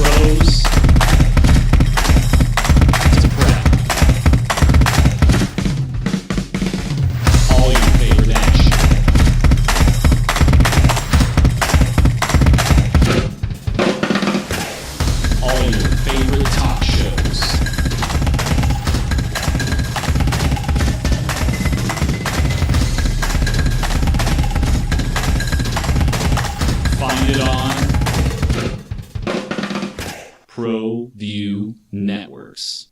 pros to prep. All your favorite action. All your favorite talk shows. Find it on ProView Networks.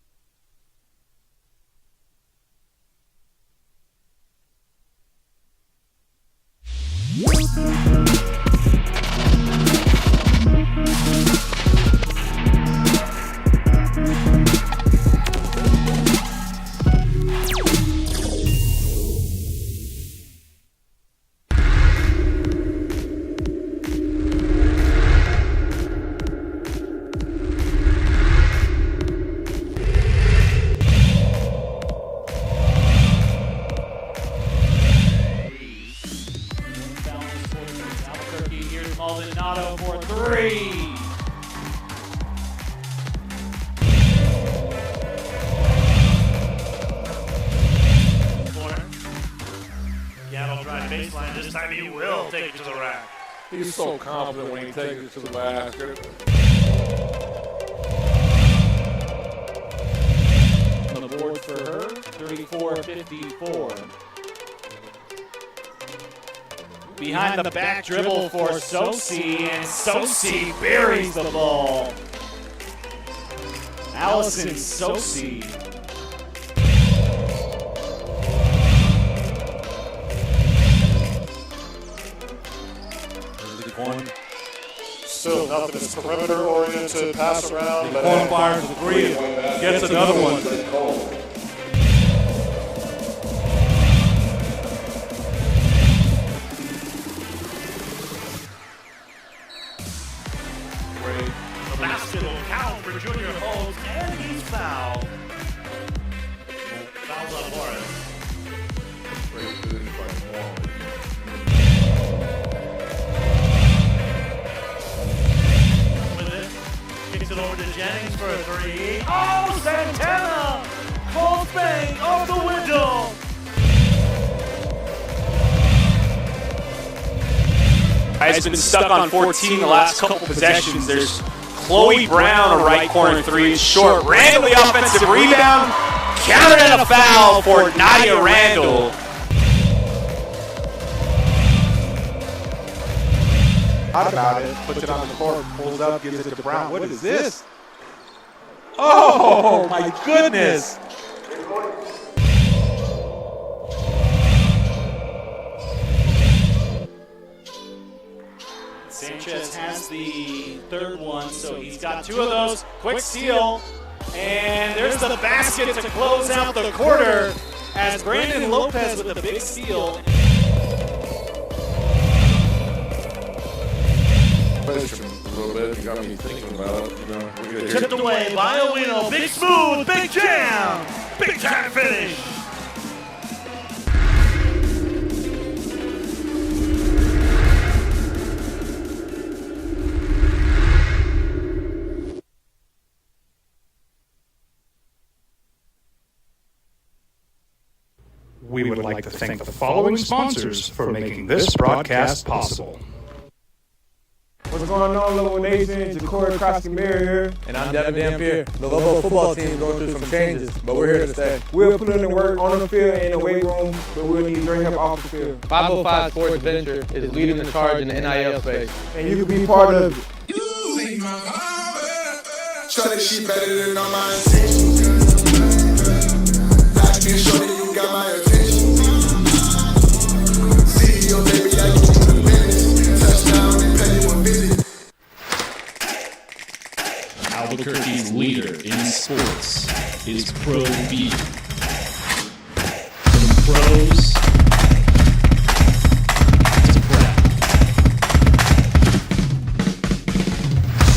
Albuquerque, here's Maldonado for three. Corner. Yaddle drive baseline. This time he will take it to the rack. He's so confident when he takes it to the basket. On the board for her, 34-54. Behind the back dribble for Sosi, and Sosi buries the ball. Allison Sosi. Still nothing. It's perimeter-oriented pass around. Corner fires the three, gets another one. The basket will count for Junior Holmes, and he's fouled. Fouls on Morris. With it, kicks it over to Jennings for a three. Oh, Santana! Holmes bang off the window. Has been stuck on 14 the last couple possessions. There's Chloe Brown, a right corner three, short. Randall, the offensive rebound, counted and a foul for Nadia Randall. Thought about it, puts it on the court, pulls up, gives it to Brown. What is this? Oh my goodness! Sanchez has the third one, so he's got two of those. Quick steal, and there's the basket to close out the quarter as Brandon Lopez with a big steal. A little bit, you got me thinking about it. You know, we could Tipped away by Owino. Big smooth, big jam. Big time finish. We would like to thank the following sponsors for making this broadcast possible. What's going on, Lobo Nation? Ja'Cory Croskey-Merritt here. And I'm Devin Dampier. The Lobo football team is going through some changes, but we're here to stay. We'll put in the work on the field and in the weight room, but we'll need great help off the field. 505 Sports Venture is leading the charge in the NIL space. And you can be part of it. Shorty, she better than all my intentions. Like me, shorty, you got my attention. CEO, baby, I get you the business. Touchdown and pay you a visit. Albuquerque's leader in sports is ProView. From pros to prep.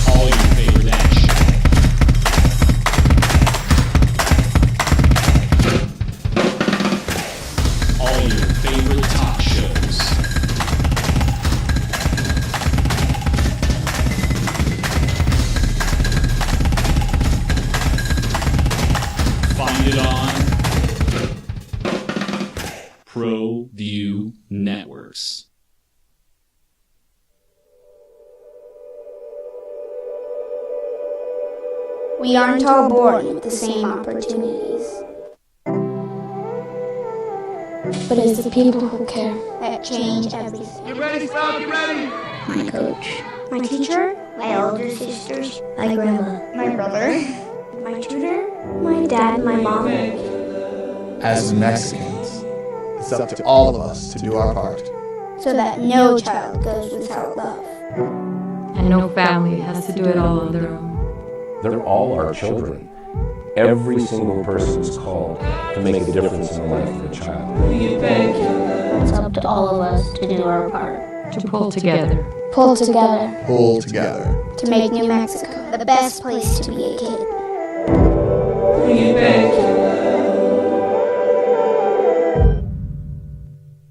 All your favorite action. All your favorite talk shows. We aren't all born with the same opportunities. But it's the people who care that change everything. Get ready, Sal, get ready! My coach, my teacher, my older sisters, my grandma, my brother, my tutor, my dad, my mom, and me. As Mexicans, it's up to all of us to do our part. So that no child goes without love. And no family has to do it all on their own. They're all our children. Every single person is called to make a difference in the life of a child. It's up to all of us to do our part. To pull together. Pull together. Pull together. To make New Mexico the best place to be a kid.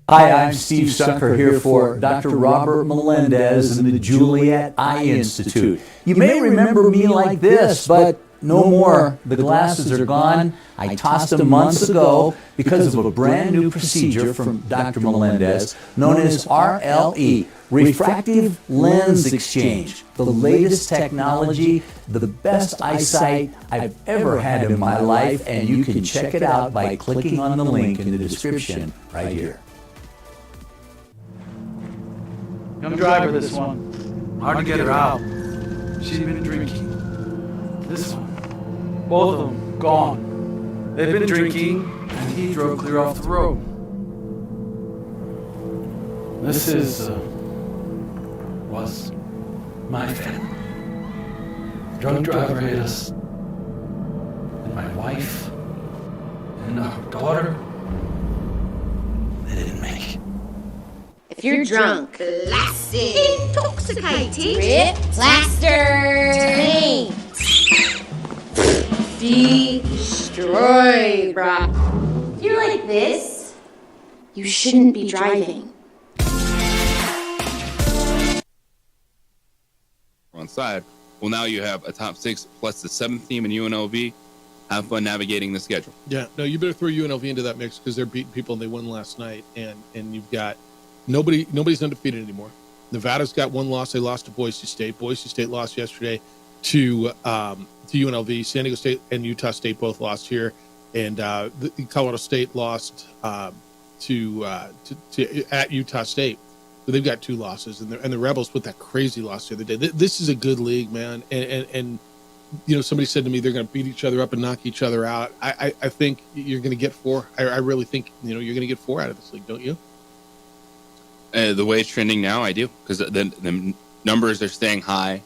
Hi, I'm Steve Sucker here for Dr. Robert Melendez and the Juliet Eye Institute. You may remember me like this, but no more. The glasses are gone. I tossed them months ago because of a brand new procedure from Dr. Melendez known as RLE, Refractive Lens Exchange. The latest technology, the best eyesight I've ever had in my life, and you can check it out by clicking on the link in the description right here. Young driver, this one. Hard to get her out. She's been drinking. This one. Both of them gone. They've been drinking, and he drove clear off the road. This was my family. Drunk driver hit us. And my wife and our daughter, they didn't make it. If you're drunk, classic, intoxicated, rip, plaster, destroy, brah. If you're like this, you shouldn't be driving. On side, well, now you have a top 6 plus the 7th team in UNLV. Have fun navigating the schedule. Yeah, no, you better throw UNLV into that mix because they're beating people and they won last night, and you've got nobody's undefeated anymore. Nevada's got one loss. They lost to Boise State. Boise State lost yesterday to UNLV. San Diego State and Utah State both lost here, and Colorado State lost to at Utah State. So they've got 2 losses, and the Rebels with that crazy loss the other day. This is a good league, man, and you know, somebody said to me they're going to beat each other up and knock each other out. I think you're going to get 4. I really think you're going to get 4 out of this league, don't you? The way it's trending now, I do, because the numbers are staying high.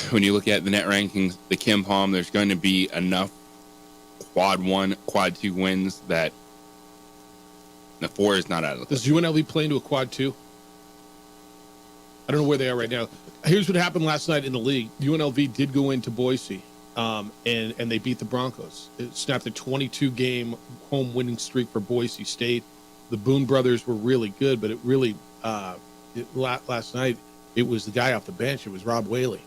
When you look at the net rankings, the Kim Palm, there's going to be enough quad 1, quad 2 wins that the 4 is not out of the question. Does UNLV play into a quad 2? I don't know where they are right now. Here's what happened last night in the league. UNLV did go into Boise, and they beat the Broncos. It snapped a 22-game home winning streak for Boise State. The Boone brothers were really good, but it really last night it was the guy off the bench. It was Rob Whaley,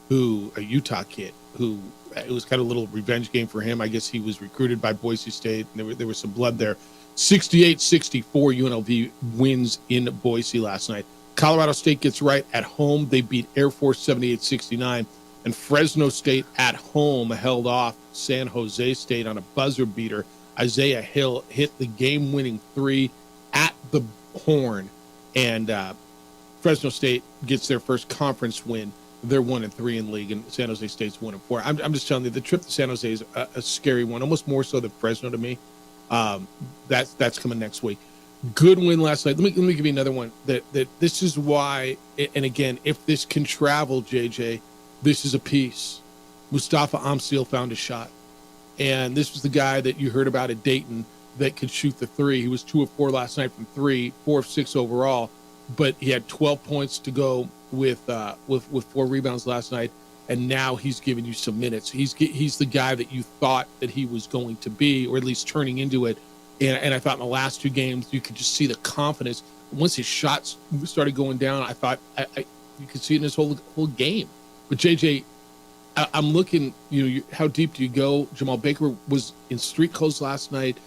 a Utah kid, who it was kind of a little revenge game for him. I guess he was recruited by Boise State, and there was some blood there. 68-64 UNLV wins in Boise last night. Colorado State gets right at home. They beat Air Force 78-69, and Fresno State at home held off San Jose State on a buzzer beater. Isaiah Hill hit the game-winning 3 at the horn, and Fresno State gets their first conference win. They're 1-3 in league, and San Jose State's 1-4. I'm just telling you, the trip to San Jose is a scary one, almost more so than Fresno to me. That's coming next week. Good win last night. Let me give you another one. That this is why, and again, if this can travel, JJ, this is a piece. Mustafa Amsil found a shot. And this was the guy that you heard about at Dayton that could shoot the 3. He was 2 of 4 last night from 3, 4 of 6 overall, but he had 12 points to go with 4 rebounds last night, and now he's giving you some minutes. He's the guy that you thought that he was going to be, or at least turning into it. And I thought in the last 2 games you could just see the confidence. Once his shots started going down, I thought you could see it in his whole game. But JJ, I'm looking, how deep do you go? Jamal Baker was in street clothes last night.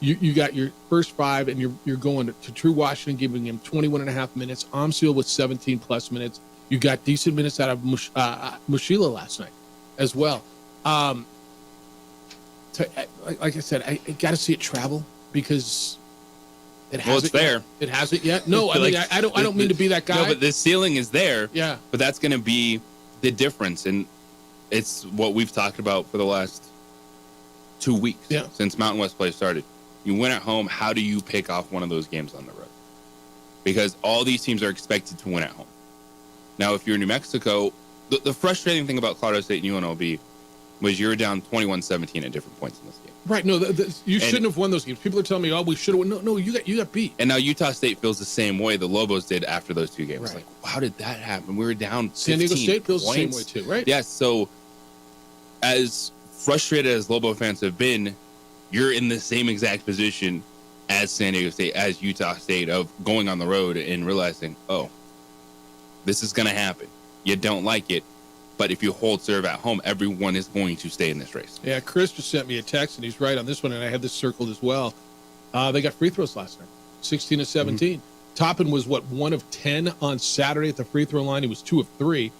You got your first 5, and you're going to True Washington, giving him 21.5 minutes. Amsil with 17-plus minutes. You got decent minutes out of Mushila last night. as well. Like I said, I got to see it travel because it hasn't. Well, it's there. It hasn't yet. No, I mean, I don't mean to be that guy. No, but the ceiling is there. Yeah. But that's going to be the difference, and it's what we've talked about for the last 2 weeks since Mountain West play started. You win at home. How do you pick off one of those games on the road? Because all these teams are expected to win at home. Now, if you're New Mexico, the frustrating thing about Colorado State and UNLV was you were down 21-17 at different points in this game. Right. No, you shouldn't have won those games. People are telling me, "Oh, we should have won." No, you got beat. And now Utah State feels the same way the Lobos did after those two games. Right. Like, how did that happen? We were down 15 San Diego State feels points. the same way too, right? Yes. So, as frustrated as Lobo fans have been, you're in the same exact position as San Diego State, as Utah State, of going on the road and realizing, oh, this is going to happen. You don't like it. But if you hold serve at home, everyone is going to stay in this race. Yeah, Chris just sent me a text, and he's right on this one, and I had this circled as well. They got free throws last night, 16-17. Mm-hmm. Toppin was, 1 of 10 on Saturday at the free throw line. He was 2 of 3.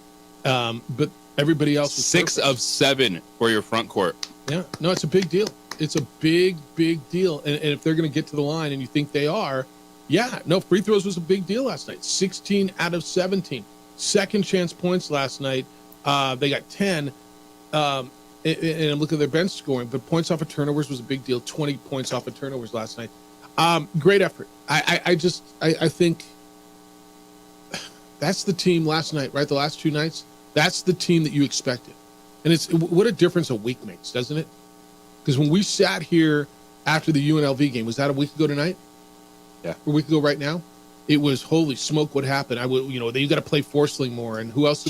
But everybody else was 6 of 7 for your front court. Yeah, no, it's a big deal. It's a big, big deal. And if they're going to get to the line and you think they are, free throws was a big deal last night. 16 out of 17. Second chance points last night. They got 10, and I'm looking at their bench scoring, but points off of turnovers was a big deal. 20 points off of turnovers last night. Great effort. I think that's the team last night, right? The last 2 nights, that's the team that you expected. And it's what a difference a week makes, doesn't it? Because when we sat here after the UNLV game, was that a week ago tonight? Yeah. A week ago right now? It was, holy smoke, what happened? You got to play Forsling more. And who else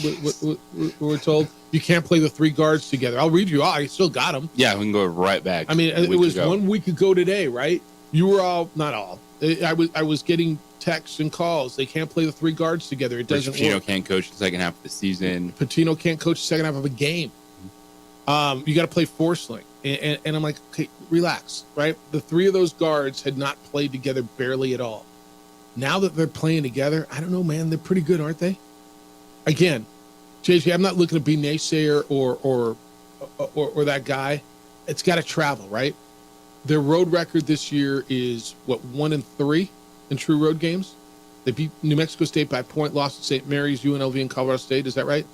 were told? You can't play the 3 guards together. I'll read you all. I still got them. Yeah, we can go right back. I mean, it was 1 week ago today, right? You were all, not all. I was getting texts and calls. They can't play the 3 guards together. It doesn't Patino work. can't coach the second half of the season. Patino can't coach the second half of a game. You got to play Forsling. And I'm like, okay, relax, right? The 3 of those guards had not played together barely at all. Now that they're playing together, I don't know, man. They're pretty good, aren't they? Again, JJ, I'm not looking to be naysayer or that guy. It's got to travel, right? Their road record this year is 1-3 in true road games. They beat New Mexico State by a point, lost to St. Mary's, UNLV, and Colorado State. Is that right?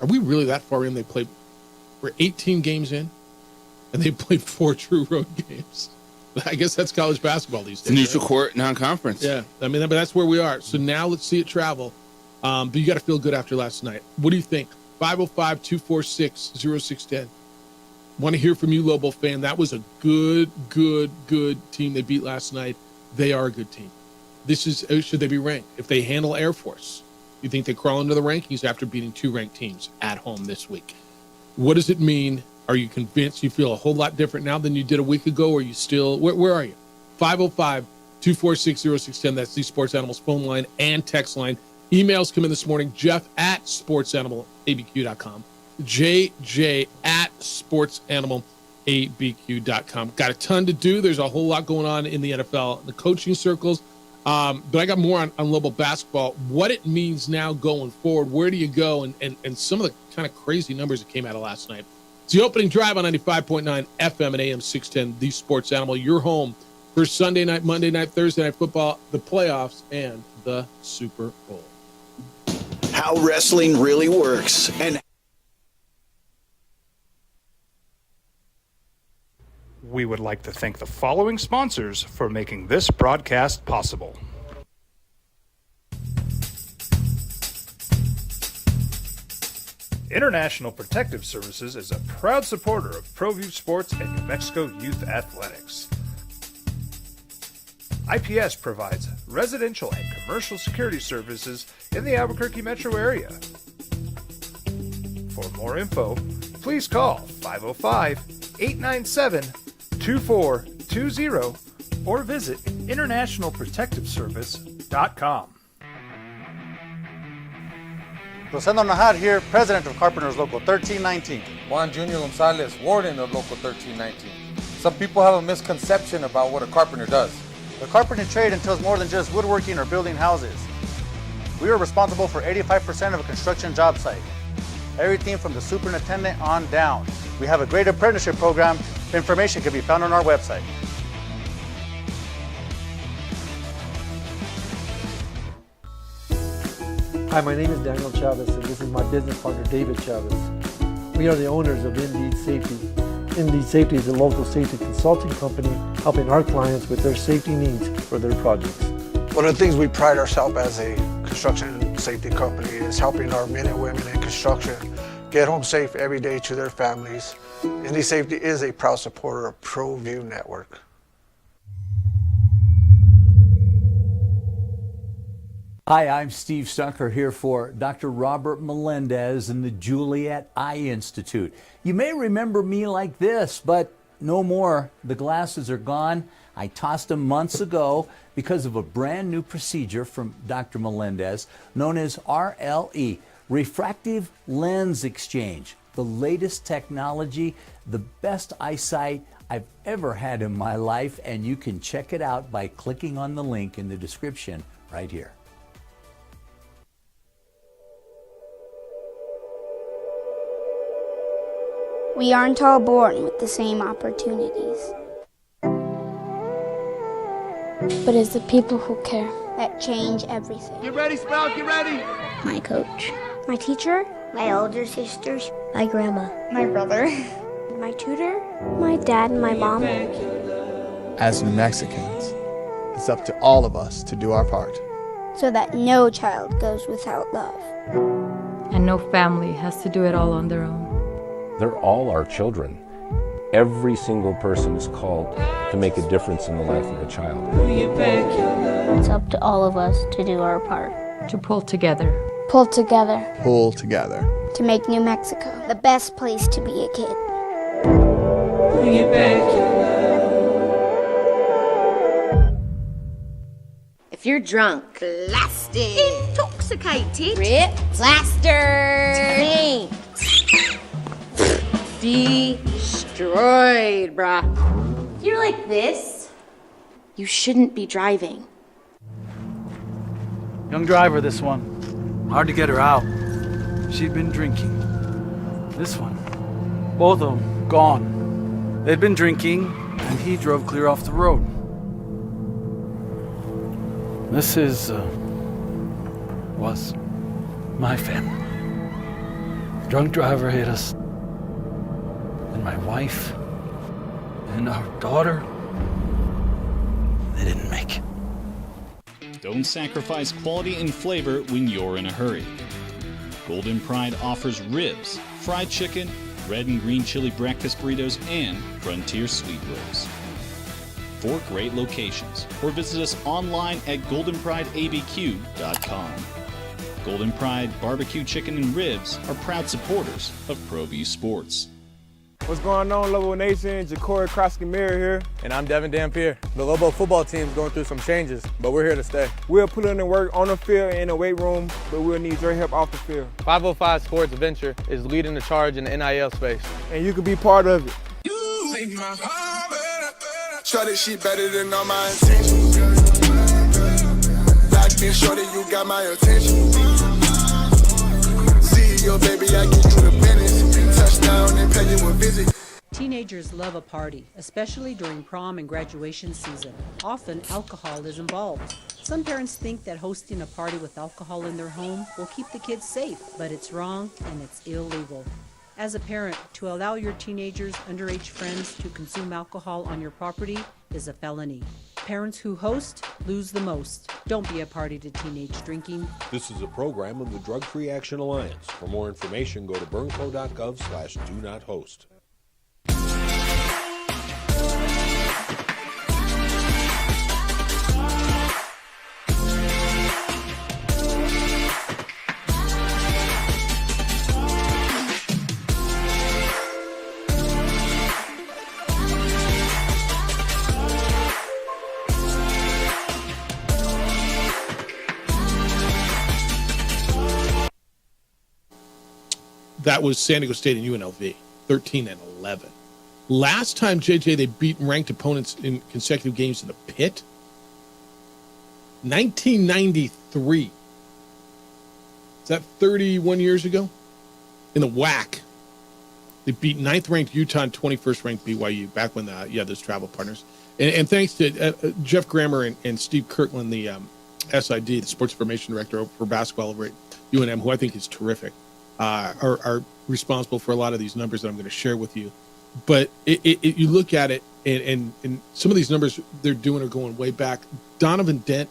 Are we really that far in? We're 18 games in, and they played 4 true road games. I guess that's college basketball these days. It's neutral court, non-conference. Yeah, I mean, but that's where we are. So now let's see it travel. But you got to feel good after last night. What do you think? 505-246-0610. Want to hear from you, Lobo fan. That was a good team they beat last night. They are a good team. Should they be ranked? If they handle Air Force, you think they crawl into the rankings after beating 2 ranked teams at home this week? What does it mean? Are you convinced you feel a whole lot different now than you did a week ago? Or are you still, where are you? 505-246-0610. That's the Sports Animals phone line and text line. Emails come in this morning, jeff@sportsanimalabq.com, jj@sportsanimalabq.com. Got a ton to do. There's a whole lot going on in the NFL, the coaching circles. But I got more on Lobo basketball, what it means now going forward. Where do you go? And some of the kind of crazy numbers that came out of last night. It's the opening drive on 95.9 FM and AM 610, The Sports Animal, your home for Sunday night, Monday night, Thursday night football, the playoffs, and the Super Bowl. How wrestling really works. And we would like to thank the following sponsors for making this broadcast possible. International Protective Services is a proud supporter of ProView Sports and New Mexico Youth Athletics. IPS provides residential and commercial security services in the Albuquerque metro area. For more info, please call 505-897-2420 or visit internationalprotectiveservice.com. Rosendo Najar here, president of Carpenters Local 1319. Juan Junior Gonzalez, warden of Local 1319. Some people have a misconception about what a carpenter does. The carpentry trade entails more than just woodworking or building houses. We are responsible for 85% of a construction job site. everything from the superintendent on down. We have a great apprenticeship program. Information can be found on our website. Hi, my name is Daniel Chavez, and this is my business partner, David Chavez. We are the owners of Indeed Safety. Indeed Safety is a local safety consulting company helping our clients with their safety needs for their projects. One of the things we pride ourselves as a construction safety company is helping our men and women in construction get home safe every day to their families. Indeed Safety is a proud supporter of ProView Network. Hi, I'm Steve Stucker here for Dr. Robert Melendez and the Juliet Eye Institute. You may remember me like this, but no more. The glasses are gone. I tossed them months ago because of a brand new procedure from Dr. Melendez known as RLE, Refractive Lens Exchange. The latest technology, the best eyesight I've ever had in my life, and you can check it out by clicking on the link in the description right here. We aren't all born with the same opportunities. But it's the people who care that change everything. Get ready, Sprout, get ready! My coach, my teacher, my older sisters, my grandma, my brother, my tutor, my dad, and my mom. As New Mexicans, it's up to all of us to do our part. So that no child goes without love. And no family has to do it all on their own. They're all our children. Every single person is called to make a difference in the life of a child. It's up to all of us to do our part. To pull together. Pull together. Pull together. To make New Mexico the best place to be a kid. If you're drunk, blasted, intoxicated, rip, plastered, destroyed, bruh. If you're like this, you shouldn't be driving. Young driver, this one. Hard to get her out. She'd been drinking. This one. Both of them gone. They'd been drinking, and he drove clear off the road. This was my family. Drunk driver hit us. And my wife and our daughter, they didn't make it. Don't sacrifice quality and flavor when you're in a hurry. Golden Pride offers ribs, fried chicken, red and green chili breakfast burritos, and Frontier sweet rolls. 4 great locations, or visit us online at goldenprideabq.com. Golden Pride Barbecue Chicken and Ribs are proud supporters of ProView Sports. What's going on, Lobo Nation? Ja'Cory Krosky-Meyer here. And I'm Devin Dampier. The Lobo football team's going through some changes, but we're here to stay. We'll put in the work on the field and in the weight room, but we'll need your help off the field. 505 Sports Venture is leading the charge in the NIL space. And you can be part of it. Shorty, she better than all my intentions. Locked in, shorty, you got my attention. See your baby, I get you the business. Touchdown and pay you a visit. Teenagers love a party, especially during prom and graduation season. Often, alcohol is involved. Some parents think that hosting a party with alcohol in their home will keep the kids safe, but it's wrong and it's illegal. As a parent, to allow your teenagers' underage friends to consume alcohol on your property is a felony. Parents who host lose the most. Don't be a party to teenage drinking. This is a program of the Drug Free Action Alliance. For more information, go to burnco.gov/do-not-host. That was San Diego State and UNLV, 13-11. Last time, JJ, they beat ranked opponents in consecutive games in the pit, 1993. Is that 31 years ago? in the WAC. They beat 9th-ranked Utah and 21st-ranked BYU back when you had those travel partners. And thanks to Jeff Grammer and Steve Kirkland, the SID, the Sports Information Director for basketball over at UNM, who I think is terrific, are responsible for a lot of these numbers that I'm going to share with you. But you look at it, and some of these numbers they're doing are going way back. Donovan Dent,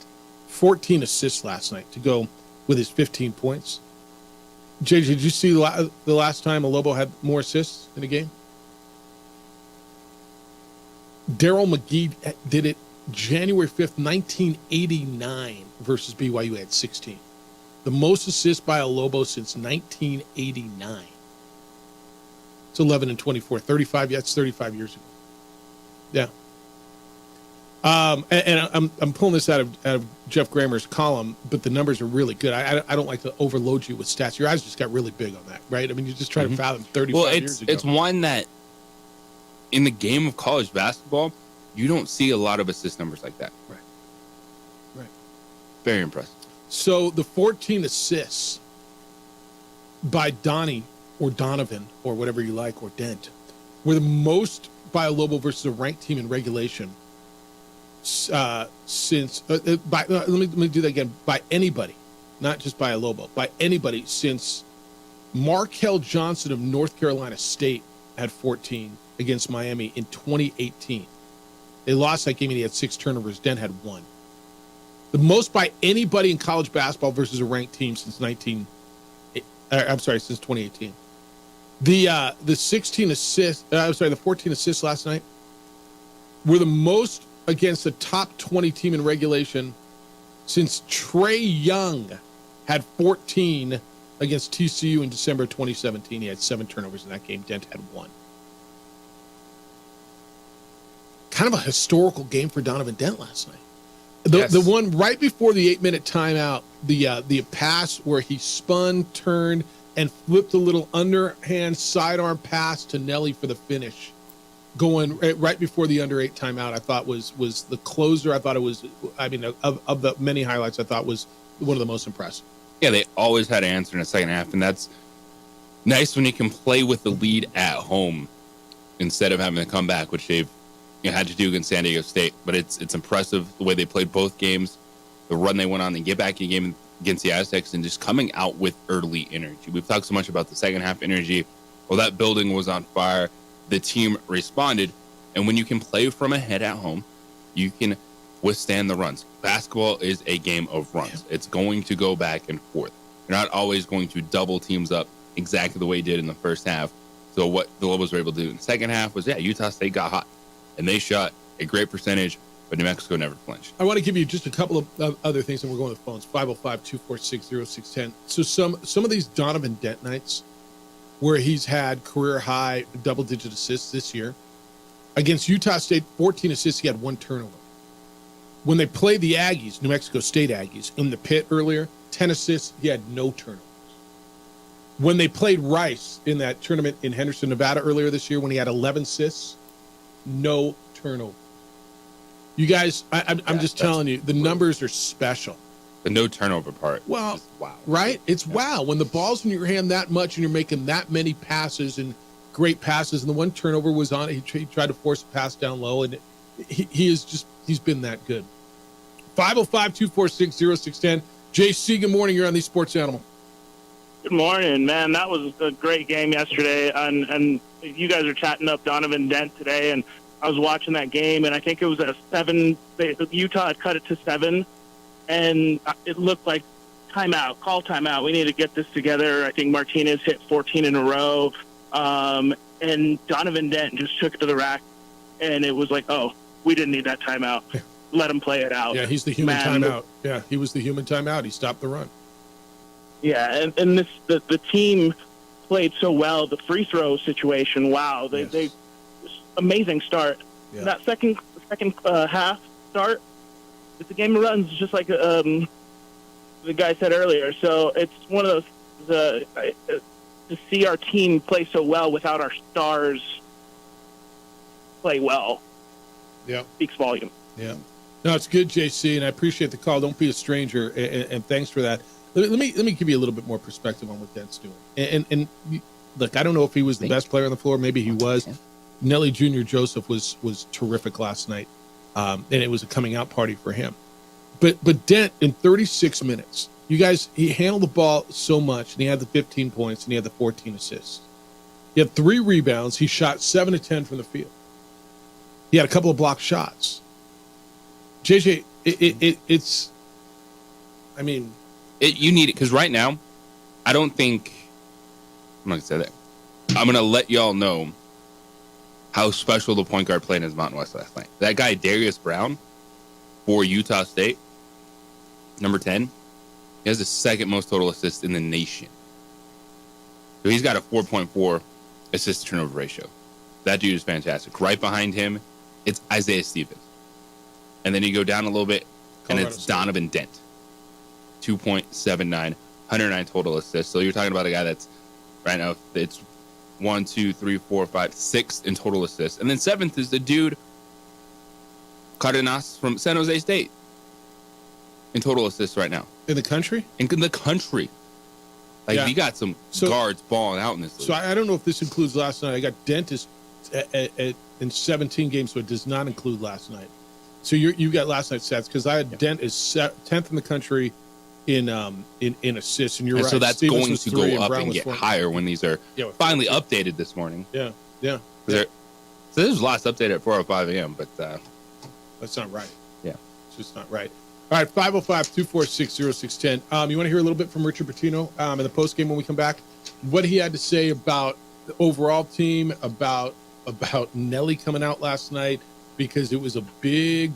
14 assists last night to go with his 15 points. JJ, did you see the last time a Lobo had more assists in a game? Daryl McGee did it January 5th, 1989 versus BYU at 16. The most assists by a Lobo since 1989. It's 11 and 24, 35. Yeah, it's 35 years ago. Yeah. And I'm pulling this out of Jeff Grammer's column, but the numbers are really good. I don't like to overload you with stats. Your eyes just got really big on that, right? I mean, you just try to fathom 35 years ago. It's one that in the game of college basketball, you don't see a lot of assist numbers like that. Right. Very impressive. So the 14 assists by Donnie or Donovan or whatever you like, or Dent, were the most by a Lobo versus a ranked team in regulation since let me do that again, by anybody, not just by a Lobo, by anybody since Markel Johnson of North Carolina State had 14 against Miami in 2018. They lost that game and he had 6 turnovers. Dent had 1. The most by anybody in college basketball versus a ranked team since 2018. The 16 assists, the 14 assists last night were the most against the top 20 team in regulation since Trae Young had 14 against TCU in December 2017. He had 7 turnovers in that game. Dent had 1. Kind of a historical game for Donovan Dent last night. The one right before the 8-minute timeout, the pass where he spun, turned, and flipped a little underhand sidearm pass to Nelly for the finish, going right before the under 8 timeout, I thought was the closer. I thought it was, of the many highlights, I thought was one of the most impressive. Yeah, they always had an answer in the second half, and that's nice when you can play with the lead at home instead of having to come back, which they've had to do against San Diego State. But it's impressive the way they played both games, the run they went on, and get back in the game against the Aztecs, and just coming out with early energy. We've talked so much about the second half energy. Well, that building was on fire. The team responded, and when you can play from ahead at home, you can withstand the runs. Basketball is a game of runs. It's going to go back and forth. You're not always going to double teams up exactly the way you did in the first half. So what the Lobos were able to do in the second half was, Utah State got hot, and they shot a great percentage, but New Mexico never flinched. I want to give you just a couple of other things, and we're going to the phones, 505-246-0610. So some of these Donovan Dent nights where he's had career-high double-digit assists this year. Against Utah State, 14 assists, he had 1 turnover. When they played the Aggies, New Mexico State Aggies, in the pit earlier, 10 assists, he had no turnovers. When they played Rice in that tournament in Henderson, Nevada earlier this year, when he had 11 assists, no turnover. You guys, I'm just telling you, the numbers are special. The no turnover part. Well, wow. Right? It's wow. When the ball's in your hand that much and you're making that many passes and great passes, and the 1 turnover was on it, he tried to force a pass down low, and he's been that good. 505-246-0610. JC, good morning. You're on the Sports Animal. Good morning, man. That was a great game yesterday, and you guys are chatting up Donovan Dent today, and I was watching that game, and I think it was a 7. Utah had cut it to 7, and it looked like timeout. Call timeout. We need to get this together. I think Martinez hit 14 in a row, and Donovan Dent just took it to the rack, and it was like, oh, we didn't need that timeout. Let him play it out. Yeah, he's the human timeout. Yeah, he was the human timeout. He stopped the run. Yeah, and the team played so well. The free throw situation, wow, they amazing start. Yeah. That second half start, it's a game of runs, just like the guy said earlier. So it's one of those to see our team play so well without our stars play well. Yeah, speaks volume. Yeah. No, it's good, JC, and I appreciate the call. Don't be a stranger, and thanks for that. let me give you a little bit more perspective on what Dent's doing. And look, I don't know if he was the best player on the floor. Maybe he was. Nelly Jr. Joseph was terrific last night, and it was a coming out party for him. But Dent, in 36 minutes, he handled the ball so much, and he had the 15 points, and he had the 14 assists. He had 3 rebounds. He shot 7 of 10 from the field. He had a couple of blocked shots. JJ, it's, I mean, you need it because right now, I don't think I'm not gonna say that. I'm gonna let y'all know how special the point guard played in Mountain West last night. That guy Darius Brown for Utah State, number 10, he has the second most total assists in the nation. So he's got a 4.4 assist to turnover ratio. That dude is fantastic. Right behind him, it's Isaiah Stevens. And then you go down a little bit, and it's Donovan Dent. 2.79, 109 total assists. So you're talking about a guy that's right now, it's 1, 2, 3, 4, 5, 6 in total assists. And then 7th is the dude, Cardenas from San Jose State, in total assists right now. In the country? In the country. Like, we got some guards balling out in this league. So I don't know if this includes last night. I got Dentist in 17 games, so it does not include last night. So you got last night's stats, because I had Dent is 10th in the country in assists, and you're right. So that's Stevens going to go up Brown and get 4. higher when these are finally updated this morning. Yeah. So this was last updated at 4:05 a.m., but that's not right. Yeah, it's just not right. All right, 505-246-0610. You want to hear a little bit from Richard Pitino in the postgame when we come back? What he had to say about the overall team, about Nelly coming out last night, because it was a big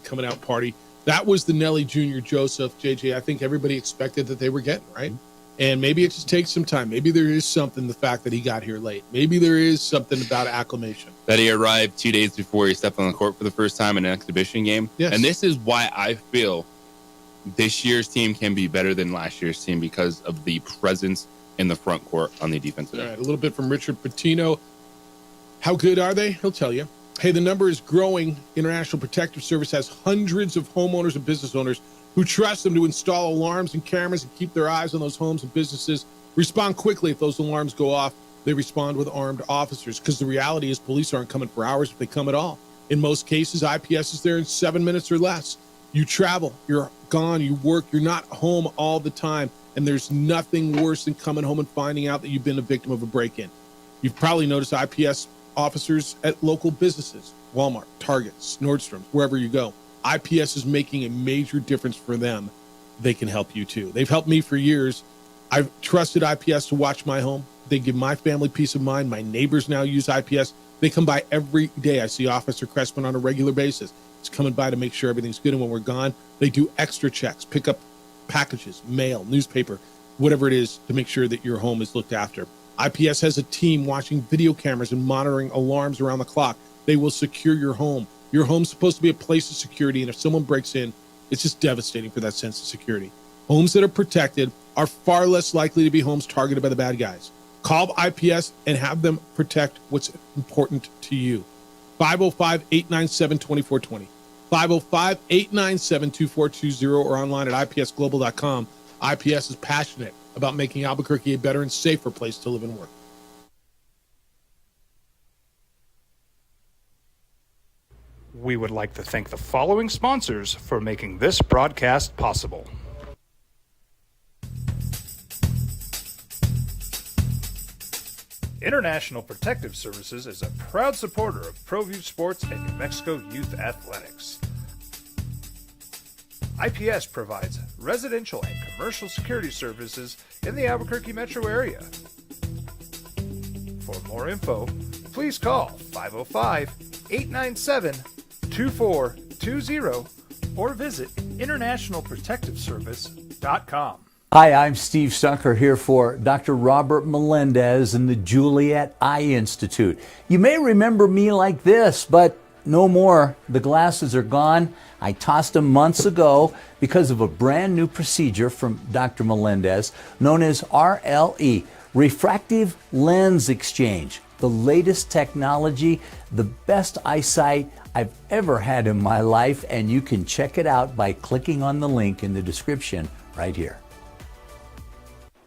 coming out party. That was the Nelly Jr. Joseph, JJ, I think everybody expected that they were getting, right? And maybe it just takes some time. Maybe there is something, the fact that he got here late. Maybe there is something about acclimation. That he arrived 2 days before he stepped on the court for the first time in an exhibition game. Yes. And this is why I feel this year's team can be better than last year's team, because of the presence in the front court on the defensive end. All right, a little bit from Richard Pitino. How good are they? He'll tell you. Hey, the number is growing. International Protective Service has hundreds of homeowners and business owners who trust them to install alarms and cameras and keep their eyes on those homes and businesses. Respond quickly if those alarms go off. They respond with armed officers, because the reality is police aren't coming for hours if they come at all. In most cases, IPS is there in 7 minutes or less. You travel, you're gone, you work, you're not home all the time, and there's nothing worse than coming home and finding out that you've been a victim of a break-in. You've probably noticed IPS officers at local businesses, Walmart, Targets, Nordstrom's, wherever you go. IPS is making a major difference for them. They can help you too. They've helped me for years. I've trusted IPS to watch my home. They give my family peace of mind. My neighbors now use IPS. They come by every day. I see Officer Crespin on a regular basis. He's coming by to make sure everything's good. And when we're gone, they do extra checks, pick up packages, mail, newspaper, whatever it is, to make sure that your home is looked after. IPS has a team watching video cameras and monitoring alarms around the clock. They will secure your home. Your home's supposed to be a place of security, and if someone breaks in, it's just devastating for that sense of security. Homes that are protected are far less likely to be homes targeted by the bad guys. Call IPS and have them protect what's important to you. 505-897-2420. 505-897-2420, or online at ipsglobal.com. IPS is passionate about making Albuquerque a better and safer place to live and work. We would like to thank the following sponsors for making this broadcast possible. International Protective Services is a proud supporter of ProView Sports and New Mexico Youth Athletics. IPS provides residential and commercial security services in the Albuquerque metro area. For more info, please call 505-897-2420 or visit internationalprotectiveservice.com. Hi, I'm Steve Sucker here for Dr. Robert Melendez and the Juliet Eye Institute. You may remember me like this, but no more. The glasses are gone. I tossed them months ago because of a brand new procedure from Dr. Melendez known as RLE, Refractive Lens Exchange. The latest technology, the best eyesight I've ever had in my life, and you can check it out by clicking on the link in the description right here.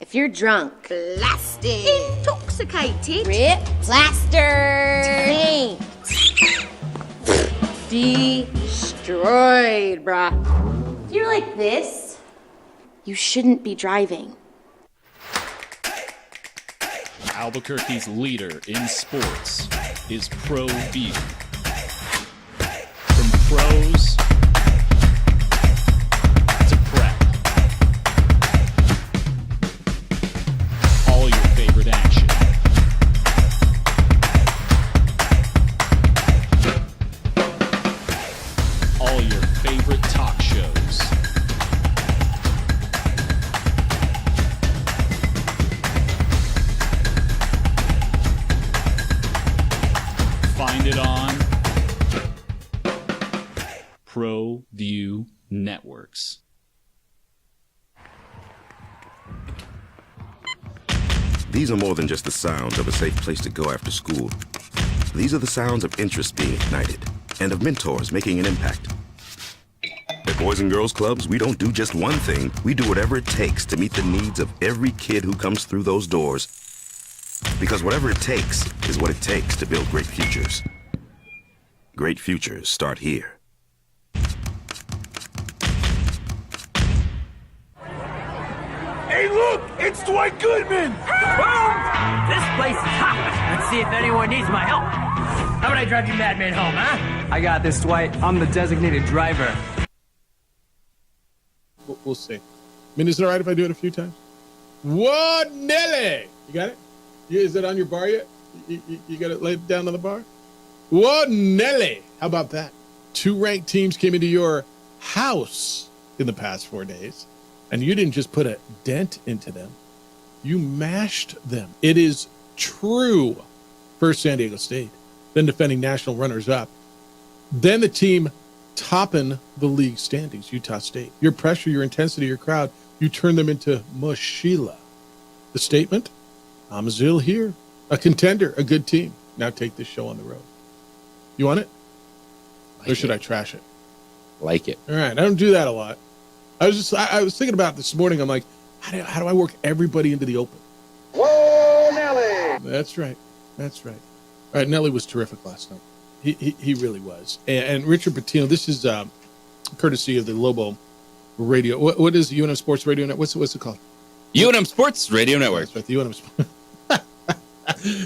If you're drunk, Blasted. intoxicated, Rip. Plaster. destroyed, bruh. If you're like this, you shouldn't be driving. Albuquerque's leader in sports is ProView. From pros to prep. All your favorite action. All your favorite talk shows. Find it on ProView Networks. These are more than just the sounds of a safe place to go after school. These are the sounds of interest being ignited and of mentors making an impact. At Boys and Girls Clubs, we don't do just one thing. We do whatever it takes to meet the needs of every kid who comes through those doors. Because whatever it takes is what it takes to build great futures. Great futures start here. Hey, look! It's Dwight Goodman! This place is hot. Let's see if anyone needs my help. How about I drive you madman home, huh? I got this, Dwight. I'm the designated driver. We'll see. I mean, is it all right if I do it a few times? Whoa, Nelly! You got it? Is it on your bar yet? You got it laid down on the bar? Whoa, Nelly! How about that? 2 ranked teams came into your house in the past 4 days, and you didn't just put a dent into them. You mashed them. It is true. First San Diego State, then defending national runners-up, then the team topping the league standings, Utah State. Your pressure, your intensity, your crowd, you turn them into Mochila. The statement? Amazil here, a contender, a good team. Now take this show on the road. You want it? Or should I trash it? Like it. All right, I don't do that a lot. I was thinking about it this morning. I'm like, how do I work everybody into the open? Whoa, Nelly! That's right. That's right. All right, Nelly was terrific last night. He really was. And Richard Pitino, this is courtesy of the Lobo Radio. What is UNM Sports Radio Network? What's it called? UNM Sports Radio Network. That's right, the UNM Sports.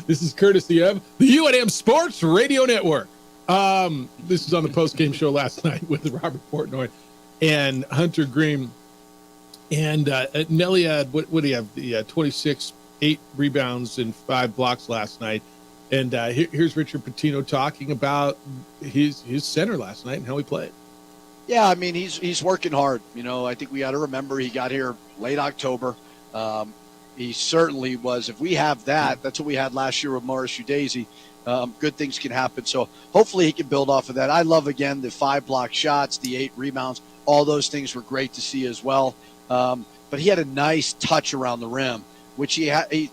This is courtesy of the UNM Sports Radio Network. This is on the post-game show last night with Robert Portnoy and Hunter Green. And Nelly had, what do you have? He had 26, 8 rebounds, and 5 blocks last night. And here's Richard Pitino talking about his center last night and how he played. Yeah, I mean, he's working hard. You know, I think we got to remember he got here late October. He certainly was. If we have that, that's what we had last year with Morris Udeze. Good things can happen. So hopefully he can build off of that. I love, again, the 5 block shots, the 8 rebounds. All those things were great to see as well. But he had a nice touch around the rim, which he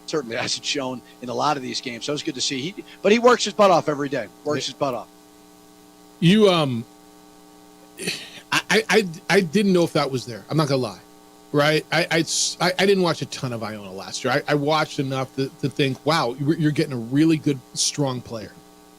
certainly hasn't shown in a lot of these games. So it was good to see. But he works his butt off every day. Works his butt off. You, I didn't know if that was there. I'm not gonna lie, right? I didn't watch a ton of Iona last year. I watched enough to think, wow, you're getting a really good, strong player.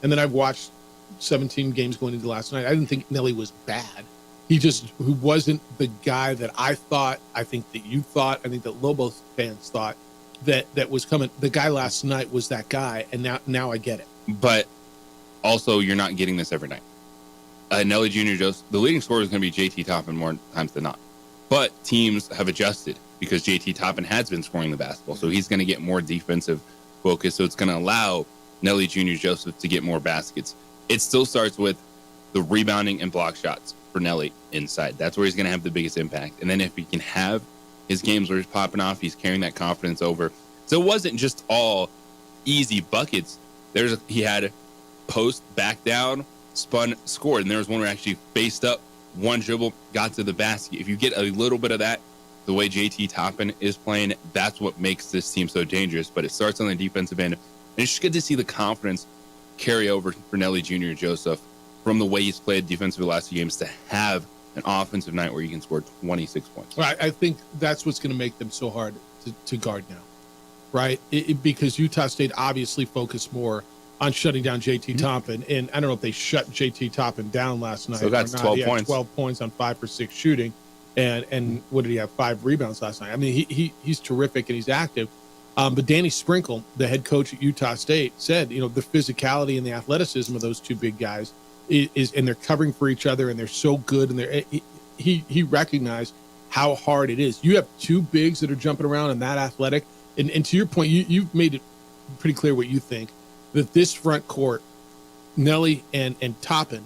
And then I've watched 17 games going into last night. I didn't think Nelly was bad. He wasn't the guy that I thought. I think that you thought. I think that Lobos fans thought that was coming. The guy last night was that guy, and now I get it. But also, you're not getting this every night. Nelly Jr. Joseph, the leading scorer is going to be JT Toppin more times than not. But teams have adjusted because JT Toppin has been scoring the basketball, so he's going to get more defensive focus. So it's going to allow Nelly Jr. Joseph to get more baskets. It still starts with the rebounding and block shots for Nelly inside. That's where he's going to have the biggest impact. And then if he can have his games where he's popping off, he's carrying that confidence over. So it wasn't just all easy buckets. He had post, back down, spun, scored. And there was one where actually faced up, one dribble, got to the basket. If you get a little bit of that, the way JT Toppin is playing, that's what makes this team so dangerous. But it starts on the defensive end. And it's just good to see the confidence carry over for Nelly Jr. Joseph from the way he's played defensively the last few games to have an offensive night where you can score 26 points. Well, I think that's what's going to make them so hard to guard now, right? Because Utah State obviously focused more on shutting down JT Toppin, and I don't know if they shut JT Toppin down last night. So that's 12 points. 12 points on 5 for 6 shooting, and what did he have? 5 rebounds last night. I mean, he's terrific and he's active. But Danny Sprinkle, the head coach at Utah State, said, the physicality and the athleticism of those two big guys is and they're covering for each other, and they're so good, and he recognized how hard it is. You have two bigs that are jumping around and that athletic, and to your point, you've made it pretty clear what you think, that this front court, Nelly and Toppin,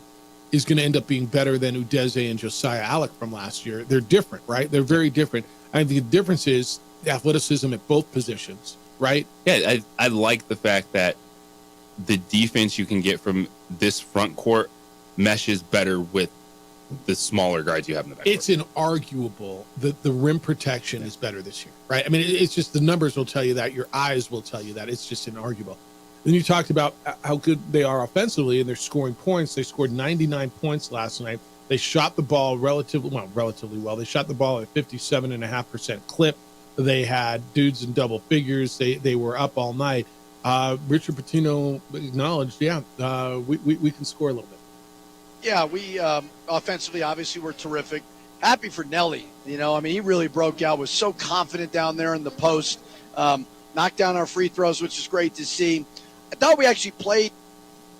is going to end up being better than Udeze and Josiah Alec from last year. They're different, right? They're very different. I think the difference is the athleticism at both positions, right? Yeah, I like the fact that the defense you can get from this front court meshes better with the smaller guards you have in the back. It's inarguable that the rim protection is better this year, right? I mean, it's just the numbers will tell you that. Your eyes will tell you that. It's just inarguable. Then you talked about how good they are offensively, and they're scoring points. They scored 99 points last night. They shot the ball relatively well. They shot the ball at 57.5% clip. They had dudes in double figures. They were up all night. Richard Pitino acknowledged, we can score a little bit. Yeah, we offensively obviously were terrific. Happy for Nelly. He really broke out, was so confident down there in the post. Knocked down our free throws, which is great to see. I thought we actually played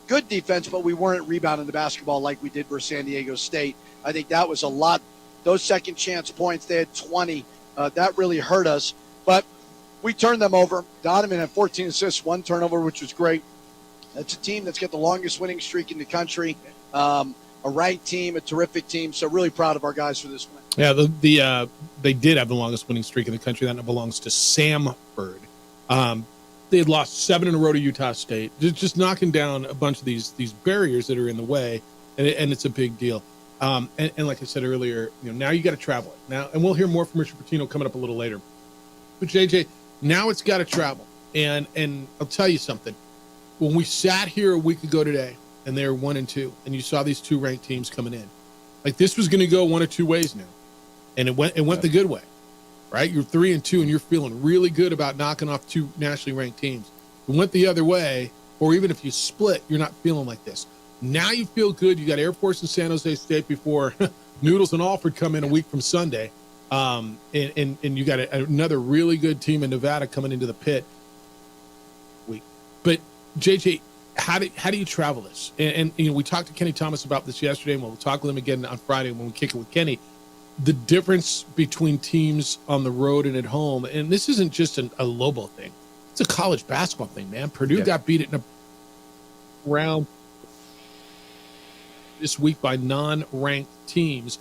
good defense, but we weren't rebounding the basketball like we did versus San Diego State. I think that was a lot. Those second chance points, they had 20. That really hurt us. But we turned them over. Donovan had 14 assists, 1 turnover, which was great. That's a team that's got the longest winning streak in the country. A ranked team, a terrific team. So really proud of our guys for this win. Yeah, they did have the longest winning streak in the country. That belongs to Samford. They had lost 7 in a row to Utah State, just knocking down a bunch of these barriers that are in the way, and it's a big deal. And like I said earlier, now you got to travel it now, and we'll hear more from Richard Pitino coming up a little later. But JJ, now it's got to travel, and I'll tell you something. When we sat here a week ago today, and they were 1-2, and you saw these 2 ranked teams coming in, like this was going to go one of 2 ways now, and it went the good way. Right, you're 3-2, and you're feeling really good about knocking off 2 nationally ranked teams. If it went the other way, or even if you split, you're not feeling like this. Now you feel good. You got Air Force and San Jose State before Noodles and Alford come in a week from Sunday, and you got another really good team in Nevada coming into the pit. But JJ, how do you travel this? And we talked to Kenny Thomas about this yesterday, and we'll talk with him again on Friday when we kick it with Kenny. The difference between teams on the road and at home, and this isn't just a Lobo thing. It's a college basketball thing, man. Purdue got beat in a round this week by non-ranked teams.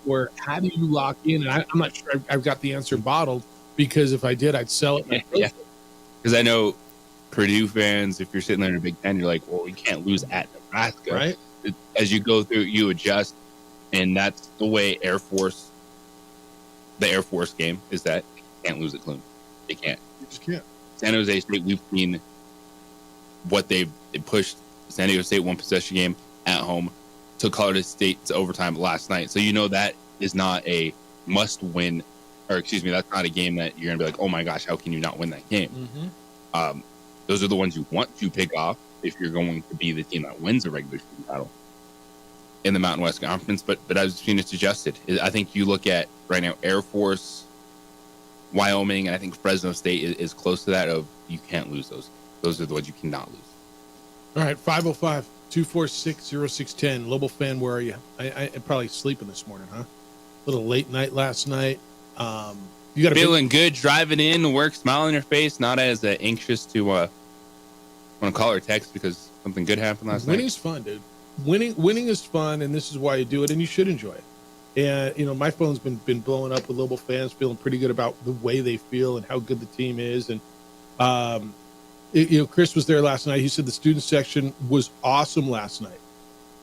Where how do you lock in? And I'm not sure I've got the answer bottled, because if I did, I'd sell it. Yeah, because I know Purdue fans, if you're sitting there in a Big Ten, you're like, well, we can't lose at Nebraska. Right. As you go through, you adjust. And that's the way the Air Force game is, that you can't lose at Clemson. They can't. You just can't. San Jose State, we've seen what they pushed. San Diego State 1 possession game at home, took Colorado State to overtime last night. So that is not a must win, or excuse me, that's not a game that you're going to be like, oh my gosh, how can you not win that game? Mm-hmm. Those are the ones you want to pick off if you're going to be the team that wins a regular season battle in the Mountain West Conference, but I've seen it's adjusted. I think you look at right now, Air Force, Wyoming, and I think Fresno State is close to that of you can't lose those. Those are the ones you cannot lose. All right, 505-246-0610. Lobo fan, where are you? I'm probably sleeping this morning, huh? A little late night last night. You got feeling good driving in to work, smile on your face, not as anxious to want to call or text because something good happened last night. Winning's fun, dude. Winning is fun, and this is why you do it, and you should enjoy it. And my phone's been blowing up with Lobo fans feeling pretty good about the way they feel and how good the team is. And Chris was there last night. He said the student section was awesome last night,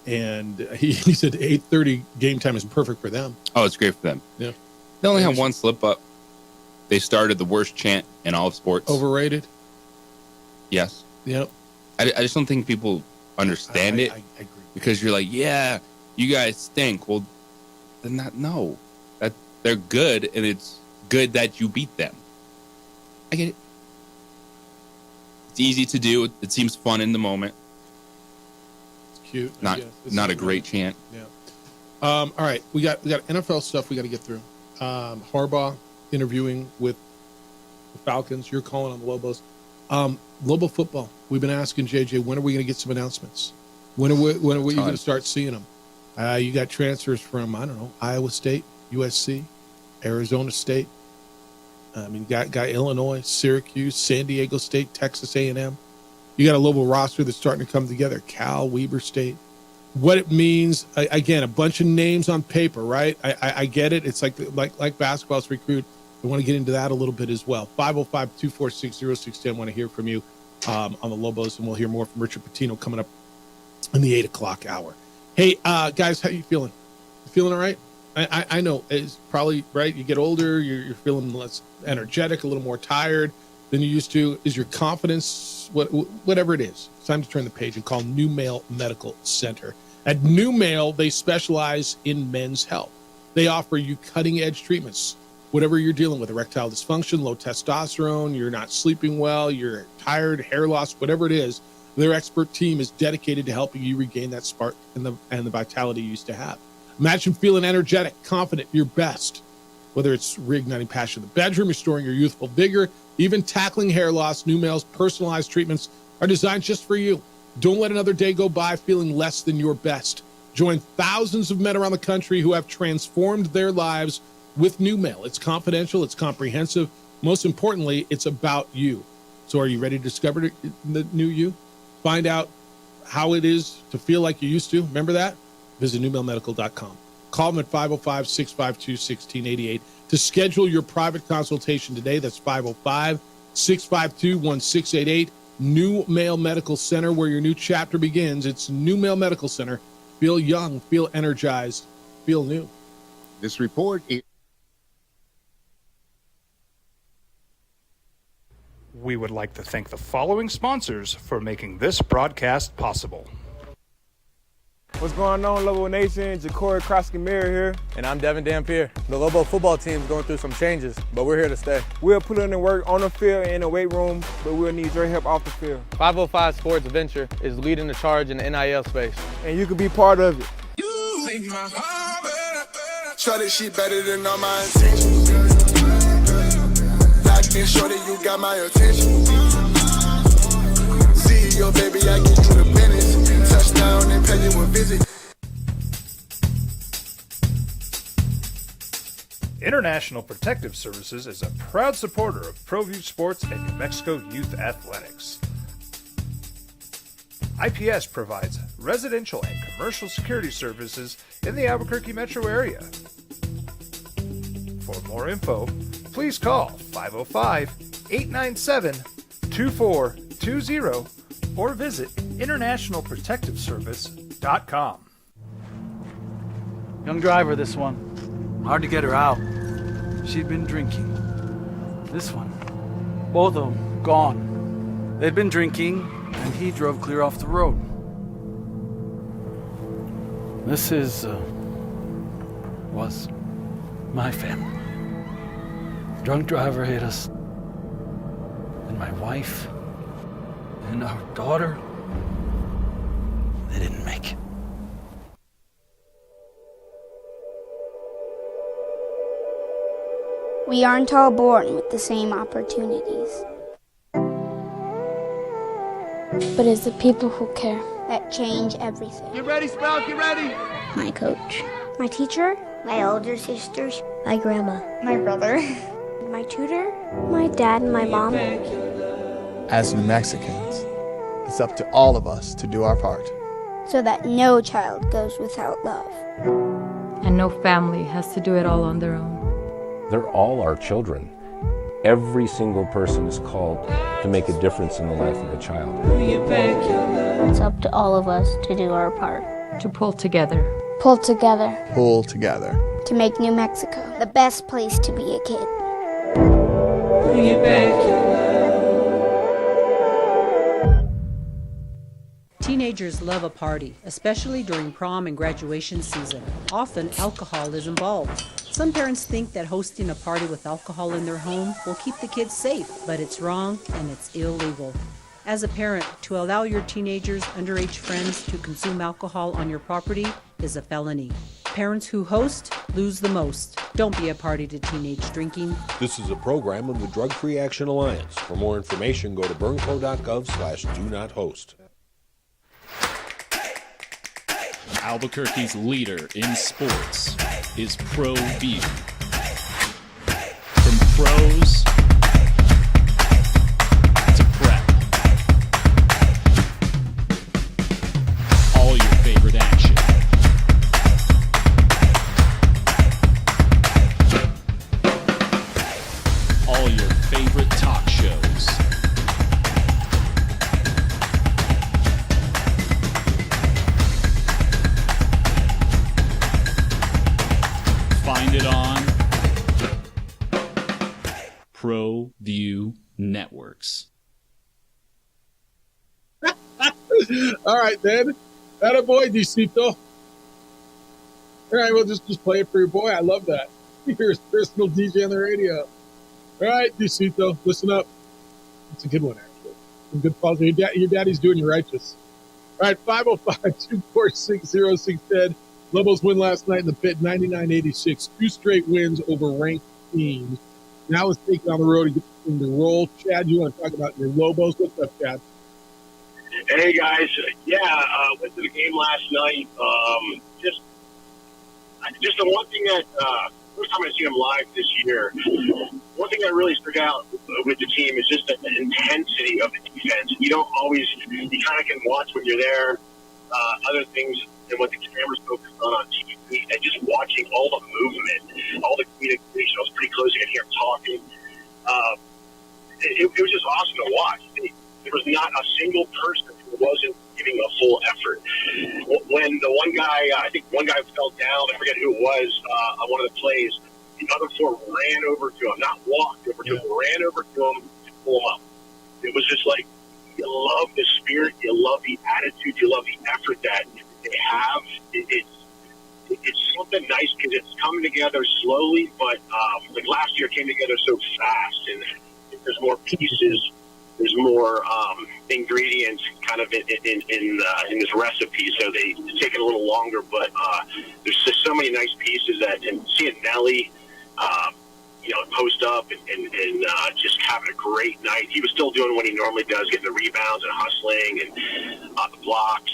and he said 8:30 game time is perfect for them. Oh, it's great for them. Yeah, they only have one slip up. They started the worst chant in all of sports. Overrated. Yes. Yep. I just don't think people understand it. I agree. Because you're like, yeah, you guys stink. Well, then that they're good, and it's good that you beat them. I get it. It's easy to do. It seems fun in the moment. It's cute. Not a great chant. Yeah. All right, we got NFL stuff we got to get through. Harbaugh interviewing with the Falcons. You're calling on the Lobos. Lobo football. We've been asking JJ, when are we going to get some announcements? When are we going to start seeing them? You got transfers from, I don't know, Iowa State, USC, Arizona State. You got Illinois, Syracuse, San Diego State, Texas A&M. You got a Lobo roster that's starting to come together. Cal, Weber State. What it means, again, a bunch of names on paper, right? I get it. It's like basketball's recruit. I want to get into that a little bit as well. 505-246-0610. Want to hear from you on the Lobos, and we'll hear more from Richard Patino coming up in the 8 o'clock hour. Hey, guys, how you feeling? You feeling all right? I know it's probably right. You get older, you're feeling less energetic, a little more tired than you used to. Is your confidence, whatever it is, it's time to turn the page and call New Male Medical Center. At New Male, they specialize in men's health. They offer you cutting-edge treatments. Whatever you're dealing with, erectile dysfunction, low testosterone, you're not sleeping well, you're tired, hair loss, whatever it is, their expert team is dedicated to helping you regain that spark and the vitality you used to have. Imagine feeling energetic, confident, your best. Whether it's reigniting passion in the bedroom, restoring your youthful vigor, even tackling hair loss, New Male's personalized treatments are designed just for you. Don't let another day go by feeling less than your best. Join thousands of men around the country who have transformed their lives with New Male. It's confidential, it's comprehensive. Most importantly, it's about you. So are you ready to discover the new you? Find out how it is to feel like you used to. Remember that? Visit newmalemedical.com. Call them at 505-652-1688 to schedule your private consultation today. That's 505-652-1688. New Male Medical Center, where your new chapter begins. It's New Male Medical Center. Feel young, feel energized, feel new. This report is... We would like to thank the following sponsors for making this broadcast possible. What's going on, Lobo Nation? Ja'Cory Krosky-Miller here. And I'm Devin Dampier. The Lobo football team's going through some changes, but we're here to stay. We'll put in the work on the field and in the weight room, but we'll need your help off the field. 505 Sports Venture is leading the charge in the NIL space. And you can be part of it. Shorty, she better than all my intentions. Locked in, shorty, you got my attention. CEO, baby, I get you the business. Touchdown and pay you a visit. International Protective Services is a proud supporter of ProView Sports and New Mexico Youth Athletics. IPS provides residential and commercial security services in the Albuquerque metro area. For more info, please call 505-897-2420 or visit internationalprotectiveservice.com. Young driver, this one. Hard to get her out. She'd been drinking. This one. Both of them gone. They'd been drinking, and he drove clear off the road. This was my family. Drunk driver hit us. And my wife and our daughter, they didn't make it. We aren't all born with the same opportunities. But it's the people who care that change everything. You ready, Spout? You ready? My coach, my teacher, my older sisters, my grandma, my brother, my tutor, my dad, and my mom. As New Mexicans, it's up to all of us to do our part. So that no child goes without love. And no family has to do it all on their own. They're all our children. Every single person is called to make a difference in the life of a child. It's up to all of us to do our part. To pull together. Pull together. Pull together. To make New Mexico the best place to be a kid. Teenagers love a party, especially during prom and graduation season. Often alcohol is involved. Some parents think that hosting a party with alcohol in their home will keep the kids safe, but it's wrong and it's illegal. As a parent, to allow your teenagers' underage friends to consume alcohol on your property is a felony. Parents who host lose the most. Don't be a party to teenage drinking. This is a program of the Drug Free Action Alliance. For more information, go to burnco.gov/do-not-host. Albuquerque's leader in sports is ProView. From pros to prep, all your favorite action. All your favorite talk shows. Find it on ProView Networks. All right, then. That a boy, Dicito. All right, we'll just play it for your boy. I love that. Here's personal DJ on the radio. All right, Dicito, listen up. It's a good one, actually. Some good calls. Your daddy's doing you righteous. All right, 505-246-0610. Lobos win last night in the pit, 99-86. 2 straight wins over ranked teams. Now let's take it on the road and get this thing to roll. Chad, you want to talk about your Lobos? What's up, Chad? Hey, guys. Went to the game last night. Just the one thing that first time I see them live this year, one thing that really stuck out with the team is just the intensity of the defense. You don't always, you kind of can watch when you're there, other things than what the cameras focus on TV, and just watching all the movement, all the communication. I was pretty close. You could hear them talking. It was just awesome to watch. There was not a single person who wasn't giving a full effort. When the one guy, I think one guy fell down, I forget who it was, on one of the plays, the other 4 ran over to him, not walked over to him, ran over to him to pull him up. It was just like, you love the spirit, you love the attitude, you love the effort that they have. It's something nice because it's coming together slowly, but like last year it came together so fast, and there's more pieces, there's more ingredients kind of in this recipe, so it's taking a little longer, but there's just so many nice pieces that, and seeing Nelly, post up and just having a great night. He was still doing what he normally does, getting the rebounds and hustling and the blocks.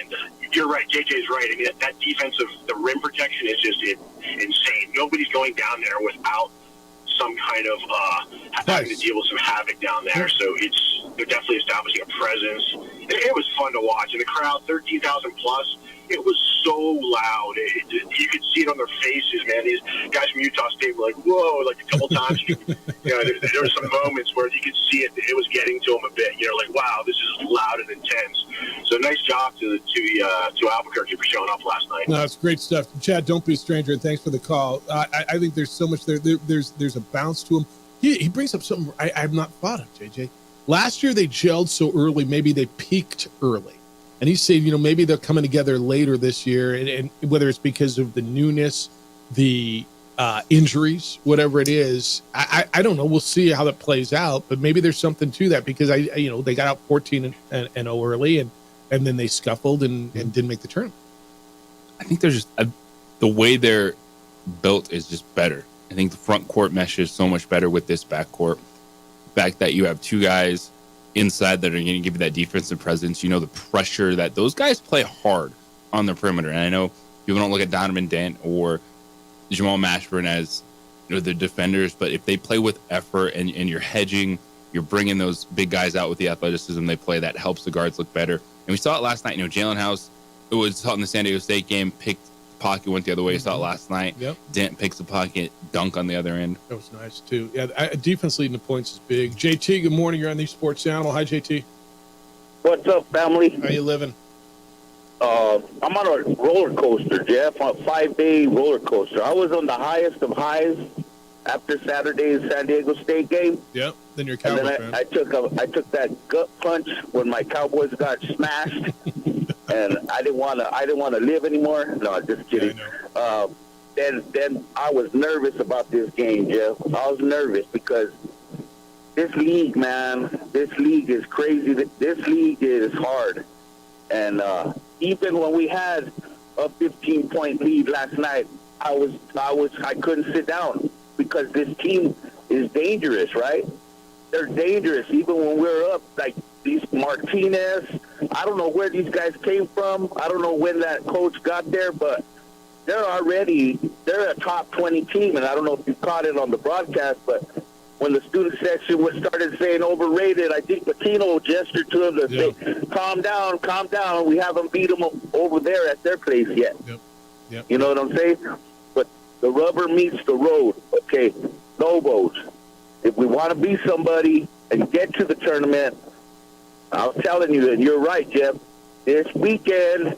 And you're right, JJ's right. I mean, that defensive, the rim protection is just insane. Nobody's going down there without some kind of having to deal with some havoc down there. So they're definitely establishing a presence. It was fun to watch. And the crowd, 13,000 plus, it was so loud. You could see it on their faces, man. These guys from Utah State were like, whoa, like a couple times. There were some moments where you could see it. It was getting to them a bit. Like, wow, this is loud and intense. So nice job to Albuquerque for showing up last night. No, that's great stuff. Chad, don't be a stranger, and thanks for the call. I think there's so much there. There's a bounce to him. He brings up something I've not thought of, JJ. Last year they gelled so early, maybe they peaked early. And he's saying, maybe they're coming together later this year, and whether it's because of the newness, the injuries, whatever it is, I don't know. We'll see how that plays out, but maybe there's something to that because they got out 14 and 0 early, and then they scuffled and didn't make the tournament. I think there's just the way they're built is just better. I think the front court meshes so much better with this backcourt. The fact that you have 2 guys inside that are going to give you that defensive presence, the pressure that those guys play hard on the perimeter. And I know people don't look at Donovan Dent or Jamal Mashburn as the defenders, but if they play with effort and you're hedging, you're bringing those big guys out with the athleticism they play, that helps the guards look better. And we saw it last night. Jalen House, it was in the San Diego State game, picked the pocket, went the other way. You saw it last night. Yep. Dent picks the pocket, dunk on the other end. That was nice, too. Yeah, defense leading the points is big. JT, good morning. You're on the Sports Channel. Hi, JT. What's up, family? How you living? I'm on a roller coaster, Jeff, on a 5-day roller coaster. I was on the highest of highs after Saturday's San Diego State game. Yep. Then you're a Cowboys fan. I took that gut punch when my Cowboys got smashed, and I didn't want to live anymore. No, just kidding. Yeah, then I was nervous about this game, Jeff. I was nervous because this league, man, this league is crazy. This league is hard. And even when we had a 15-point lead last night, I couldn't sit down because this team is dangerous, right? They're dangerous. Even when we're up, like these Martinez, I don't know where these guys came from. I don't know when that coach got there, but they're a top 20 team. And I don't know if you caught it on the broadcast, but when the student section started saying overrated, I think Patino gestured to him to say, calm down. We haven't beat them over there at their place yet. Yep. You know what I'm saying? But the rubber meets the road. Okay, Lobos, if we want to be somebody and get to the tournament, I'm telling you, and you're right, Jeff, this weekend,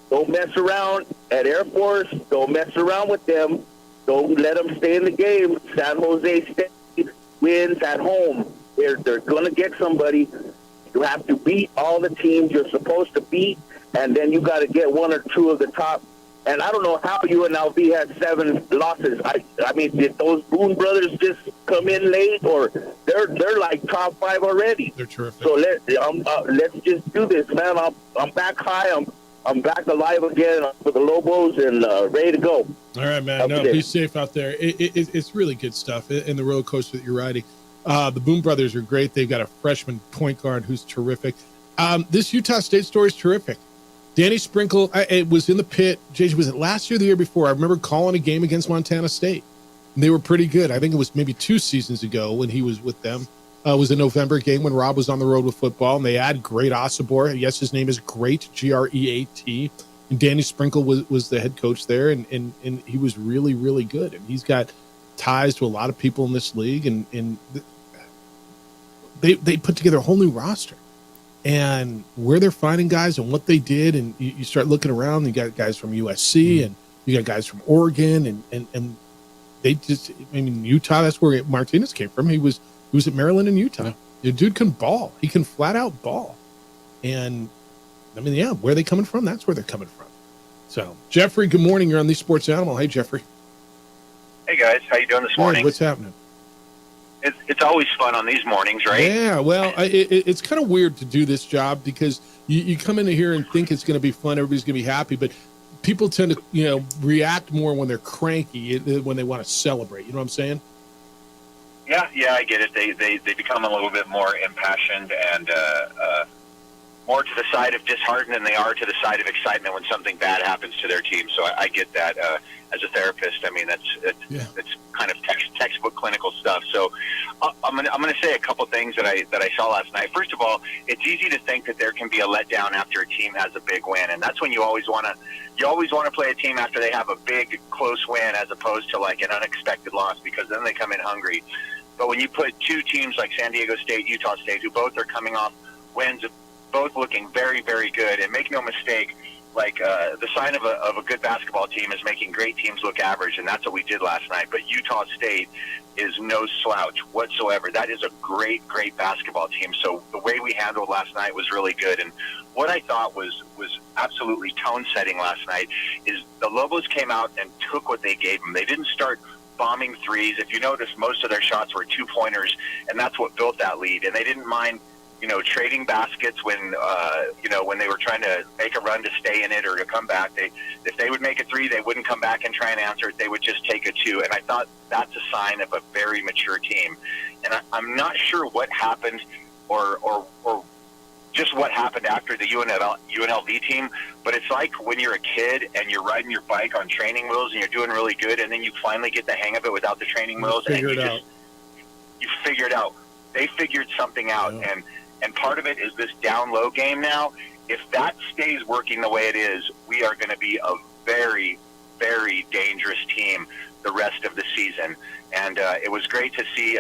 don't mess around at Air Force. Don't mess around with them. Don't let them stay in the game. San Jose State wins at home. They're going to get somebody. You have to beat all the teams you're supposed to beat, and then you got to get one or two of the top. And I don't know how UNLV had 7 losses. I mean, did those Boone brothers just come in late, or they're like top 5 already? They're terrific. So let's just do this, man. I'm back high. I'm back alive again for the Lobos and ready to go. All right, man. No, be safe out there. It's really good stuff in the roller coaster that you're riding. The Boone brothers are great. They've got a freshman point guard who's terrific. This Utah State story is terrific. Danny Sprinkle, it was in the pit. JJ, was it last year or the year before? I remember calling a game against Montana State. And they were pretty good. I think it was maybe 2 seasons ago when he was with them. It was a November game when Rob was on the road with football, and they had Great Osobor. Yes, his name is Great, Great. And Danny Sprinkle was the head coach there, and he was really, really good. And he's got ties to a lot of people in this league, and they put together a whole new roster. And where they're finding guys and what they did, and you start looking around, you got guys from USC, and you got guys from Oregon, and they just, I mean, Utah, that's where Martinez came from. He was at Maryland and Utah. The dude can ball. He can flat out ball. And, I mean, yeah, where are they coming from? That's where they're coming from. So, Jeffrey, good morning. You're on the Sports Animal. Hey, Jeffrey. Hey, guys. How you doing this morning? Hey, what's happening? It's always fun on these mornings, right? Yeah, well, it's kind of weird to do this job because you come into here and think it's going to be fun, everybody's going to be happy, but people tend to, react more when they're cranky, when they want to celebrate. You know what I'm saying? Yeah, I get it. They become a little bit more impassioned and more to the side of disheartened than they are to the side of excitement when something bad happens to their team. So I get that. As a therapist, I mean it's kind of textbook clinical stuff. So I'm gonna say a couple things that I saw last night. First of all, it's easy to think that there can be a letdown after a team has a big win, and that's when you always want to play a team after they have a big close win as opposed to like an unexpected loss, because then they come in hungry. But when you put 2 teams like San Diego State, Utah State, who both are coming off wins, both looking very, very good, and make no mistake, like the sign of a good basketball team is making great teams look average, and that's what we did last night. But Utah State is no slouch whatsoever. That is a great, great basketball team. So the way we handled last night was really good. And what I thought was absolutely tone-setting last night is the Lobos came out and took what they gave them. They didn't start bombing threes. If you notice, most of their shots were 2-pointers, and that's what built that lead. And they didn't mind trading baskets when they were trying to make a run to stay in it or to come back. If they would make a 3, they wouldn't come back and try and answer it. They would just take a 2. And I thought that's a sign of a very mature team. And I'm not sure what happened or just what happened after the UNLV team, but it's like when you're a kid and you're riding your bike on training wheels and you're doing really good, and then you finally get the hang of it without the training wheels, and you figure it out. They figured something out, and part of it is this down-low game now. If that stays working the way it is, we are going to be a very, very dangerous team the rest of the season. And it was great to see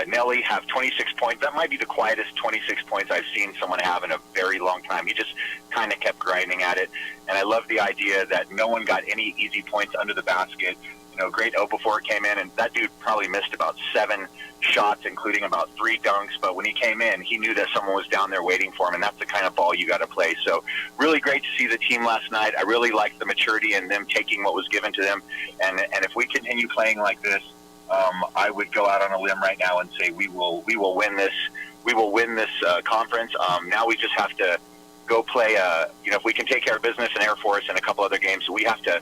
Nelly have 26 points. That might be the quietest 26 points I've seen someone have in a very long time. He just kind of kept grinding at it. And I love the idea that no one got any easy points under the basket. great Okafor came in, and that dude probably missed about 7 shots, including about 3 dunks. But when he came in, he knew that someone was down there waiting for him, and that's the kind of ball you got to play. So really great to see the team last night. I really liked the maturity and them taking what was given to them. And if we continue playing like this, I would go out on a limb right now and say we will win this. We will win this conference. Now we just have to go play. If we can take care of business in Air Force and a couple other games, we have to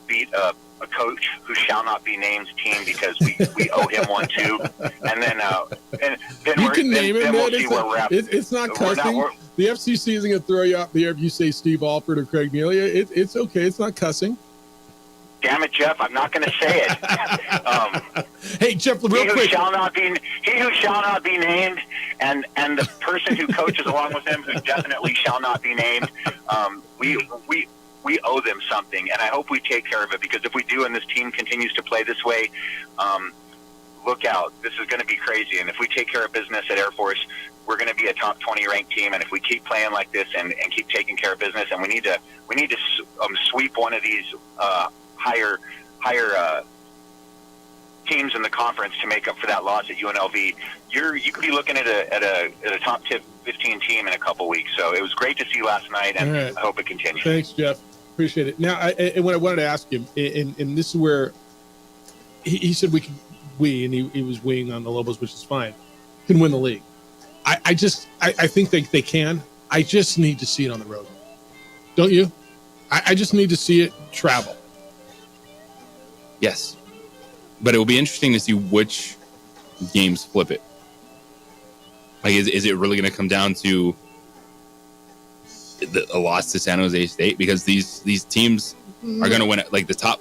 beat a coach who shall not be named team because we owe him one too. And then you can name it, man. We'll see where we're at. It's not cussing. The FCC isn't going to throw you out there if you say Steve Alford or Craig Melia. It's okay. It's not cussing. Damn it, Jeff! I'm not going to say it. Hey, Jeff, real quick. He who shall not be named, and the person who coaches along with him, who definitely shall not be named. We owe them something, and I hope we take care of it, because if we do and this team continues to play this way, look out. This is going to be crazy, and if we take care of business at Air Force, we're going to be a top 20 ranked team. And if we keep playing like this and keep taking care of business, and we need to sweep one of these higher teams in the conference to make up for that loss at UNLV, you could be looking at a top 15 team in a couple weeks. So it was great to see last night, and right. I hope it continues. Thanks, Jeff. Appreciate it. Now, and what I wanted to ask him, and this is where he said and he was weighing on the Lobos, which is fine, can win the league. I think they can. I just need to see it on the road. Don't you? I just need to see it travel. Yes. But it will be interesting to see which games flip it. Like, is it really going to come down to a loss to San Jose State? Because these teams are going to win it. Like, the top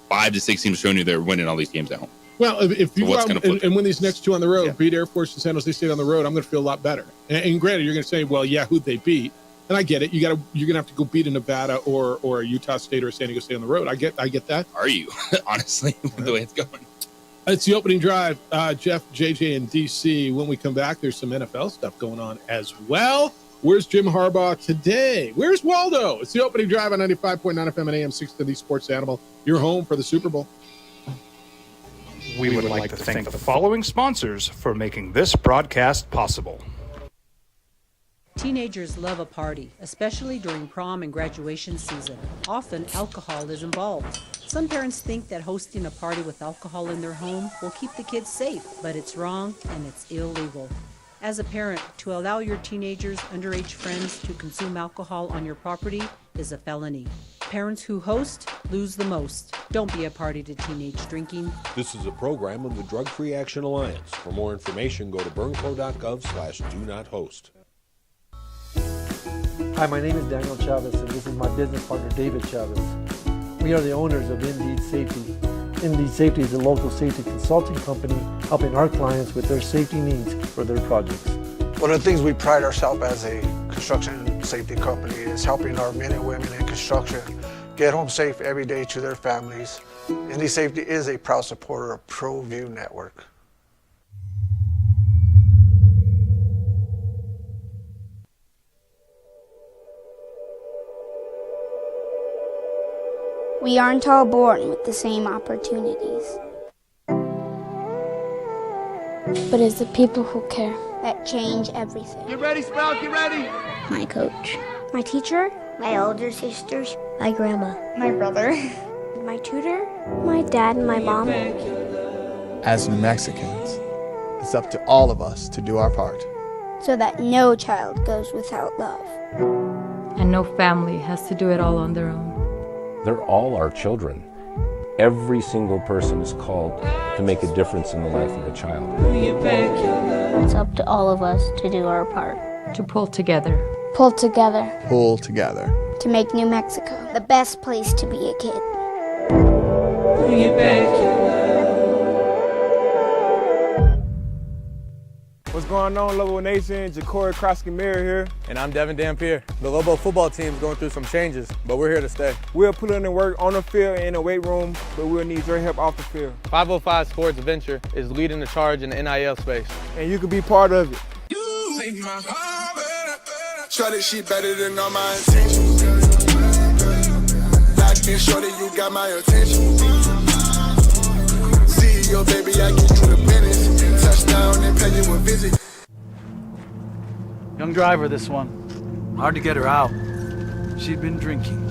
5 to 6 teams showing you they're winning all these games at home. Well, if you go out and win these next 2 on the road, beat Air Force and San Jose State on the road, I'm going to feel a lot better. And granted, you're going to say, well, yeah, who'd they beat? And I get it. You're going to have to go beat a Nevada or a Utah State or a San Diego State on the road. I get that. Are you? Honestly, the way it's going. It's the opening drive. Jeff, JJ, and DC. When we come back, there's some NFL stuff going on as well. Where's Jim Harbaugh today? Where's Waldo? It's the opening drive on 95.9 FM and AM 630 Sports Animal. Your home for the Super Bowl. We would like to thank the following sponsors for making this broadcast possible. Teenagers love a party, especially during prom and graduation season. Often, alcohol is involved. Some parents think that hosting a party with alcohol in their home will keep the kids safe, but it's wrong and it's illegal. As a parent, to allow your teenagers' underage friends to consume alcohol on your property is a felony. Parents who host lose the most. Don't be a party to teenage drinking. This is a program of the Drug Free Action Alliance. For more information, go to burnco.gov/do-not-host. Hi, my name is Daniel Chavez, and this is my business partner, David Chavez. We are the owners of Indeed Safety. Indeed Safety is a local safety consulting company helping our clients with their safety needs for their projects. One of the things we pride ourselves as a construction safety company is helping our men and women in construction get home safe every day to their families. Indeed Safety is a proud supporter of ProView Network. We aren't all born with the same opportunities. But it's the people who care that change everything. Get ready, Sprout, get ready! My coach, my teacher, my older sisters, my grandma, my brother, my tutor, my dad, and my mom. As New Mexicans, it's up to all of us to do our part. So that no child goes without love. And no family has to do it all on their own. They're all our children. Every single person is called to make a difference in the life of a child. It's up to all of us to do our part. To pull together. Pull together. Pull together. To make New Mexico the best place to be a kid. What's going on, Lobo Nation? Ja'Cory Krosky-Miller here. And I'm Devin Dampier. The Lobo football team is going through some changes, but we're here to stay. We'll put in the work on the field and in the weight room, but we'll need your help off the field. 505 Sports Venture is leading the charge in the NIL space. And you can be part of it. Try this shit better than all my intentions. Locked in shorty, you got my attention. video, baby, I give you the business. Touchdown and pay you a visit. Young driver, this one. Hard to get her out. She'd been drinking.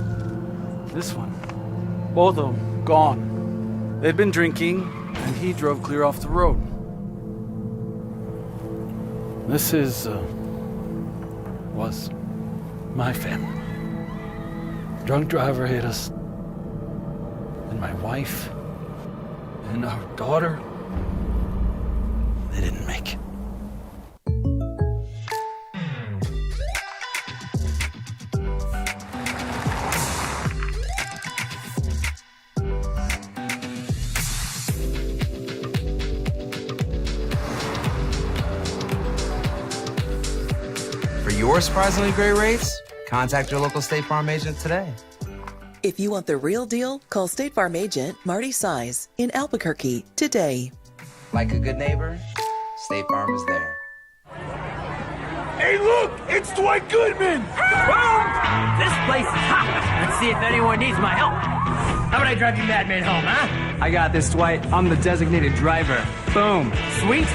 This one. Both of them gone. They'd been drinking, and he drove clear off the road. This was my family. Drunk driver hit us. And my wife and our daughter, they didn't make it. For your surprisingly great rates, contact your local State Farm agent today. If you want the real deal, call State Farm agent Marty Size in Albuquerque today. Like a good neighbor, State Farm is there. Hey, look! It's Dwight Goodman! Boom! This place is hot. Let's see if anyone needs my help. How about I drive you madman home, huh? I got this, Dwight. I'm the designated driver. Boom. Sweet.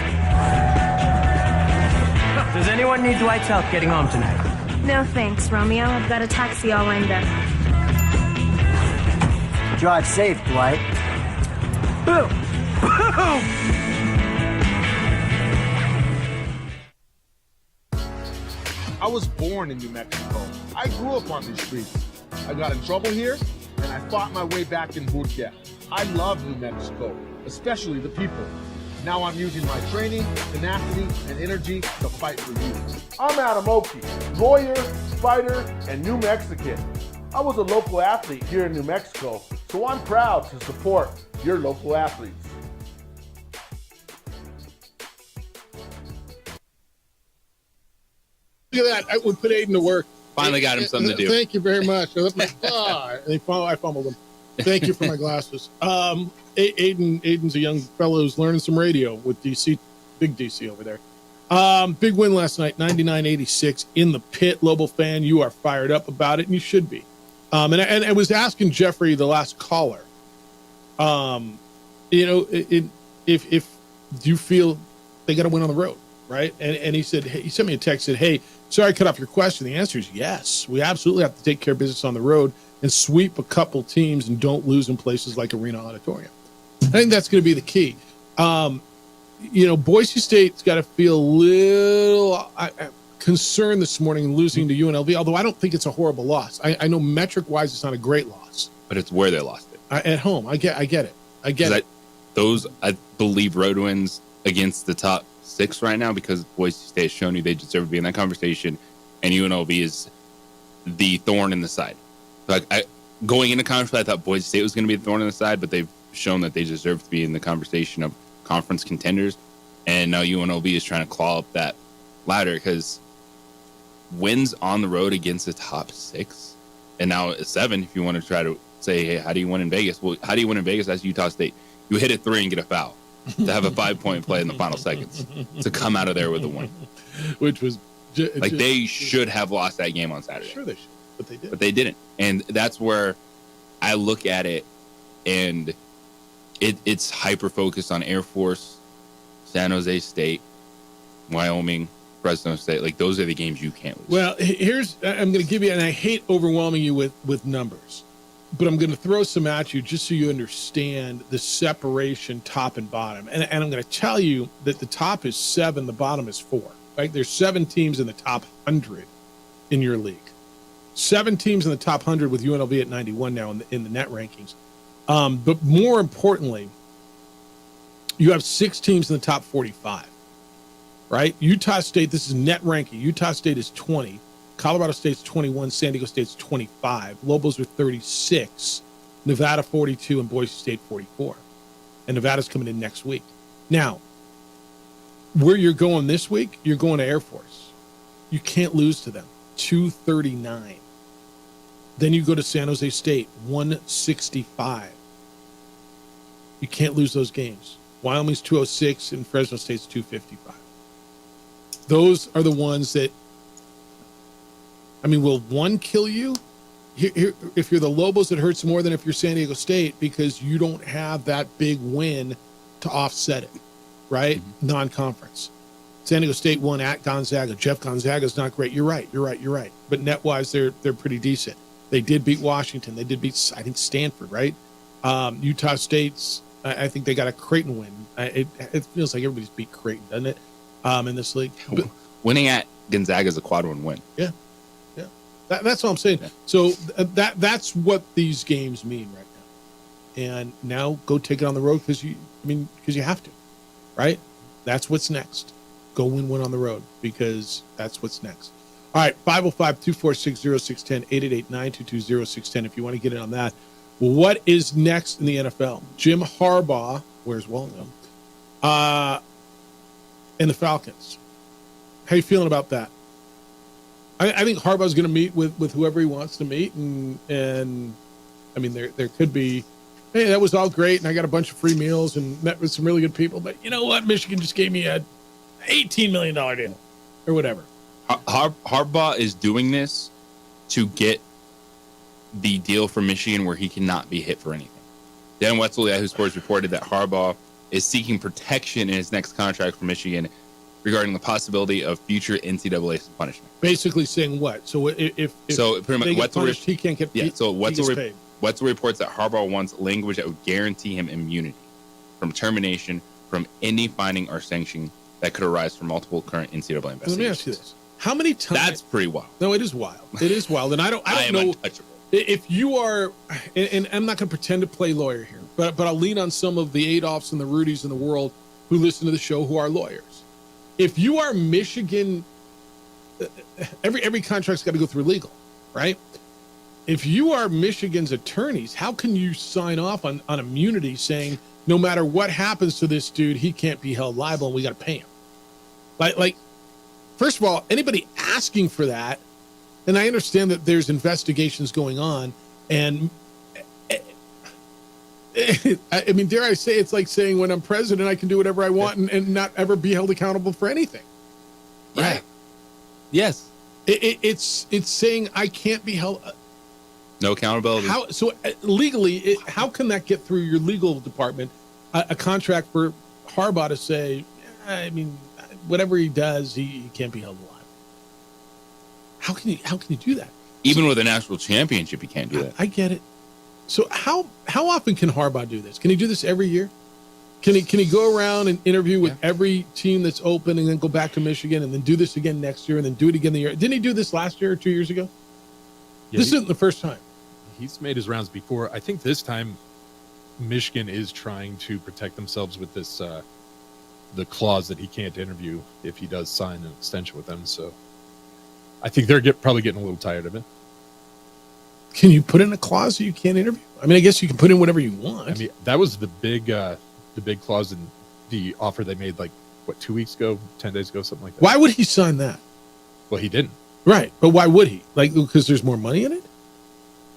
Does anyone need Dwight's help getting home tonight? No thanks, Romeo. I've got a taxi all lined up. Drive safe, Dwight. Boom! Boom! I was born in New Mexico. I grew up on these streets. I got in trouble here, and I fought my way back in Burquia. I love New Mexico, especially the people. Now I'm using my training, tenacity, and energy to fight for you. I'm Adam Oki, lawyer, fighter, and New Mexican. I was a local athlete here in New Mexico, so I'm proud to support your local athletes. Look at that. I would put Aiden to work. Finally got him something to do. Thank you very much. I left my I fumbled them. Thank you for my glasses. Aiden's a young fellow who's learning some radio with DC, big DC over there. Big win last night, 99-86 in the pit. Lobo fan, you are fired up about it, and you should be. And I was asking Jeffrey, the last caller, if you feel they got to win on the road, right? And he said, he sent me a text, said, hey, sorry I cut off your question. The answer is yes. We absolutely have to take care of business on the road and sweep a couple teams and don't lose in places like Arena Auditorium. I think that's going to be the key. Boise State's got to feel a little concerned this morning losing to UNLV, although I don't think it's a horrible loss. I know metric-wise it's not a great loss. But it's where they lost it. At home. I get it. Those, I believe, road wins against the top 6 right now because Boise State has shown you they deserve to be in that conversation, and UNLV is the thorn in the side. Going into conference, I thought Boise State was going to be the thorn in the side, but they've shown that they deserve to be in the conversation of conference contenders, and now UNLV is trying to claw up that ladder because wins on the road against the top 6, and now a 7 if you want to try to say, hey, how do you win in Vegas? Well, how do you win in Vegas? That's Utah State. You hit a 3 and get a foul to have a 5-point play in the final seconds to come out of there with a win. Which was... they should have lost that game on Saturday. Sure they should, but they did. But they didn't. And that's where I look at it, and it's hyper-focused on Air Force, San Jose State, Wyoming, Fresno State. Like, those are the games you can't lose. Well, I'm going to give you, and I hate overwhelming you with numbers, but I'm going to throw some at you just so you understand the separation top and bottom. And I'm going to tell you that the top is 7, the bottom is 4. Right? There's 7 teams in the top 100 in your league. 7 teams in the top 100 with UNLV at 91 now in the net rankings. But more importantly, you have 6 teams in the top 45. Right? Utah State, this is net ranking. Utah State is 20. Colorado State's 21. San Diego State's 25. Lobos are 36. Nevada 42 and Boise State 44. And Nevada's coming in next week. Now, where you're going this week, you're going to Air Force. You can't lose to them. 239. Then you go to San Jose State, 165. You can't lose those games. Wyoming's 206 and Fresno State's 255. Those are the ones that, will one kill you? Here, if you're the Lobos, it hurts more than if you're San Diego State because you don't have that big win to offset it, right? Non-conference. San Diego State won at Gonzaga. Jeff Gonzaga's not great. You're right. But net-wise, they're pretty decent. They did beat Washington. They did beat, I think, Stanford, right? Utah State's, I think they got a Creighton win. It feels like everybody's beat Creighton, doesn't it, in this league? But, winning at Gonzaga is a quad one win. Yeah. That's what I'm saying. Yeah. So that's what these games mean right now. And now go take it on the road because you have to, right? That's what's next. Go win one on the road because that's what's next. All right, 505-246-0610, 888-922-0610 if you want to get in on that. Well, what is next in the NFL? Jim Harbaugh, where's Waldo? And the Falcons. How you feeling about that? I think Harbaugh's going to meet with whoever he wants to meet, and I mean there could be, hey, that was all great, and I got a bunch of free meals and met with some really good people, but you know what? Michigan just gave me a $18 million deal or whatever. Harbaugh is doing this to get the deal for Michigan where he cannot be hit for anything. Dan Wetzel, Yahoo Sports, reported that Harbaugh is seeking protection in his next contract for Michigan regarding the possibility of future NCAA punishment. Basically saying what? So if pretty much Wetzel punished, he can't get Wetzel reports that Harbaugh wants language that would guarantee him immunity from termination from any finding or sanction that could arise from multiple current NCAA investigations. Let me ask you this. How many times? That's pretty wild. No, it is wild. It is wild. And I don't know. Untouchable. If you are, and I'm not going to pretend to play lawyer here, but I'll lean on some of the Adolphs and the Rudys in the world who listen to the show who are lawyers. If you are Michigan, every contract's got to go through legal, right? If you are Michigan's attorneys, how can you sign off on immunity saying no matter what happens to this dude, he can't be held liable and we got to pay him? Like, first of all, anybody asking for that, and I understand that there's investigations going on, and I mean, dare I say, it's like saying when I'm president, I can do whatever I want and not ever be held accountable for anything. Right? Yes. It's saying I can't be held. No accountability. Legally, how can that get through your legal department? A contract for Harbaugh to say, I mean, whatever he does, he can't be held alive. How can you do that? Even with a national championship, you can't do that. I get it. So how often can Harbaugh do this? Can he do this every year? Can he go around and interview with every team that's open and then go back to Michigan and then do this again next year and then do it again the year? Didn't he do this last year or 2 years ago? Yeah, this isn't the first time. He's made his rounds before. I think this time Michigan is trying to protect themselves with this the clause that he can't interview if he does sign an extension with them. So I think they're probably getting a little tired of it. Can you put in a clause that you can't interview? I mean, I guess you can put in whatever you want. I mean, that was the big clause in the offer they made, 2 weeks ago, 10 days ago, something like that. Why would he sign that? Well, he didn't. Right. But why would he? Because there's more money in it?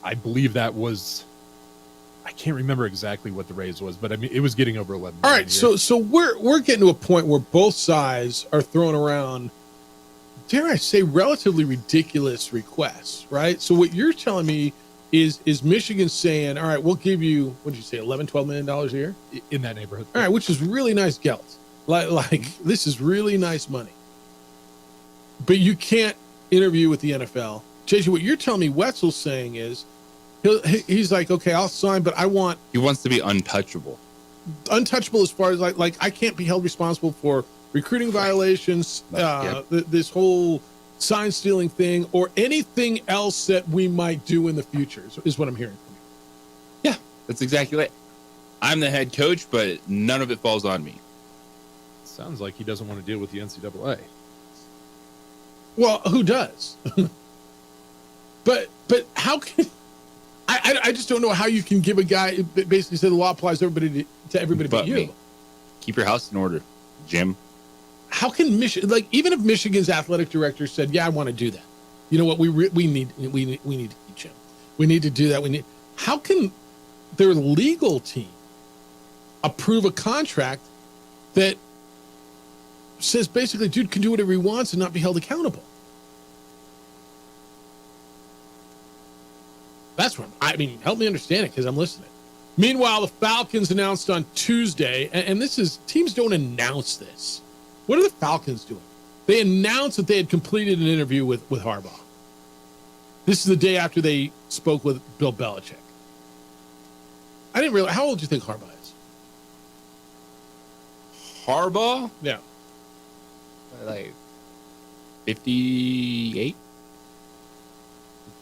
I believe that was, I can't remember exactly what the raise was, but I mean, it was getting over 11 All right. So we're getting to a point where both sides are throwing around, dare I say, relatively ridiculous requests, right? So what you're telling me is Michigan saying, all right, we'll give you, what did you say, $11, $12 million a year? In that neighborhood. All right, which is really nice geld. Like this is really nice money. But you can't interview with the NFL. JJ, what you're telling me Wetzel's saying is, he's like, okay, I'll sign, but I want... He wants to be untouchable. Untouchable as far as like I can't be held responsible for recruiting violations, this whole sign stealing thing, or anything else that we might do in the future is what I'm hearing from you. Yeah, that's exactly it. I'm the head coach, but none of it falls on me. Sounds like he doesn't want to deal with the NCAA. Well, who does? but how can... I just don't know how you can give a guy, basically say the law applies to everybody but you. Me. Keep your house in order, Jim. How can Michigan, even if Michigan's athletic director said, yeah, I want to do that. You know what? We need to teach him. We need to do that. How can their legal team approve a contract that says basically dude can do whatever he wants and not be held accountable? That's what I mean. Help me understand it because I'm listening. Meanwhile, the Falcons announced on Tuesday, and this is, teams don't announce this. What are the Falcons doing? They announced that they had completed an interview with Harbaugh. This is the day after they spoke with Bill Belichick. I didn't realize, how old do you think Harbaugh is? Harbaugh? Yeah. Like 58?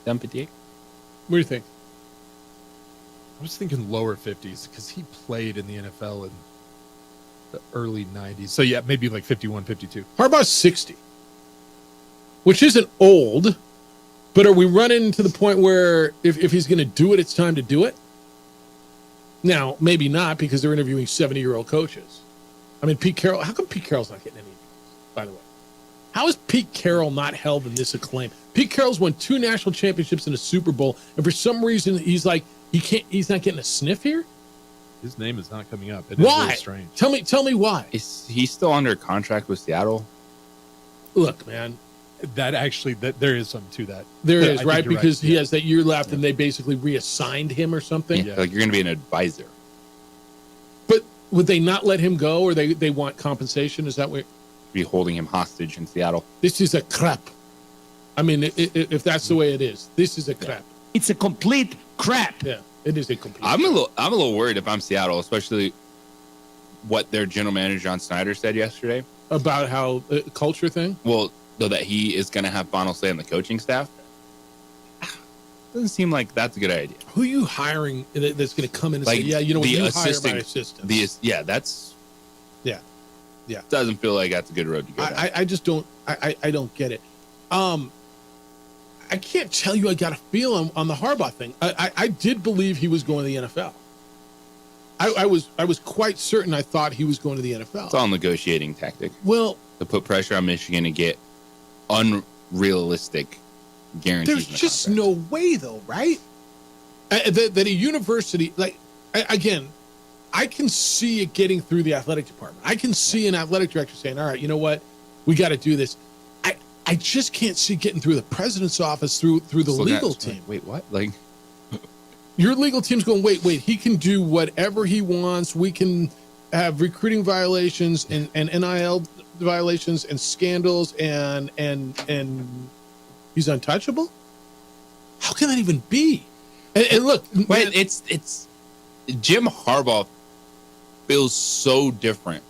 58? What do you think? I was thinking lower 50s because he played in the NFL in the early 90s. So, yeah, maybe like 51, 52. Harbaugh's 60, which isn't old, but are we running to the point where if he's going to do it, it's time to do it? Now, maybe not, because they're interviewing 70-year-old coaches. I mean, Pete Carroll, how come Pete Carroll's not getting any interviews, by the way? How is Pete Carroll not held in this acclaim? Pete Carroll's won 2 national championships and a Super Bowl, and for some reason he's like, he's not getting a sniff here? His name is not coming up. Why? Really strange. Tell me why. Is he still under contract with Seattle? Look, man. That there is something to that. There is, I right? think you're Because right. he has that year left, and they basically reassigned him or something. Yeah. Like you're going to be an advisor. But would they not let him go, or they want compensation? Is that what? Be holding him hostage in Seattle. This is a crap. I mean, if that's the way it is, this is a crap. It's a complete crap. Yeah, it is a complete. I'm a little worried if I'm Seattle, especially what their general manager John Snyder said yesterday about how culture thing. Well, though that he is going to have final say on the coaching staff. Doesn't seem like that's a good idea. Who are you hiring that's going to come in and Like say, yeah, you know, the you assistant, hire my assistant? That's yeah. Doesn't feel like that's a good road to go down. I just don't. I don't get it. I can't tell you I got a feel on the Harbaugh thing. I did believe he was going to the NFL. I was quite certain. I thought he was going to the NFL. It's all a negotiating tactic. Well, to put pressure on Michigan to get unrealistic guarantees. There's just no way, though, right? That a university, like, again, I can see it getting through the athletic department. I can see an athletic director saying, all right, you know what? We got to do this. I just can't see getting through the president's office through the legal team. Wait, what? Like, your legal team's going, wait, he can do whatever he wants. We can have recruiting violations and NIL violations and scandals and he's untouchable? How can that even be? And look, man, it's Jim Harbaugh feels so different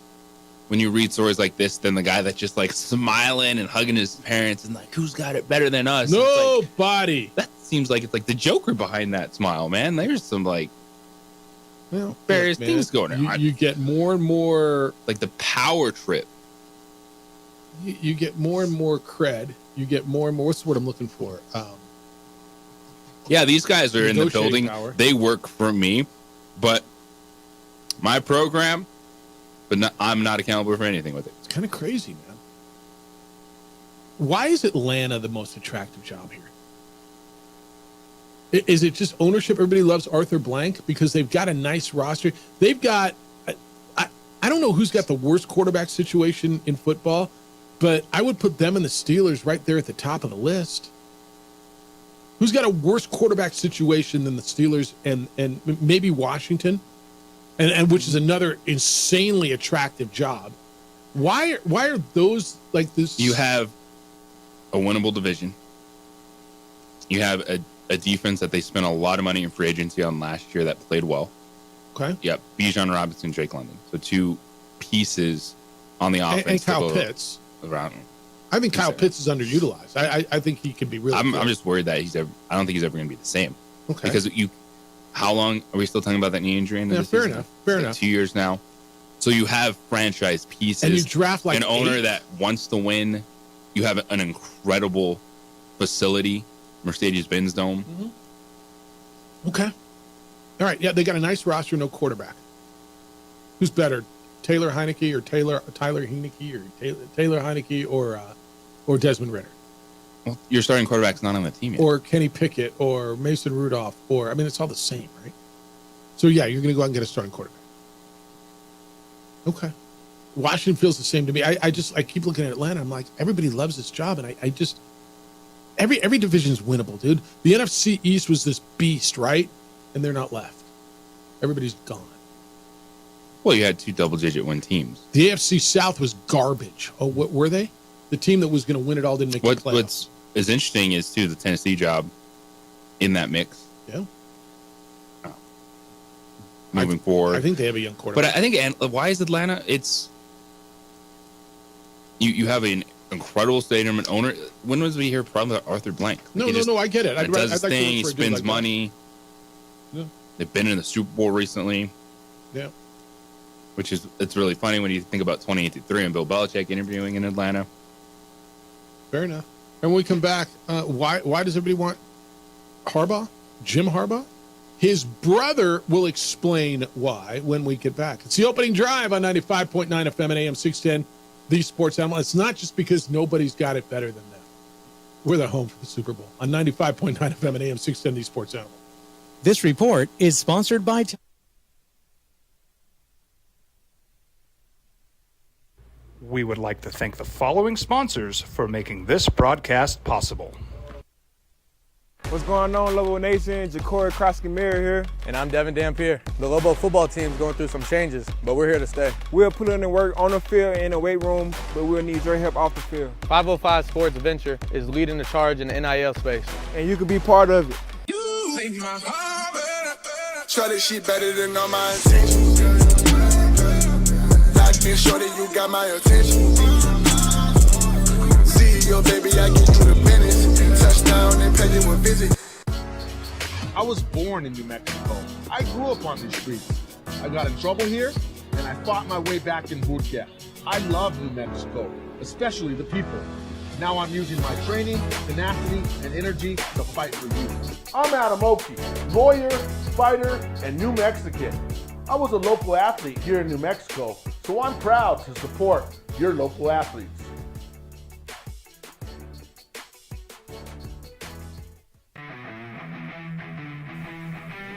when you read stories like this than the guy that's just like smiling and hugging his parents and like, who's got it better than us? Nobody. Like, that seems like it's like the Joker behind that smile, man. There's some like various things going on. You get more and more like the power trip. You get more and more cred. You get more and more. What's the word I'm looking for? Yeah, these guys are in the building. Power. They work for me, but my program, I'm not accountable for anything with it. It's kind of crazy, man. Why is Atlanta the most attractive job here? Is it just ownership? Everybody loves Arthur Blank because they've got a nice roster. They've got, I don't know who's got the worst quarterback situation in football, but I would put them and the Steelers right there at the top of the list. Who's got a worse quarterback situation than the Steelers and maybe Washington, and which is another insanely attractive job? Why are those like this? You have a winnable division. You have a defense that they spent a lot of money in free agency on last year that played well. Okay. Yep. Bijan Robinson, Drake London. So 2 pieces on the offense. And Kyle Pitts. Around. I think Kyle Pitts is underutilized. I think he could be really. I'm just worried that I don't think he's ever going to be the same. Okay. Because how long are we still talking about that knee injury? Fair enough. Fair enough. 2 years now. So you have franchise pieces. And you draft like an owner that wants to win. You have an incredible facility, Mercedes-Benz Dome. Mm-hmm. Okay. All right. Yeah, they got a nice roster, no quarterback. Who's better, Taylor Heineke or Tyler Heineke or Taylor Heineke or Desmond Ritter? Well, your starting quarterback's not on the team yet. Or Kenny Pickett or Mason Rudolph it's all the same, right? So yeah, you're going to go out and get a starting quarterback. Okay. Washington feels the same to me. I keep looking at Atlanta. I'm like, everybody loves this job, and I just every division's winnable, dude. The NFC East was this beast, right? And they're not left. Everybody's gone. Well, you had 2 double-digit win teams. The AFC South was garbage. Oh, what were they? The team that was going to win it all didn't make the playoffs. What's as interesting is, too, the Tennessee job in that mix. Yeah. Moving forward. I think they have a young quarterback. But I think, why is Atlanta? It's you have an incredible stadium and owner. When was we hear probably Arthur Blank? No, I get it. He does his thing. He spends money. Yeah. They've been in the Super Bowl recently. Yeah. It's really funny when you think about 28-3 and Bill Belichick interviewing in Atlanta. Fair enough. And when we come back, why does everybody want Harbaugh? Jim Harbaugh? His brother will explain why when we get back. It's the opening drive on 95.9 FM and AM 610, the Sports Animal. It's not just because nobody's got it better than them. We're the home for the Super Bowl on 95.9 FM and AM 610, the Sports Animal. This report is sponsored by... We would like to thank the following sponsors for making this broadcast possible. What's going on, Lobo Nation? Ja'Cory Krosky-Miller here. And I'm Devin Dampier. The Lobo football team's going through some changes, but we're here to stay. We'll put in the work on the field and in the weight room, but we'll need your help off the field. 505 Sports Venture is leading the charge in the NIL space. And you can be part of it. You make my heart better. Try this shit better than all my intentions. Locked in shorty, you got my attention. CEO, baby, I get you the business. Touchdown and pay you a visit. I was born in New Mexico. I grew up on these streets. I got in trouble here, and I fought my way back in boot camp. I love New Mexico, especially the people. Now I'm using my training, tenacity, and energy to fight for you. I'm Adam Oki, lawyer, fighter, and New Mexican. I was a local athlete here in New Mexico, so I'm proud to support your local athletes.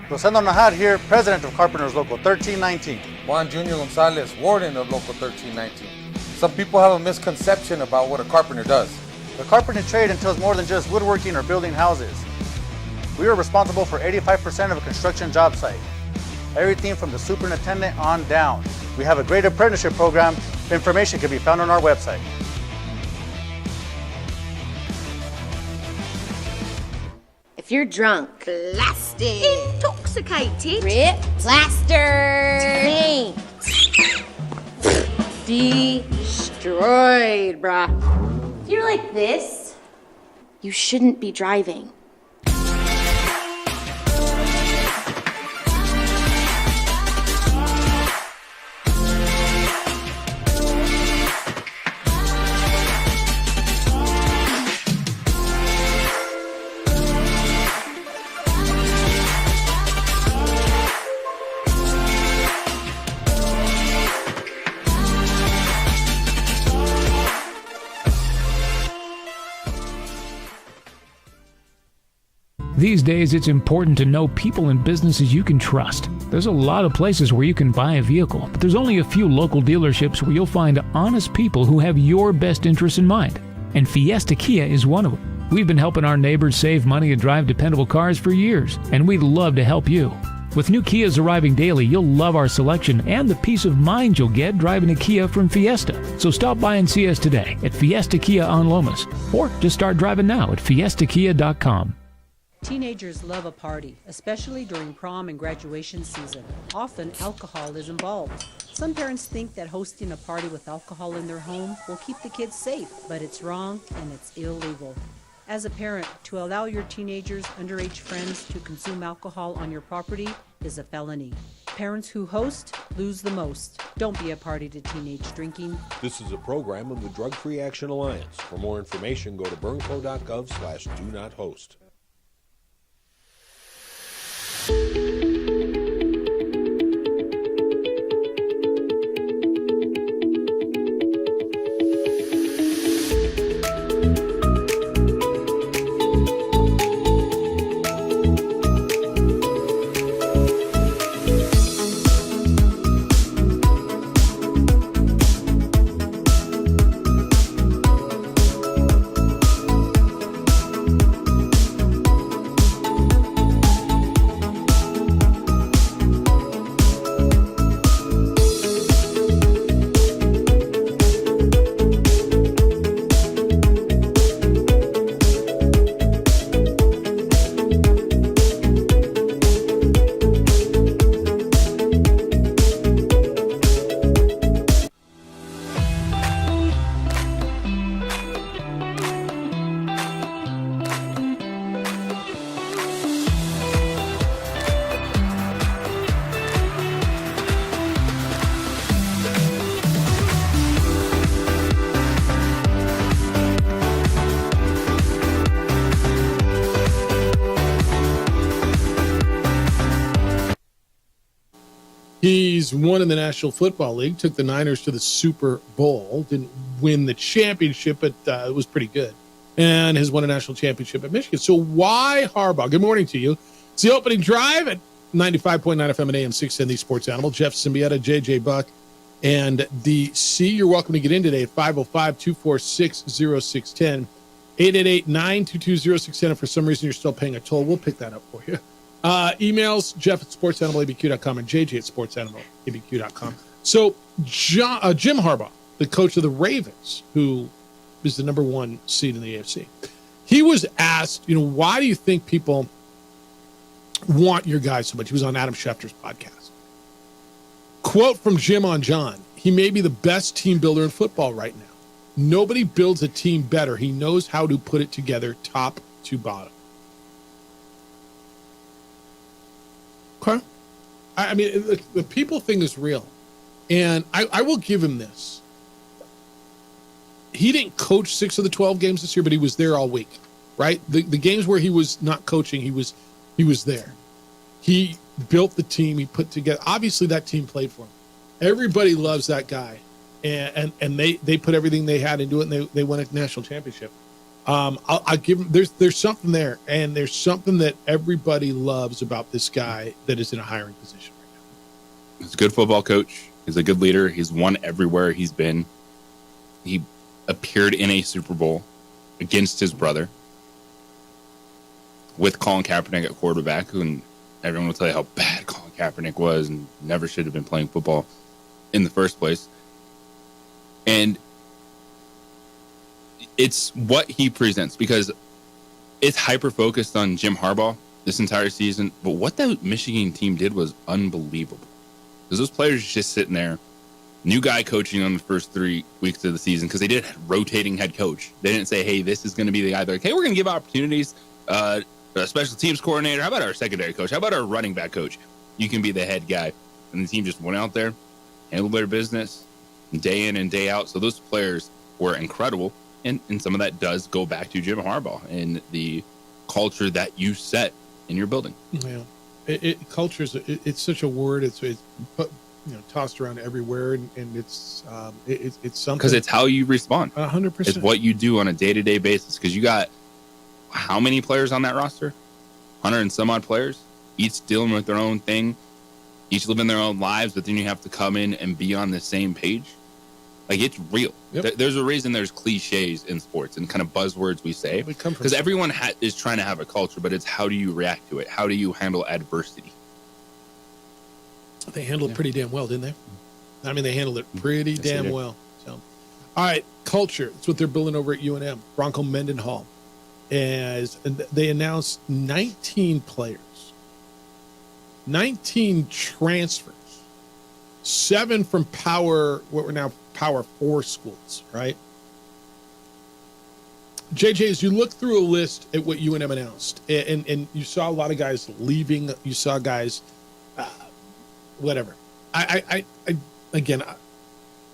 Rosendo Najar here, president of Carpenters Local 1319. Juan Junior Gonzalez, warden of Local 1319. Some people have a misconception about what a carpenter does. The carpentry trade entails more than just woodworking or building houses. We are responsible for 85% of a construction job site. Everything from the superintendent on down. We have a great apprenticeship program. Information can be found on our website. If you're drunk, blasted, intoxicated, rip, plastered, destroyed, bruh. If you're like this, you shouldn't be driving. These days, it's important to know people and businesses you can trust. There's a lot of places where you can buy a vehicle, but there's only a few local dealerships where you'll find honest people who have your best interests in mind. And Fiesta Kia is one of them. We've been helping our neighbors save money and drive dependable cars for years, and we'd love to help you. With new Kias arriving daily, you'll love our selection and the peace of mind you'll get driving a Kia from Fiesta. So stop by and see us today at Fiesta Kia on Lomas, or just start driving now at fiestakia.com. Teenagers love a party, especially during prom and graduation season. Often, alcohol is involved. Some parents think that hosting a party with alcohol in their home will keep the kids safe, but it's wrong and it's illegal. As a parent, to allow your teenagers' underage friends to consume alcohol on your property is a felony. Parents who host lose the most. Don't be a party to teenage drinking. This is a program of the Drug Free Action Alliance. For more information, go to burnco.gov/do-not-host. He's won in the National Football League, took the Niners to the Super Bowl, didn't win the championship, but it was pretty good, and has won a national championship at Michigan. So why Harbaugh? Good morning to you. It's the opening drive at 95.9 FM and AM 610, the Sports Animal. Jeff Symbieta, JJ Buck, and DC. You're welcome to get in today at 505-246-0610, 888-922-0610. If for some reason you're still paying a toll, we'll pick that up for you. Emails, Jeff at sportsanimalabq.com and JJ at sportsanimalabq.com. So Jim Harbaugh, the coach of the Ravens, who is the number one seed in the AFC, he was asked, why do you think people want your guy so much? He was on Adam Schefter's podcast. Quote from Jim on John: he may be the best team builder in football right now. Nobody builds a team better. He knows how to put it together top to bottom. Okay. I mean, the people thing is real. And I will give him this. He didn't coach 6 of the 12 games this year, but he was there all week, right? The games where he was not coaching, he was there. He built the team. He put together. Obviously, that team played for him. Everybody loves that guy. And they put everything they had into it, and they won a national championship. I'll give him. There's something there, and there's something that everybody loves about this guy that is in a hiring position right now. He's a good football coach. He's a good leader. He's won everywhere he's been. He appeared in a Super Bowl against his brother with Colin Kaepernick at quarterback, and everyone will tell you how bad Colin Kaepernick was and never should have been playing football in the first place. And it's what he presents, because it's hyper-focused on Jim Harbaugh this entire season. But what that Michigan team did was unbelievable. Because those players just sitting there, new guy coaching on the first 3 weeks of the season, because they did rotating head coach. They didn't say, hey, this is going to be the guy. They're like, hey, we're going to give opportunities. A special teams coordinator. How about our secondary coach? How about our running back coach? You can be the head guy. And the team just went out there, handled their business day in and day out. So those players were incredible. And some of that does go back to Jim Harbaugh and the culture that you set in your building. Yeah, culture is it's such a word. It's put, tossed around everywhere, and it's something, because it's how you respond. 100%. It's what you do on a day-to-day basis. Because you got how many players on that roster? 100 and some odd players, each dealing with their own thing, each living their own lives. But then you have to come in and be on the same page. Like, it's real. Yep. There's a reason there's cliches in sports and kind of buzzwords we say. Because everyone is trying to have a culture, but it's how do you react to it? How do you handle adversity? They handled it pretty damn well, didn't they? I mean, they handled it pretty damn well. So, all right, culture. That's what they're building over at UNM. Bronco Mendenhall. And they announced 19 players, 19 transfers, 7 from what we're now Power 4 schools, right? JJ, as you look through a list at what UNM announced, and you saw a lot of guys leaving, you saw guys, whatever. I again,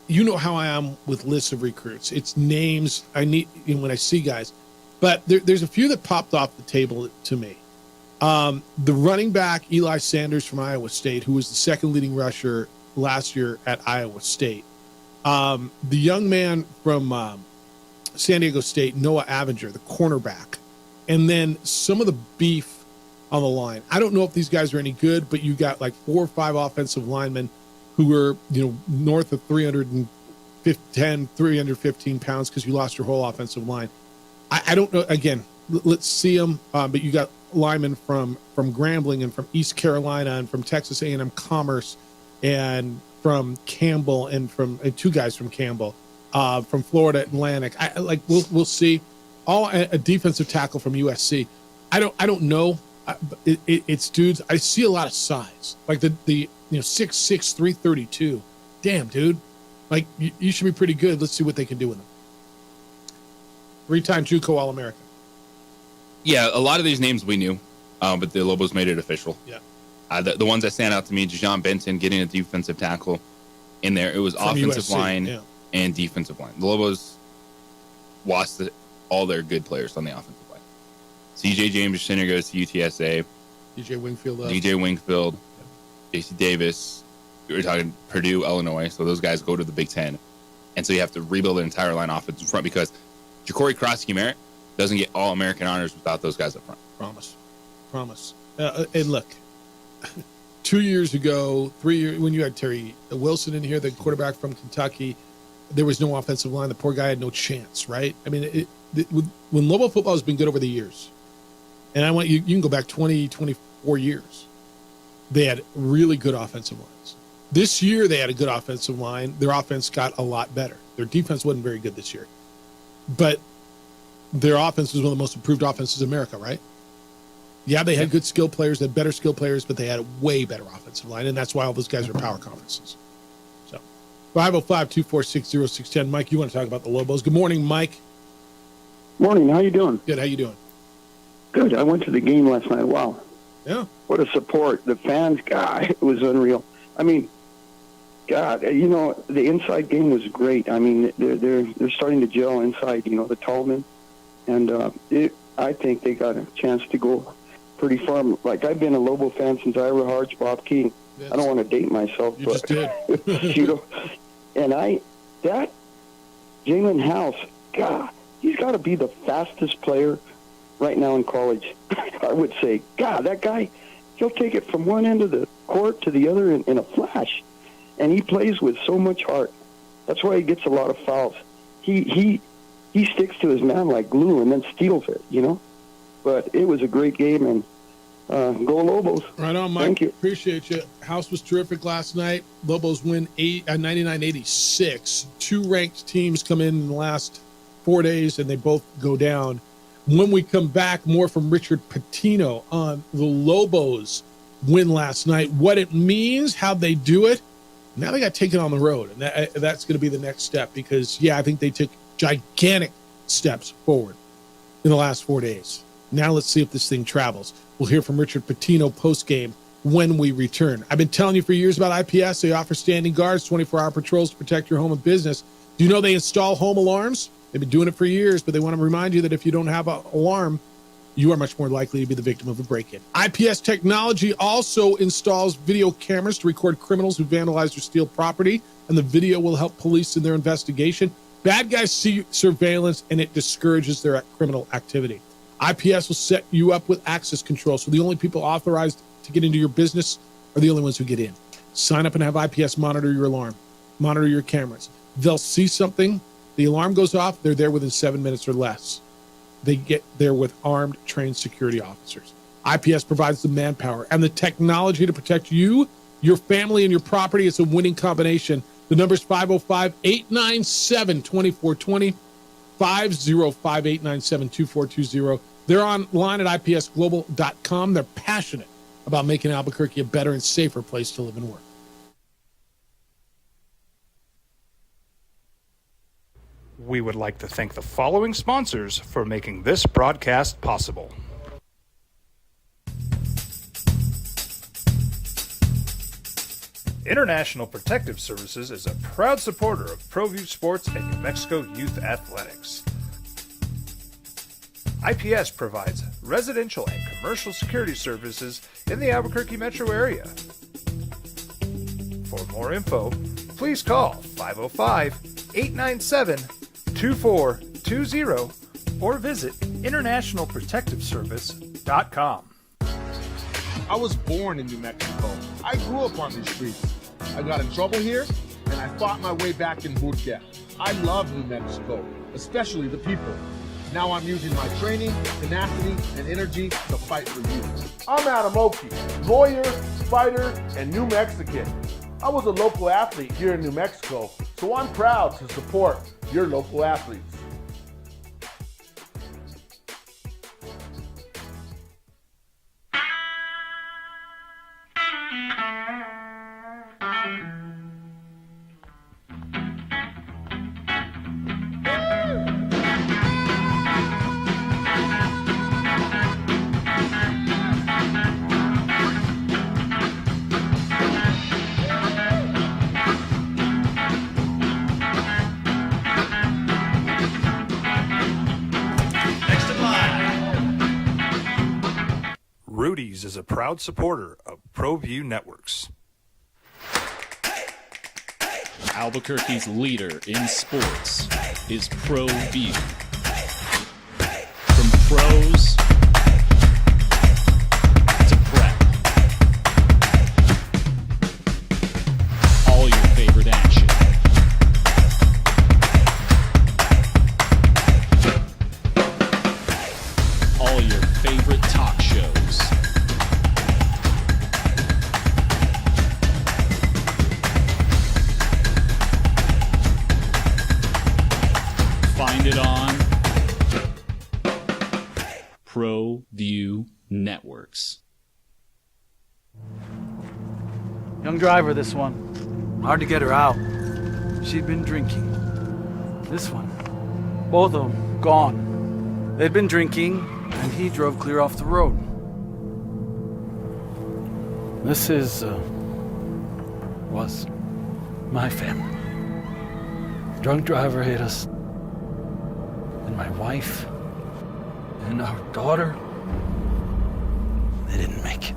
you know how I am with lists of recruits. It's names I need when I see guys, but there's a few that popped off the table to me. The running back Eli Sanders from Iowa State, who was the second leading rusher last year at Iowa State. The young man from San Diego State, Noah Avenger, the cornerback, and then some of the beef on the line. I don't know if these guys are any good, but you got like 4 or 5 offensive linemen who were, north of 315 pounds because you lost your whole offensive line. I don't know. Again, let's see them. But you got linemen from Grambling and from East Carolina and from Texas A&M Commerce and from Campbell and from 2 guys from Campbell, from Florida Atlantic. We'll see. All a defensive tackle from USC. I don't know. It's dudes. I see a lot of size, like the 6'6", 332. Damn, dude. Like you should be pretty good. Let's see what they can do with them. 3-time JUCO All-American. Yeah, a lot of these names we knew, but the Lobos made it official. Yeah. The ones that stand out to me, Dejon Benton getting a defensive tackle in there. It was from offensive USC, line and defensive line. The Lobos lost all their good players on the offensive line. CJ Jameson goes to UTSA. DJ Wingfield. JC Davis. We're talking Purdue, Illinois. So those guys go to the Big Ten. And so you have to rebuild an entire line offense in front because Ja'Cory Cross-Merritt doesn't get All-American honors without those guys up front. Promise. And look, 2 years ago, 3 years, when you had Terry Wilson in here, the quarterback from Kentucky, there was no offensive line. The poor guy had no chance, right? I mean, when Lobo football has been good over the years, and I want you can go back 20, 24 years, they had really good offensive lines. This year, they had a good offensive line. Their offense got a lot better. Their defense wasn't very good this year. But their offense was one of the most improved offenses in America, right? Yeah, they had good skill players, they had better skill players, but they had a way better offensive line, and that's why all those guys are power conferences. So, 505-246-0610. Mike, you want to talk about the Lobos. Good morning, Mike. Morning. How you doing? Good. How you doing? Good. I went to the game last night. Wow. Yeah. What a support. The fans, God, it was unreal. I mean, God, you know, the inside game was great. I mean, they're starting to gel inside, you know, the Tallman. And I think they got a chance to go pretty far. Like, I've been a Lobo fan since Ira Harge, Bob King. I don't want to date myself, You but just did. you know, and that Jalen House, God, he's got to be the fastest player right now in college. I would say, God, that guy, he'll take it from one end of the court to the other in a flash. And he plays with so much heart. That's why he gets a lot of fouls. He sticks to his man like glue and then steals it, you know. But it was a great game, and go Lobos. Right on, Mike. Thank you. Appreciate you. House was terrific last night. Lobos win 99-86. Two ranked teams come in the last 4 days, and they both go down. When we come back, more from Richard Pitino on the Lobos win last night, what it means, how they do it. Now they got taken on the road, and that's going to be the next step because, yeah, I think they took gigantic steps forward in the last 4 days. Now let's see if this thing travels. We'll hear from Richard Pitino post-game when we return. I've been telling you for years about IPS. They offer standing guards, 24-hour patrols to protect your home and business. Do you know they install home alarms? They've been doing it for years, but they want to remind you that if you don't have an alarm, you are much more likely to be the victim of a break-in. IPS Technology also installs video cameras to record criminals who vandalize or steal property, and the video will help police in their investigation. Bad guys see surveillance, and it discourages their criminal activity. IPS will set you up with access control, so the only people authorized to get into your business are the only ones who get in. Sign up and have IPS monitor your alarm, monitor your cameras. They'll see something, the alarm goes off, they're there within 7 minutes or less. They get there with armed, trained security officers. IPS provides the manpower and the technology to protect you, your family, and your property. It's a winning combination. The number is 505-897-2420, 505-897-2420. They're online at ipsglobal.com. They're passionate about making Albuquerque a better and safer place to live and work. We would like to thank the following sponsors for making this broadcast possible. International Protective Services is a proud supporter of ProView Sports and New Mexico Youth Athletics. IPS provides residential and commercial security services in the Albuquerque metro area. For more info, please call 505-897-2420 or visit internationalprotectiveservice.com. I was born in New Mexico. I grew up on these streets. I got in trouble here, and I fought my way back in Burquia. I love New Mexico, especially the people. Now I'm using my training, tenacity, and energy to fight for you. I'm Adam Oki, lawyer, fighter, and New Mexican. I was a local athlete here in New Mexico, so I'm proud to support your local athletes. Rudy's is a proud supporter of ProView Networks. Albuquerque's leader in sports is ProView. From pros to prep, all your favorite action. All your favorite talk shows. Find it on ProView Networks. Young driver, this one. Hard to get her out. She'd been drinking. This one. Both of them gone. They'd been drinking, and he drove clear off the road. This was my family. Drunk driver hit us. And my wife and our daughter, they didn't make it.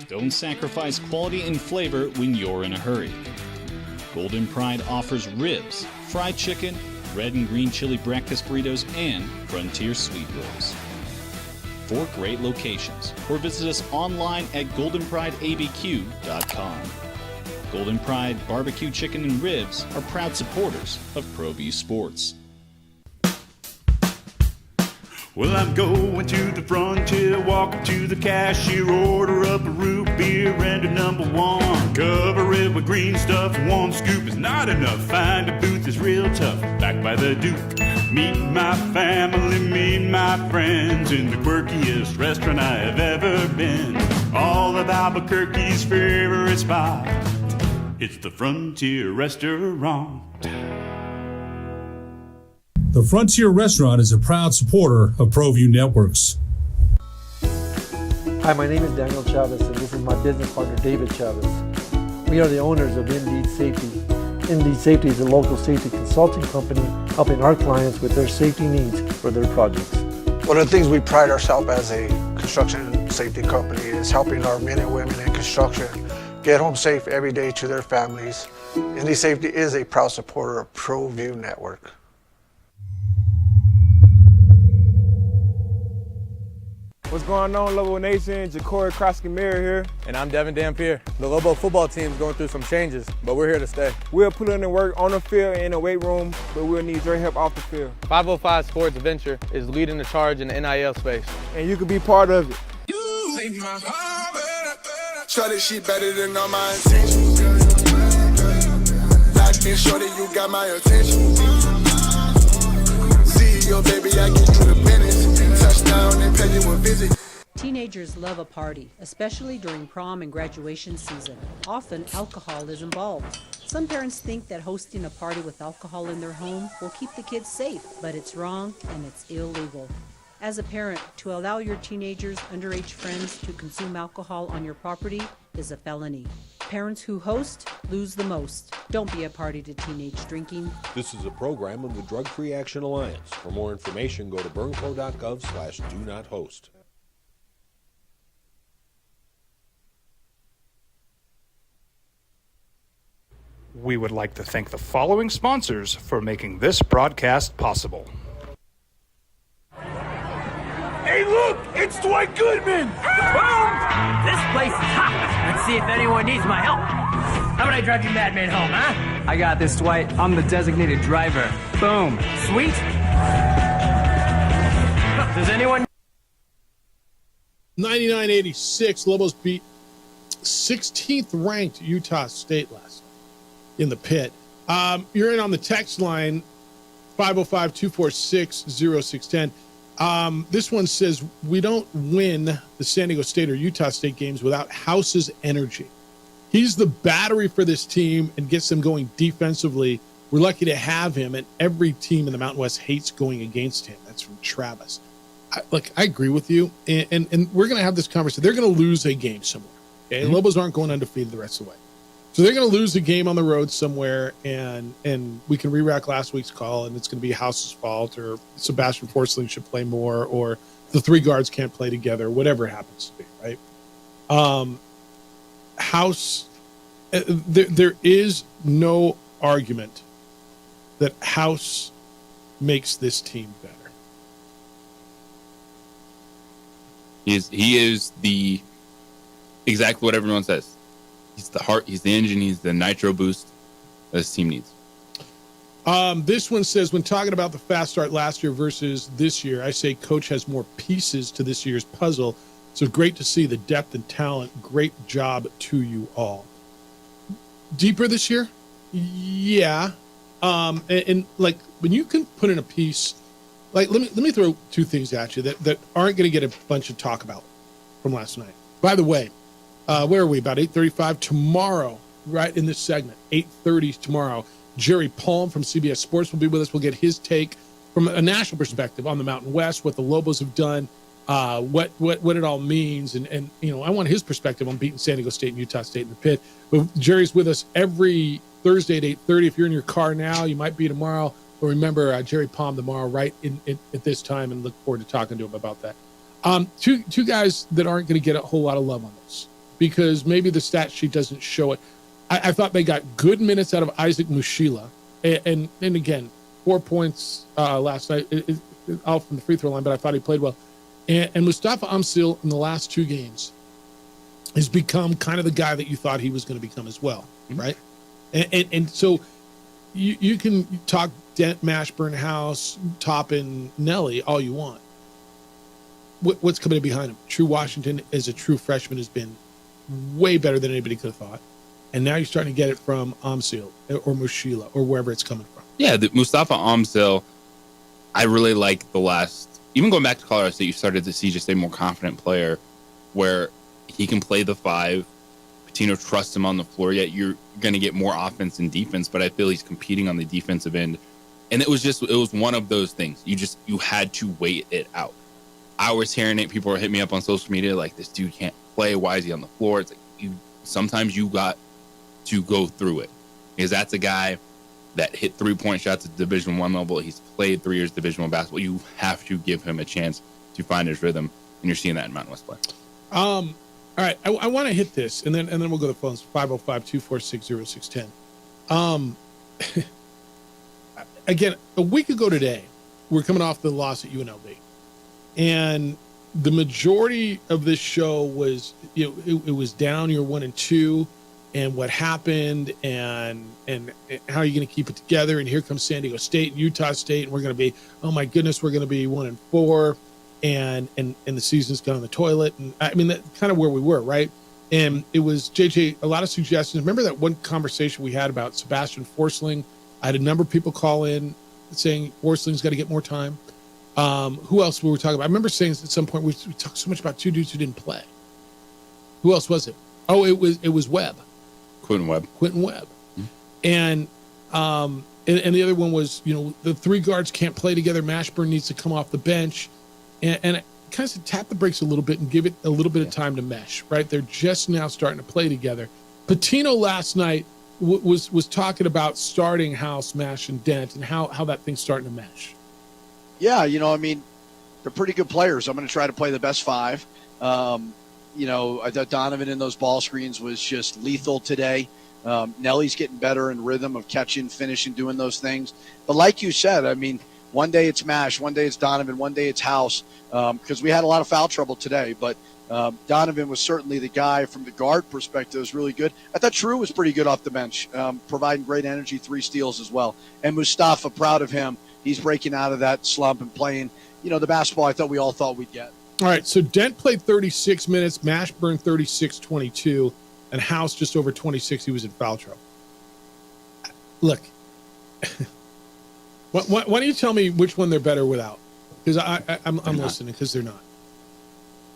Don't sacrifice quality and flavor when you're in a hurry. Golden Pride offers ribs, fried chicken, red and green chili breakfast burritos, and Frontier sweet rolls. 4 great locations, or visit us online at goldenprideabq.com. Golden Pride Barbecue Chicken and Ribs are proud supporters of ProView Sports. Well, I'm going to the Frontier, walk up to the cashier, order up a root beer and a number 1. Cover it with green stuff, 1 scoop is not enough. Find a booth is real tough, back by the Duke. Meet my family, meet my friends in the quirkiest restaurant I have ever been. All of Albuquerque's favorite spot, it's the Frontier Restaurant. The Frontier Restaurant is a proud supporter of ProView Networks. Hi, my name is Daniel Chavez, and this is my business partner, David Chavez. We are the owners of Indeed Safety. Indeed Safety is a local safety consulting company helping our clients with their safety needs for their projects. One of the things we pride ourselves as a construction safety company is helping our men and women in construction get home safe every day to their families. Indeed Safety is a proud supporter of ProView Network. What's going on, Lobo Nation? Ja'Cory Krosky-Miller here. And I'm Devin Dampier. The Lobo football team is going through some changes, but we're here to stay. We'll put in the work on the field and in the weight room, but we'll need your help off the field. 505 Sports Venture is leading the charge in the NIL space. And you can be part of it. Shorty, she better than all my intentions. Locked in, shorty, you got my attention. See your baby, I get you the business. Touchdown and pay you a visit. Teenagers love a party, especially during prom and graduation season. Often, alcohol is involved. Some parents think that hosting a party with alcohol in their home will keep the kids safe, but it's wrong and it's illegal. As a parent, to allow your teenagers' underage friends to consume alcohol on your property is a felony. Parents who host lose the most. Don't be a party to teenage drinking. This is a program of the Drug Free Action Alliance. For more information, go to burnco.gov/do-not-host. We would like to thank the following sponsors for making this broadcast possible. Hey, look! It's Dwight Goodman! Boom! This place is hot. Let's see if anyone needs my help. How about I drive you madman home, huh? I got this, Dwight. I'm the designated driver. Boom. Sweet. Does anyone... 99-86, Lobos beat 16th ranked Utah State last night in the pit. You're in on the text line, 505-246-0610. This one says, we don't win the San Diego State or Utah State games without House's energy. He's the battery for this team and gets them going defensively. We're lucky to have him, and every team in the Mountain West hates going against him. That's from Travis. I agree with you, and we're going to have this conversation. They're going to lose a game somewhere. Okay? Mm-hmm. Lobos aren't going undefeated the rest of the way. So they're going to lose a game on the road somewhere, and we can re-rack last week's call, and it's going to be House's fault, or Sebastian Forsling should play more, or the 3 guards can't play together, whatever it happens to be, right? House, there is no argument that House makes this team better. He is the exactly what everyone says. He's the heart. He's the engine. He's the nitro boost this team needs. This one says, when talking about the fast start last year versus this year, I say Coach has more pieces to this year's puzzle. So great to see the depth and talent. Great job to you all. Deeper this year? Yeah. And like when you can put in a piece, like let me throw two things at you that aren't going to get a bunch of talk about from last night. By the way, where are we? About 8:35 tomorrow, right in this segment, 8:30 tomorrow. Jerry Palm from CBS Sports will be with us. We'll get his take from a national perspective on the Mountain West, what the Lobos have done, what it all means, and you know, I want his perspective on beating San Diego State and Utah State in the pit. But Jerry's with us every Thursday at 8:30. If you're in your car now, you might be tomorrow. But remember, Jerry Palm tomorrow, right at this time, and look forward to talking to him about that. Two guys that aren't going to get a whole lot of love on this because maybe the stat sheet doesn't show it. I thought they got good minutes out of Isaac Mushila, and again, 4 points last night out from the free throw line, but I thought he played well. And Mustafa Amsil in the last two games has become kind of the guy that you thought he was going to become as well, right? And so you can talk Dent, Mashburn, House, Toppin, Nelly all you want. What's coming in behind him? True Washington as a true freshman has been way better than anybody could have thought. And now you're starting to get it from Amsil or Mushila or wherever it's coming from. Yeah, the Mustafa Amsil, I really like the last, even going back to Colorado State, you started to see just a more confident player where he can play the five. Pitino trusts him on the floor, yet you're going to get more offense and defense, but I feel he's competing on the defensive end. And it was one of those things. You had to wait it out. I was hearing it. People were hitting me up on social media like, this dude can't play. Why is he on the floor? It's like, sometimes you got to go through it, because that's a guy that hit 3-point shots at Division I level. He's played 3 years Division I basketball. You have to give him a chance to find his rhythm, and you're seeing that in Mountain West play. All right, I want to hit this, and then we'll go to the phones. 505-246-0610. Again, a week ago today, we're coming off the loss at UNLV, and the majority of this show was it was down year 1 and 2. And what happened, and how are you going to keep it together? And here comes San Diego State and Utah State, and we're going to be, oh my goodness, we're going to be 1 and 4, and the season's gone on the toilet. And I mean, that's kind of where we were, right? And it was JJ, a lot of suggestions. Remember that one conversation we had about Sebastian Forsling? I had a number of people call in saying Forsling's got to get more time. Who else were we talking about? I remember saying at some point we talked so much about two dudes who didn't play. Who else was it? Oh, it was Webb. Quentin Webb. Mm-hmm. And the other one was, the 3 guards can't play together. Mashburn needs to come off the bench, and kind of tap the brakes a little bit and give it a little bit of time to mesh. Right, they're just now starting to play together. Pitino last night was talking about starting House, Mash, and Dent, and how that thing's starting to mesh. Yeah, I mean, they're pretty good players. I'm going to try to play the best 5. I thought Donovan in those ball screens was just lethal today. Nelly's getting better in rhythm of catching, finishing, doing those things. But like you said, I mean, one day it's Mash, one day it's Donovan, one day it's House, because we had a lot of foul trouble today. But Donovan was certainly the guy from the guard perspective was really good. I thought True was pretty good off the bench, providing great energy, 3 steals as well. And Mustafa, proud of him. He's breaking out of that slump and playing, the basketball I thought we all thought we'd get. All right, so Dent played 36 minutes, Mashburn 36-22, and House just over 26. He was in foul trouble. Look, why don't you tell me which one they're better without? Because I'm listening, because they're not.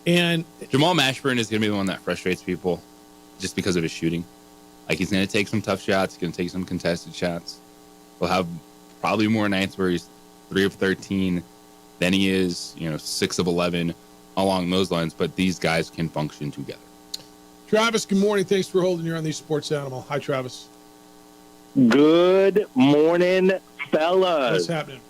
And Jamal Mashburn is going to be the one that frustrates people just because of his shooting. Like, he's going to take some tough shots, he's going to take some contested shots. He'll have probably more nights where he's 3 of 13 than he is, 6 of 11. Along those lines, but these guys can function together. Travis, good morning. Thanks for holding here on the Sports Animal. Hi, Travis. Good morning, fellas. What's happening?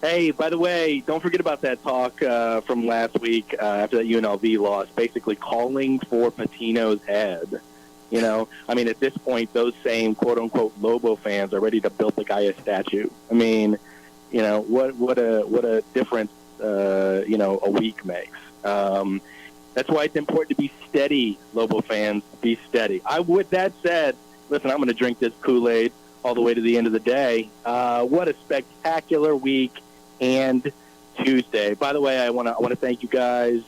Hey, by the way, don't forget about that talk from last week after that UNLV loss, basically calling for Pitino's head. You know, I mean, at this point, those same quote-unquote Lobo fans are ready to build the guy a statue. I mean, you know, what a difference, you know, a week makes. That's why it's important to be steady, Lobo fans. Be steady. With that said, listen, I'm going to drink this Kool-Aid all the way to the end of the day. What a spectacular week and Tuesday. By the way, I want to thank you guys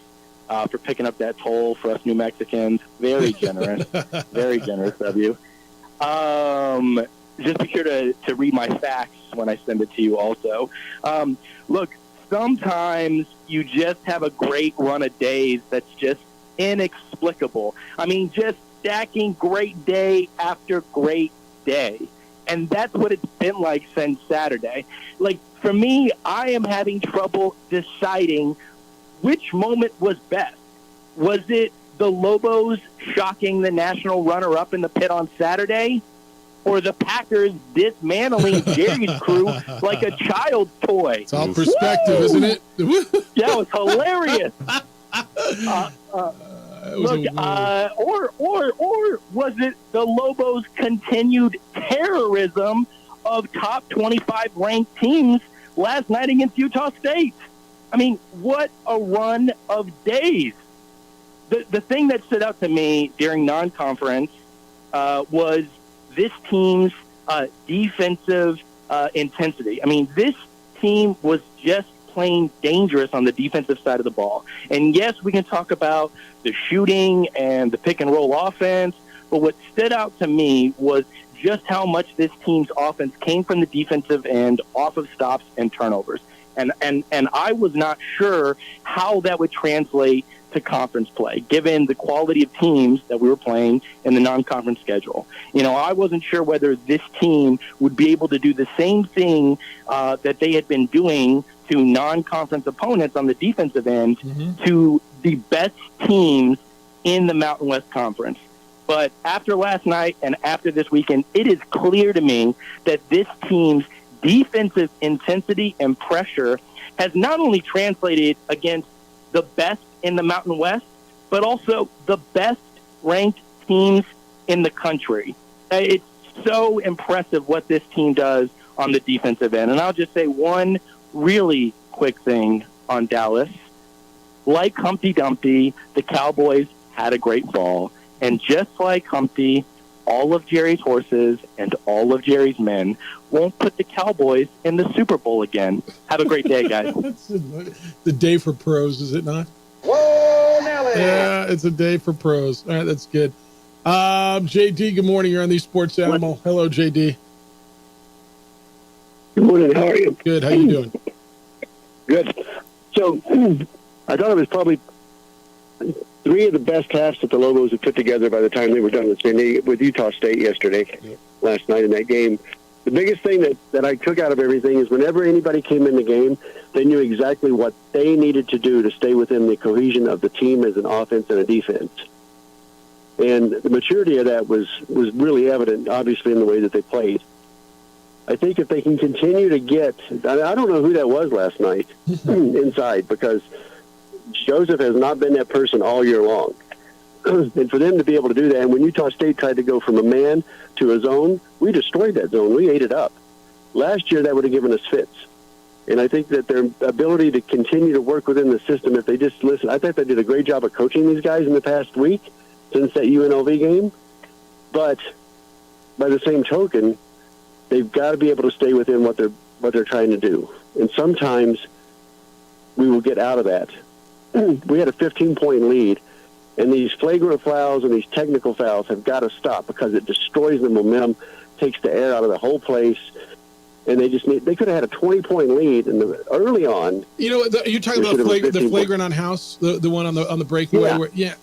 for picking up that toll for us New Mexicans. Very generous. Very generous of you. Just be sure to read my facts when I send it to you also. Look, sometimes you just have a great run of days that's just inexplicable. I mean, just stacking great day after great day. And that's what it's been like since Saturday. Like, for me, I am having trouble deciding which moment was best. Was it the Lobos shocking the national runner-up in the pit on Saturday, or the Packers dismantling Jerry's crew like a child's toy? It's all perspective, isn't it? Yeah, it was hilarious. Or was it the Lobos' continued terrorism of top 25 ranked teams last night against Utah State? I mean, what a run of days. The thing that stood out to me during non-conference was this team's defensive intensity. I mean, this team was just plain dangerous on the defensive side of the ball. And yes, we can talk about the shooting and the pick-and-roll offense, but what stood out to me was just how much this team's offense came from the defensive end off of stops and turnovers. And I was not sure how that would translate to conference play, given the quality of teams that we were playing in the non-conference schedule. You know, I wasn't sure whether this team would be able to do the same thing that they had been doing to non-conference opponents on the defensive end to the best teams in the Mountain West Conference. But after last night and after this weekend, it is clear to me that this team's defensive intensity and pressure has not only translated against the best in the Mountain West, but also the best ranked teams in the country. It's so impressive what this team does on the defensive end. And I'll just say one really quick thing on Dallas. Like Humpty Dumpty, the Cowboys had a great fall. And just like Humpty, all of Jerry's horses and all of Jerry's men won't put the Cowboys in the Super Bowl again. Have a great day, guys. The day for pros, is it not? Whoa, Nelly! Yeah, it's a day for pros. All right, that's good. JD, good morning. You're on the Sports Animal. Hello, JD. Good morning. How are you? Good. How you doing? Good. So I thought it was probably three of the best halves that the Lobos had put together by the time they were done with Utah State yesterday, last night in that game. The biggest thing that I took out of everything is whenever anybody came in the game, they knew exactly what they needed to do to stay within the cohesion of the team as an offense and a defense. And the maturity of that was really evident, obviously, in the way that they played. I think if they can continue to get – I don't know who that was last night inside, because Joseph has not been that person all year long. And for them to be able to do that, and when Utah State tried to go from a man to a zone, we destroyed that zone. We ate it up. Last year, that would have given us fits. And I think that their ability to continue to work within the system, if they just listen, I think they did a great job of coaching these guys in the past week since that UNLV game. But by the same token, they've got to be able to stay within what they're trying to do. And sometimes we will get out of that. We had a 15-point lead. And these flagrant fouls and these technical fouls have got to stop, because it destroys the momentum, takes the air out of the whole place. And they could have had a 20-point lead early on. You know, you're talking about the flagrant on House, the one on the breakaway. Yeah.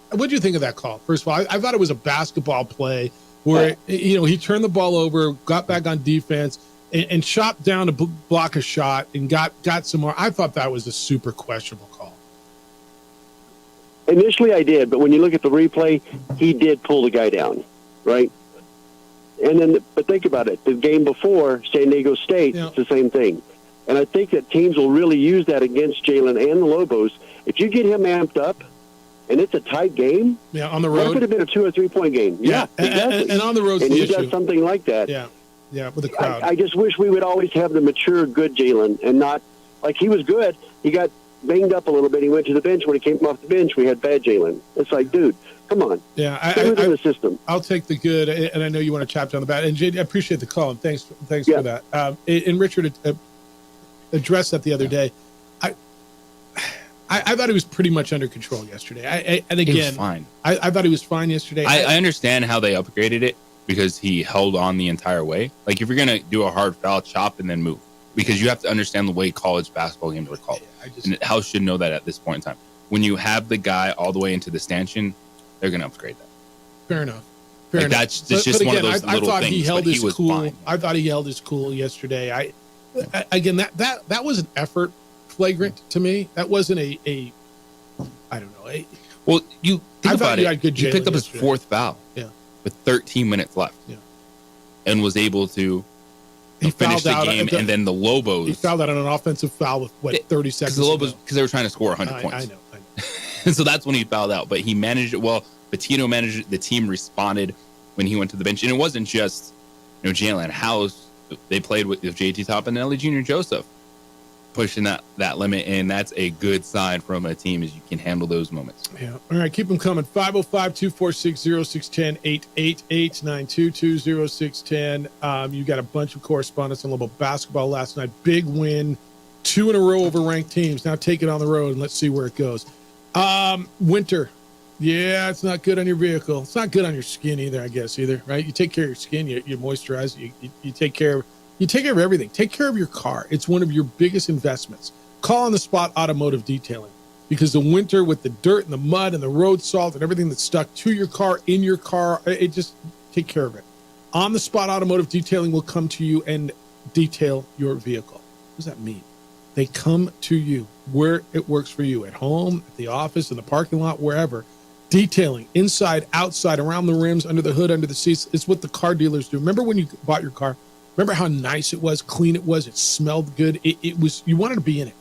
What did you think of that call? First of all, I thought it was a basketball play where he turned the ball over, got back on defense, and chopped down to block a shot and got some more. I thought that was a super questionable call. Initially, I did, but when you look at the replay, he did pull the guy down, right? And then, but think about it. The game before, San Diego State, it's the same thing. And I think that teams will really use that against Jalen and the Lobos. If you get him amped up and it's a tight game. Yeah, on the What if road. it had been a 2 or 3 point game? Yeah, exactly. And on the road's and the he issue. does something like that. Yeah, with the crowd. I just wish we would always have the mature, good Jalen, and not like he was good. He got banged up a little bit. He went to the bench. When he came off the bench, we had bad Jalen. It's like, dude, come on. Yeah, Stay within the system. I'll take the good, and I know you want to chap down the bad. And JD, I appreciate the call, and thanks for that. And Richard addressed that the other day. I thought he was pretty much under control yesterday. And again, He was fine. I thought he was fine yesterday. I understand how they upgraded it because he held on the entire way. Like, if you're going to do a hard foul, chop and then move. Because you have to understand the way college basketball games are called. And House should know that at this point in time. When you have the guy all the way into the stanchion, they're going to upgrade that. Fair enough. That's just one of those I little thought things. he held but his he was cool. fine. I thought he held his cool yesterday. Again, that was an effort flagrant to me. That wasn't I don't know. Well, you think about it. He He picked up his fourth foul. Yeah. With 13 minutes left. Yeah. And was able to finish fouled the out game. And then the Lobos. He fouled out on an offensive foul with 30 seconds. The Lobos, because they were trying to score 100 points. I know. And so that's when he fouled out. But he managed it well. Patino managed it. The team responded when he went to the bench. And it wasn't just, Jalen House. They played with JT Top and Ellie Jr. Joseph pushing that limit. And that's a good sign from a team is you can handle those moments. Yeah. All right. Keep them coming. 505-246-0610, 888-922-0610. You got a bunch of correspondence on Lobo basketball last night. Big win. 2 in a row over ranked teams. Now take it on the road and let's see where it goes. Winter. Yeah, it's not good on your vehicle. It's not good on your skin either, I guess, right? You take care of your skin, you moisturize, you take care of everything. Take care of your car. It's one of your biggest investments. Call On the Spot Automotive Detailing, because the winter with the dirt and the mud and the road salt and everything that's stuck to your car, in your car, it just take care of it. On the Spot Automotive Detailing will come to you and detail your vehicle. What does that mean? They come to you where it works for you, at home, at the office, in the parking lot, wherever. Detailing inside, outside, around the rims, under the hood, under the seats. It's what the car dealers do. Remember when you bought your car? Remember how nice it was, clean it was, it smelled good. It was, you wanted to be in it.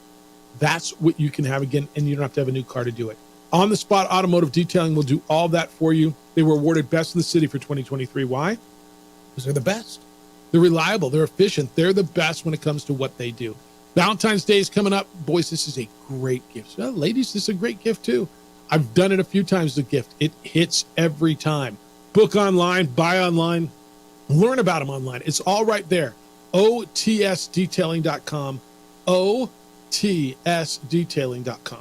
That's what you can have again, and you don't have to have a new car to do it. On the Spot Automotive Detailing will do all that for you. They were awarded Best in the City for 2023. Why? Because they're the best. They're reliable. They're efficient. They're the best when it comes to what they do. Valentine's Day is coming up. Boys, this is a great gift. Well, ladies, this is a great gift too. I've done it a few times as a gift. It hits every time. Book online, buy online, learn about them online. It's all right there. OTSdetailing.com. OTSdetailing.com.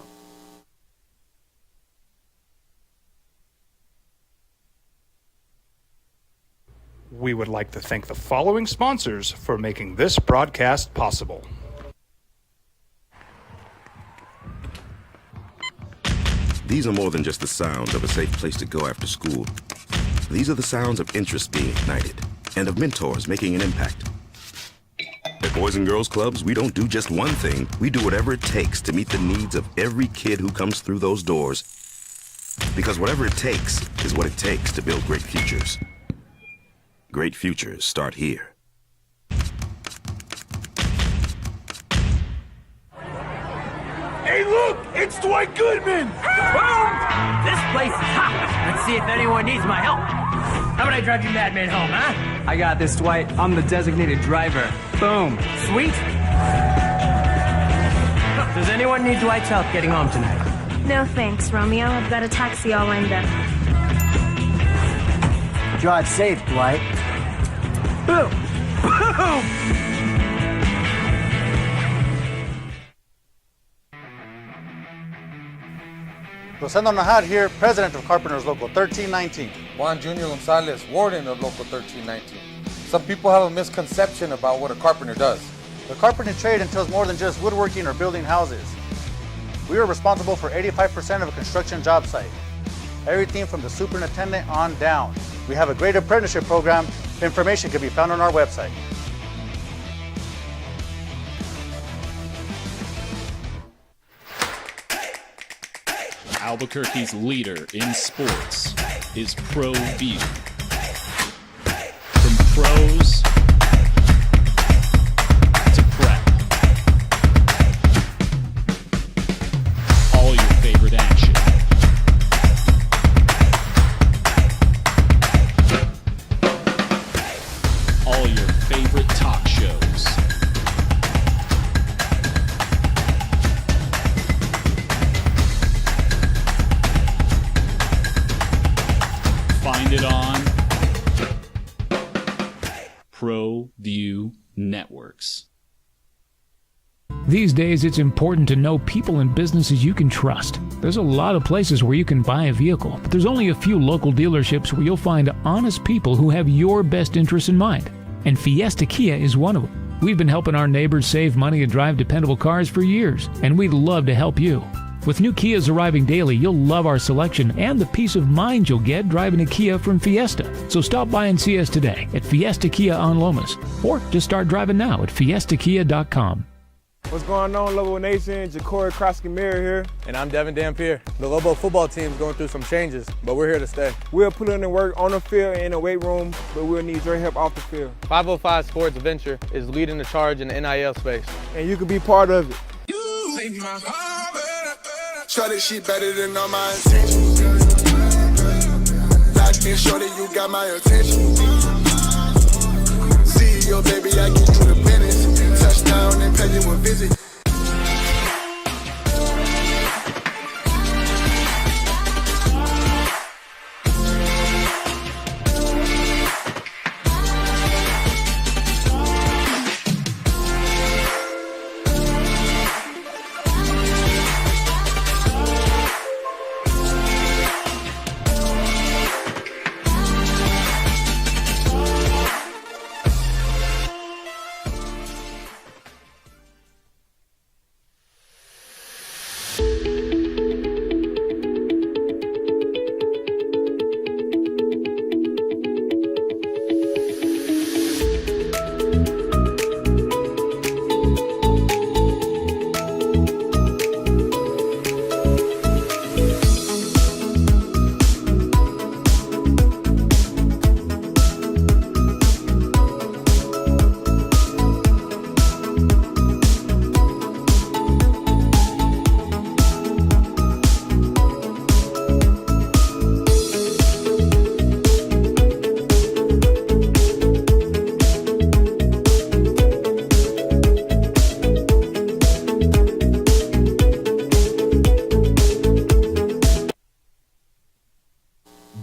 We would like to thank the following sponsors for making this broadcast possible. These are more than just the sounds of a safe place to go after school. These are the sounds of interest being ignited and of mentors making an impact. At Boys and Girls Clubs, we don't do just one thing. We do whatever it takes to meet the needs of every kid who comes through those doors. Because whatever it takes is what it takes to build great futures. Great futures start here. Hey, look! It's Dwight Goodman! Boom! This place is hot. Let's see if anyone needs my help. How about I drive you madman home, huh? I got this, Dwight. I'm the designated driver. Boom. Sweet. Does anyone need Dwight's help getting home tonight? No thanks, Romeo. I've got a taxi all lined up. Drive safe, Dwight. Boom! Boom! Rosendo Najar here, president of Carpenters Local 1319. Juan Junior Gonzalez, warden of Local 1319. Some people have a misconception about what a carpenter does. The carpentry trade entails more than just woodworking or building houses. We are responsible for 85% of a construction job site. Everything from the superintendent on down. We have a great apprenticeship program. Information can be found on our website. Albuquerque's leader in sports is ProView. From pros to prep, all your favorite action These days, it's important to know people and businesses you can trust. There's a lot of places where you can buy a vehicle, but there's only a few local dealerships where you'll find honest people who have your best interests in mind. And Fiesta Kia is one of them. We've been helping our neighbors save money and drive dependable cars for years, and we'd love to help you. With new Kias arriving daily, you'll love our selection and the peace of mind you'll get driving a Kia from Fiesta. So stop by and see us today at Fiesta Kia on Lomas, or just start driving now at fiestakia.com. What's going on, Lobo Nation? Ja'Cory Croskey-Merritt here. And I'm Devin Dampier. The Lobo football team's going through some changes, but we're here to stay. We'll put in the work on the field and in the weight room, but we'll need your help off the field. 505 Sports Venture is leading the charge in the NIL space. And you can be part of it. Shorty, she better than all my intentions. Locked in, shorty, you got my attention. See your baby, I get you the business. Touchdown and pay you a visit.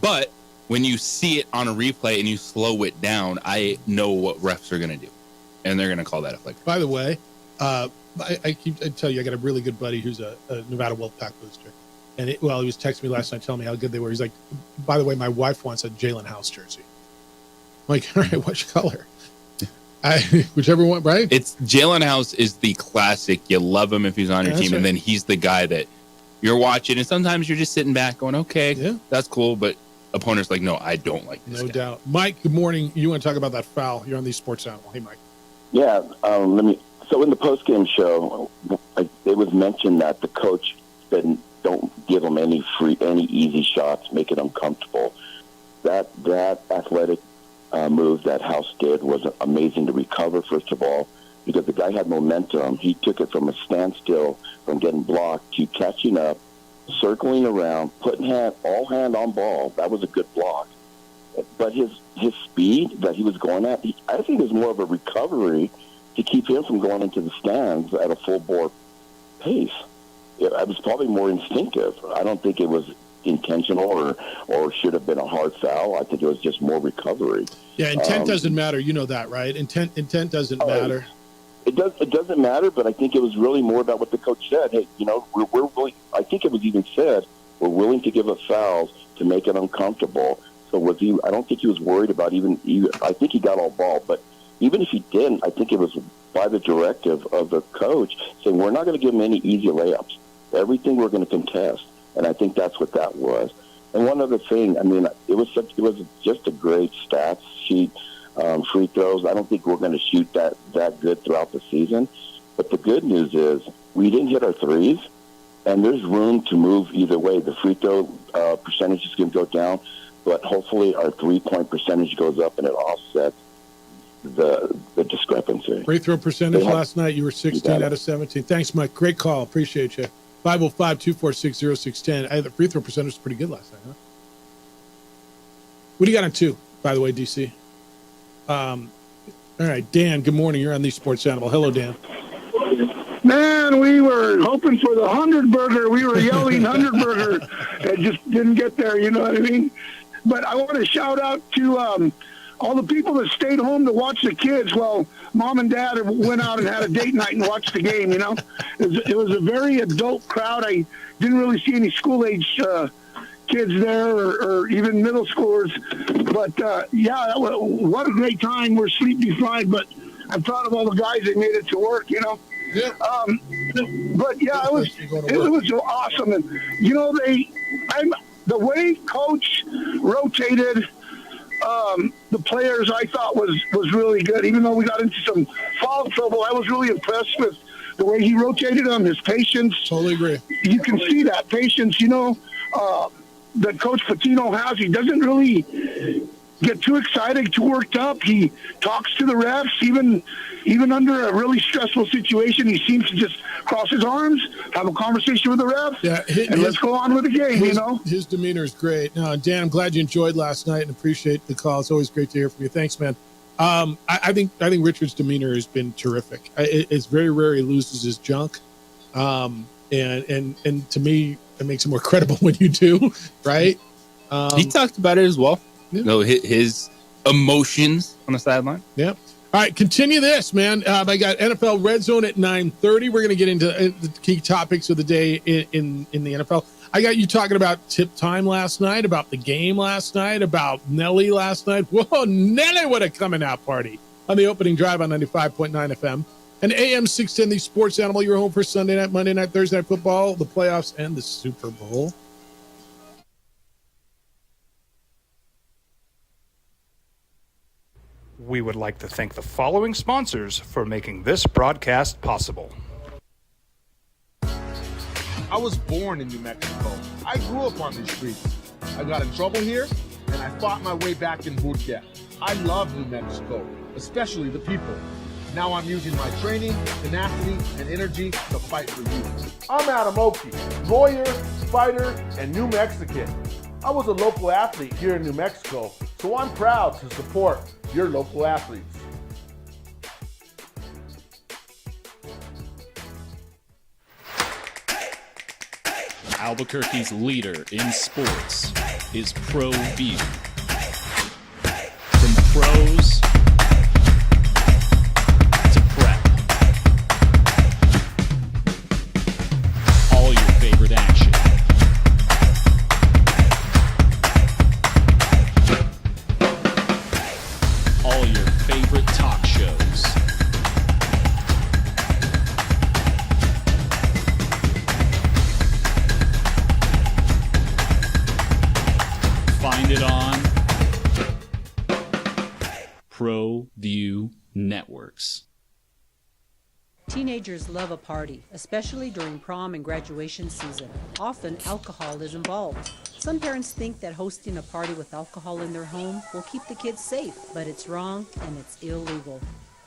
But when you see it on a replay and you slow it down, I know what refs are going to do, and they're going to call that a flag. By the way, I tell you, I got a really good buddy who's a Nevada Wolfpack booster. And he was texting me last night telling me how good they were. He's like, by the way, my wife wants a Jalen House jersey. I'm like, all right, which color? Whichever one, right? It's Jalen House is the classic. You love him if he's on your team, right. And then he's the guy that you're watching, and sometimes you're just sitting back going, okay, that's cool, but opponents like, no, I don't like this. No doubt. Mike, good morning. You want to talk about that foul? You're on the Sports Animal. Hey, Mike. Yeah, so in the postgame show, it was mentioned that the coach said don't give them any easy shots, make it uncomfortable. That athletic move that House did was amazing to recover, first of all, because the guy had momentum. He took it from a standstill, from getting blocked, to catching up, circling around, putting all hand on ball. That was a good block. But his speed that he was going at, I think it was more of a recovery to keep him from going into the stands at a full-bore pace. It was probably more instinctive. I don't think it was intentional or should have been a hard foul. I think it was just more recovery. Yeah, intent doesn't matter. You know that, right? Intent doesn't matter. It doesn't matter, but I think it was really more about what the coach said. Hey, we're willing. I think it was even said we're willing to give up fouls to make it uncomfortable. So was he? I don't think he was worried about even. I think he got all ball, but even if he didn't, I think it was by the directive of the coach saying we're not going to give him any easy layups. Everything we're going to contest, and I think that's what that was. And one other thing, it was just a great stats sheet. Free throws, I don't think we're going to shoot that good throughout the season. But the good news is we didn't hit our threes, and there's room to move either way. The free throw percentage is going to go down, but hopefully our three-point percentage goes up and it offsets the discrepancy. Free throw percentage last night, you were 16 out of 17. Thanks, Mike. Great call. Appreciate you. 505-246-0610. The free throw percentage was pretty good last night, huh? What do you got on 2, by the way, DC? All right, Dan, good morning. You're on the Sports Animal. Hello, Dan. Man, we were hoping for the 100 burger. We were yelling 100 burger. It just didn't get there, you know what I mean? But I want to shout out to all the people that stayed home to watch the kids while mom and dad went out and had a date night and watched the game, you know. It was a very adult crowd. I didn't really see any school-age kids there or even middle schoolers. But, what a great time. We're sleep-deprived, but I'm proud of all the guys that made it to work, you know. Yeah. But, yeah, it was awesome. And, you know, the way Coach rotated the players, I thought was really good. Even though we got into some foul trouble, I was really impressed with the way he rotated them, his patience. Totally agree. You can see that patience, you know, that Coach Patino has. He doesn't really get too excited, too worked up. He talks to the refs, even under a really stressful situation. He seems to just cross his arms, have a conversation with the refs, and let's go on with the game, you know? His demeanor is great. Dan, I'm glad you enjoyed last night and appreciate the call. It's always great to hear from you. Thanks, man. I think Richard's demeanor has been terrific. It's very rare he loses his junk. And to me, it makes it more credible when you do, right? He talked about it as well. Yeah. You know, his emotions on the sideline. Yep. All right, continue this, man. I got NFL Red Zone at 9:30. We're going to get into the key topics of the day in the NFL. I got you talking about tip time last night, about the game last night, about Nelly last night. Whoa, Nelly, what a coming out party on the opening drive on 95.9 FM. And AM 610, the Sports Animal, your home for Sunday night, Monday night, Thursday night football, the playoffs, and the Super Bowl. We would like to thank the following sponsors for making this broadcast possible. I was born in New Mexico. I grew up on these streets. I got in trouble here, and I fought my way back in Burquia. I love New Mexico, especially the people. Now I'm using my training, tenacity, and energy to fight for you. I'm Adam Oki, lawyer, fighter, and New Mexican. I was a local athlete here in New Mexico, so I'm proud to support your local athletes. Albuquerque's leader in sports is ProView. From pros to prep, all your favorite action. All your favorite talk shows. Find it on ProView Networks. Teenagers love a party, especially during prom and graduation season. Often, alcohol is involved. Some parents think that hosting a party with alcohol in their home will keep the kids safe, but it's wrong and it's illegal.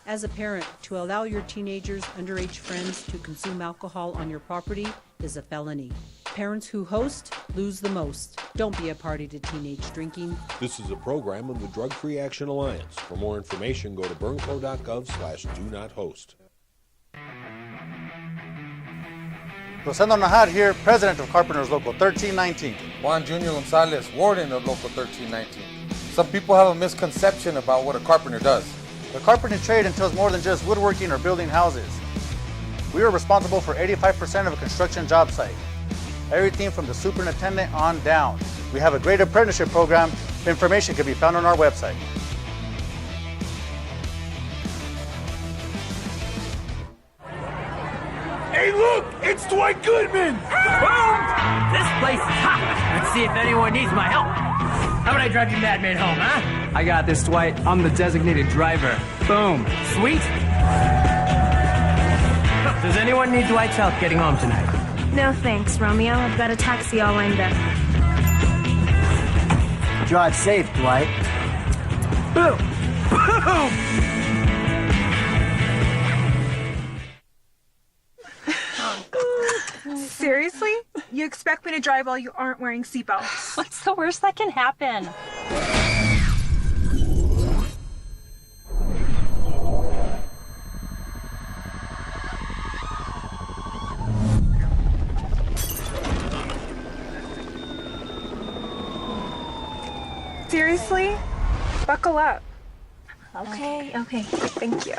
As a parent, to allow your teenagers' underage friends to consume alcohol on your property is a felony. Parents who host lose the most. Don't be a party to teenage drinking. This is a program of the Drug Free Action Alliance. For more information, go to burnco.gov/do-not-host. Rosendo Najar here, president of Carpenters Local 1319. Juan Junior Gonzalez, warden of Local 1319. Some people have a misconception about what a carpenter does. The carpentry trade entails more than just woodworking or building houses. We are responsible for 85% of a construction job site. Everything from the superintendent on down. We have a great apprenticeship program. Information can be found on our website. Hey, look! It's Dwight Goodman! Boom! This place is hot. Let's see if anyone needs my help. How about I drive you madman home, huh? I got this, Dwight. I'm the designated driver. Boom. Sweet. Does anyone need Dwight's help getting home tonight? No thanks, Romeo. I've got a taxi all lined up. Drive safe, Dwight. Boom! Boom! Seriously? You expect me to drive while you aren't wearing seatbelts? What's the worst that can happen? Seriously? Buckle up. Okay. Thank you.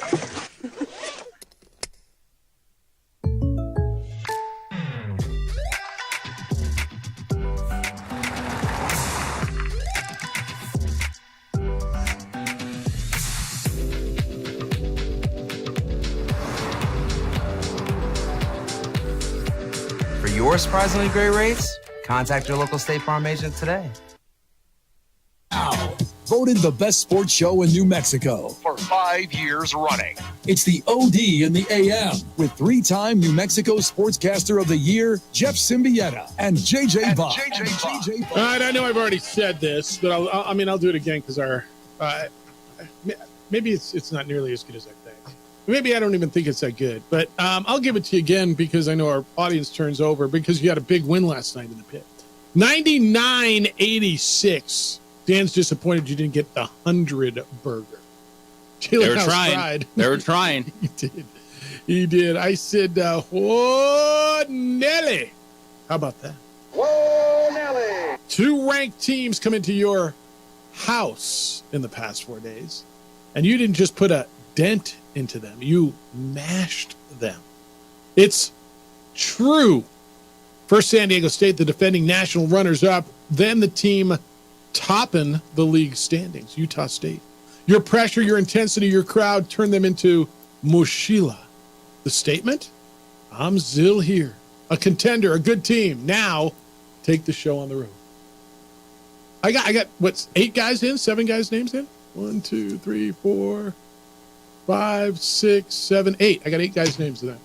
For your surprisingly great rates, contact your local State Farm agent today. Voted the best sports show in New Mexico for 5 years running. It's the OD in the AM with 3-time New Mexico Sportscaster of the Year, Jeff Symbieta and JJ Buck. All right, I know I've already said this, but I'll do it again because maybe it's not nearly as good as I think. Maybe I don't even think it's that good, but I'll give it to you again because I know our audience turns over because you had a big win last night in the pit. 99-86. Dan's disappointed you didn't get the 100 burger. They were trying. They were trying. He did. I said, whoa, Nelly. How about that? Whoa, Nelly. 2 ranked teams come into your house in the past 4 days, and you didn't just put a dent into them. You mashed them. It's true. First, San Diego State, the defending national runners-up, then the team topping the league standings, Utah State. Your pressure, your intensity, your crowd turned them into Mochila. The statement? I'm still here. A contender, a good team. Now, take the show on the road. I got what's 8 guys in? 7 guys' names in? 1, 2, 3, 4, 5, 6, 7, 8. I got 8 guys' names in that.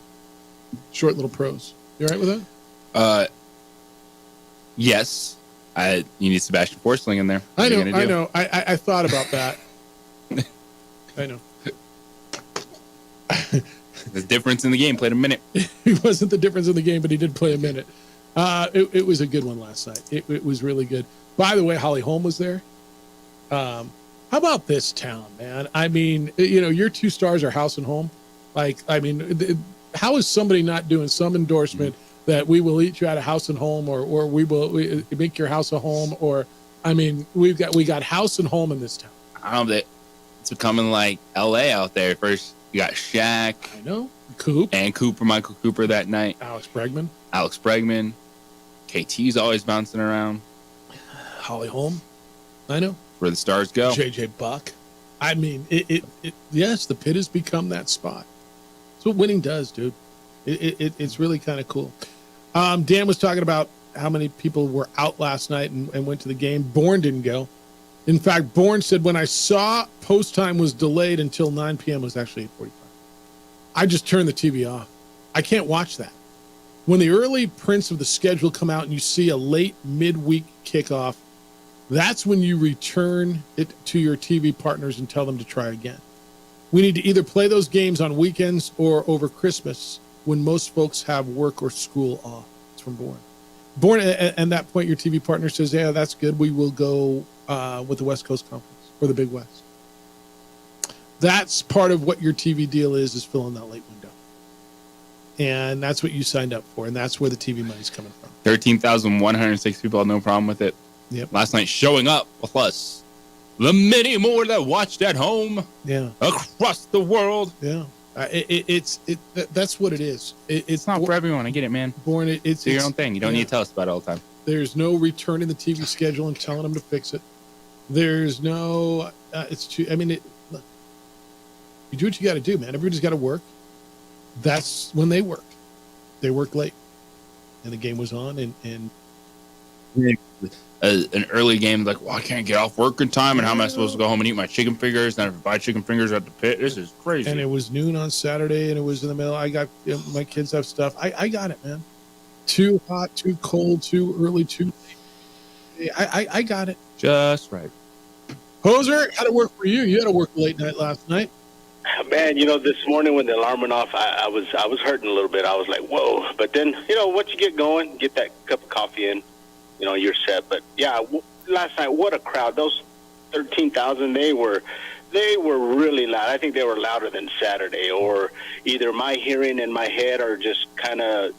Short little pros. You all right with that? Yes. You need Sebastian Forsling in there. I know. I thought about that. I know. The difference in the game, played a minute. It wasn't the difference in the game, but he did play a minute. It was a good one last night. It was really good. By the way, Holly Holm was there. How about this town, man? I mean, your 2 stars are house and home. How is somebody not doing some endorsement that we will eat you out of house and home, or we make your house a home, or we got house and home in this town. I don't know, it's becoming like LA out there. First you got Shaq. I know. Michael Cooper that night. Alex Bregman. KT's always bouncing around. Holly Holm. I know. Where the stars go. JJ Buck. Yes, the pit has become that spot. That's what winning does, dude. It's really kind of cool. Dan was talking about how many people were out last night and went to the game. Bourne didn't go. In fact, Bourne said, when I saw post time was delayed until 9 p.m., it was actually 8:45. I just turned the TV off. I can't watch that. When the early prints of the schedule come out and you see a late midweek kickoff, that's when you return it to your TV partners and tell them to try again. We need to either play those games on weekends or over Christmas when most folks have work or school off. It's from Bourne. Bourne, at that point, your TV partner says, yeah, that's good. We will go with the West Coast Conference or the Big West. That's part of what your TV deal is filling that late window. And that's what you signed up for, and that's where the TV money's coming from. 13,106 people had no problem with it. Yep. Last night showing up, plus the many more that watched at home. Yeah. Across the world. Yeah. That's what it is. It's not for everyone. I get it, man. Bourne, it's do your own thing. You don't need to tell us about it all the time. There's no returning the TV schedule and telling them to fix it. There's no. It's too. I mean, look, you do what you got to do, man. Everybody's got to work. That's when they work. They work late, and the game was on, and an early game, like, well, I can't get off work in time, and how am I supposed to go home and eat my chicken fingers? And I have to buy chicken fingers at the pit. This is crazy. And it was noon on Saturday, and it was in the middle. I got my kids have stuff. I got it, man. Too hot, too cold, too early, too late. I got it. Just right. Hoser, how'd it work for you? You had to work late night last night. Man, this morning when the alarm went off, I was hurting a little bit. I was like, whoa. But then, once you get going, get that cup of coffee in, you're set. But yeah, last night, what a crowd! Those 13,000, they were really loud. I think they were louder than Saturday, or either my hearing in my head, or just kind of,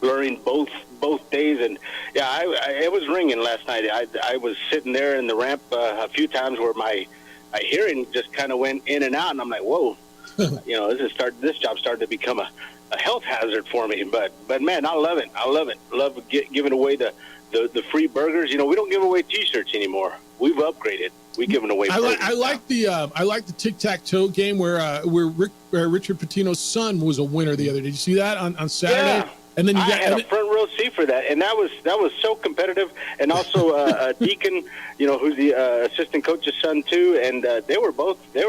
blurring both days. And yeah, it was ringing last night. I was sitting there in the ramp a few times where my hearing just kind of went in and out, and I'm like, whoa, this job started to become a health hazard for me. But man, I love it. Love giving away the free burgers. We don't give away T-shirts anymore. We've upgraded. We're giving away burgers. I like the tic-tac-toe game where Richard Pitino's son was a winner the other day. Did you see that on Saturday? Yeah. And then I had a front row seat for that, and that was so competitive. And also Deacon, who's the assistant coach's son too, and they were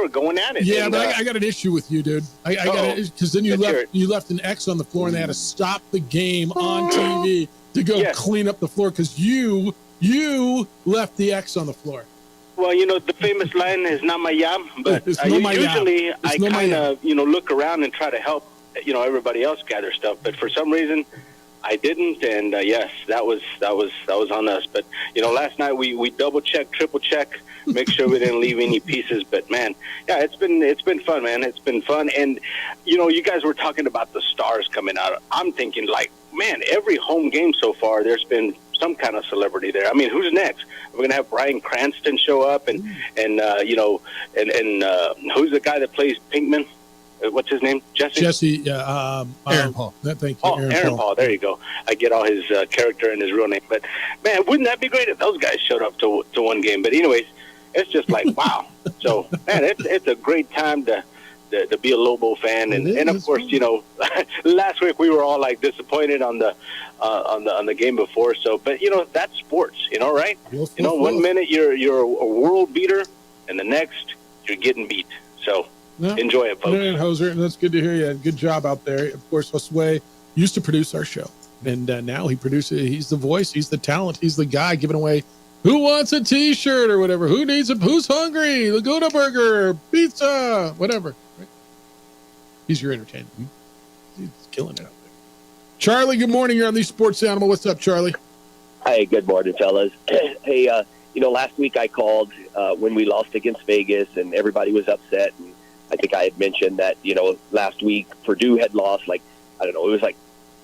going at it. Yeah, and, but I got an issue with you, dude. I got it because then you left an X on the floor, and they had to stop the game on TV to go clean up the floor because you left the X on the floor. Well, the famous line is "not my yam," but usually I kind of look around and try to help everybody else gather stuff, but for some reason I didn't, and yes, that was on us. But last night we double check, triple check, make sure we didn't leave any pieces. But man, yeah, it's been fun, man. It's been fun, and you guys were talking about the stars coming out. I'm thinking like, man, every home game so far, there's been some kind of celebrity there. I mean, who's next? We're gonna have Bryan Cranston show up, and who's the guy that plays Pinkman? What's his name? Jesse. Aaron Paul. Thank you. Oh, Aaron Paul. There you go. I get all his character and his real name. But man, wouldn't that be great if those guys showed up to one game? But anyways, it's just like wow. So man, it's a great time to be a Lobo fan, and of course, last week we were all like disappointed on the game before. So, but that's sports, right? 1 minute you're a world beater, and the next you're getting beat. So. No, enjoy it, folks. Hoser, that's good to hear you. Good job out there. Of course, Josue used to produce our show, and now he produces. He's the voice. He's the talent. He's the guy giving away. Who wants a T-shirt or whatever? Who needs a? Who's hungry? Laguna Burger, pizza, whatever. Right? He's your entertainer. He's killing it out there. Charlie, good morning. You're on the Sports Animal. What's up, Charlie? Hey, good morning, fellas. Hey, last week I called when we lost against Vegas, and everybody was upset. And I think I had mentioned that, last week Purdue had lost, it was like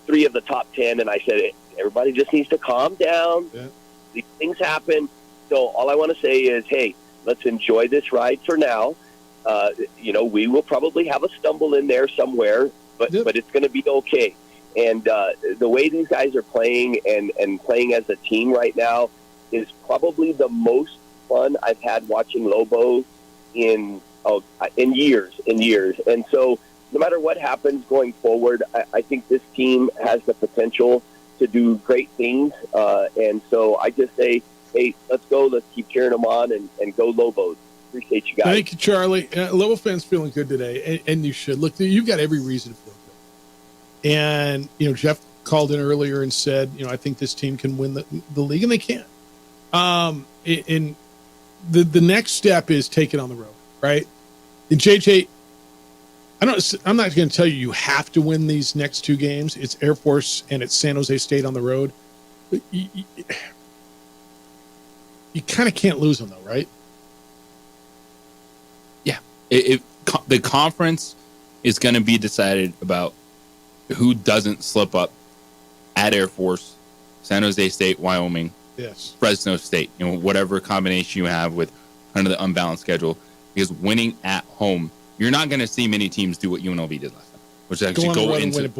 3 of the top 10. And I said, everybody just needs to calm down. Yeah. These things happen. So all I want to say is, hey, let's enjoy this ride for now. We will probably have a stumble in there somewhere, but it's going to be okay. And the way these guys are playing and playing as a team right now is probably the most fun I've had watching Lobo in years. And so no matter what happens going forward, I think this team has the potential to do great things. And so I just say, hey, let's go. Let's keep cheering them on and go Lobos. Appreciate you guys. Thank you, Charlie. Lobo fans feeling good today, and you should. Look, you've got every reason to feel good. And, Jeff called in earlier and said, I think this team can win the league, and they can. And the next step is take it on the road, right? And JJ, I'm not going to tell you have to win these next 2 games. It's Air Force and it's San Jose State on the road. You kind of can't lose them, though, right? Yeah. The conference is going to be decided about who doesn't slip up at Air Force, San Jose State, Wyoming, Fresno State, whatever combination you have with kind of the unbalanced schedule. Because winning at home, you're not going to see many teams do what UNLV did last time, which is actually go into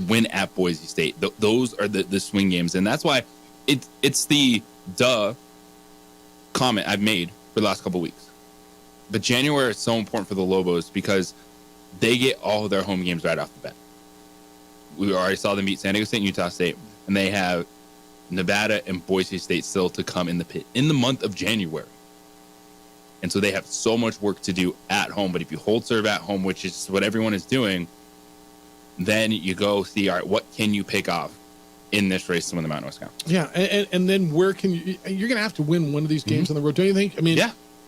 win at Boise State. Those are the swing games, and that's why it's the comment I've made for the last couple of weeks. But January is so important for the Lobos because they get all of their home games right off the bat. We already saw them beat San Diego State and Utah State, and they have Nevada and Boise State still to come in the pit in the month of January. And so they have so much work to do at home. But if you hold serve at home, which is what everyone is doing, then you go see, all right, what can you pick off in this race in the Mountain West Conference? Yeah, and then where can you're going to have to win one of these games on the road, don't you think? I mean,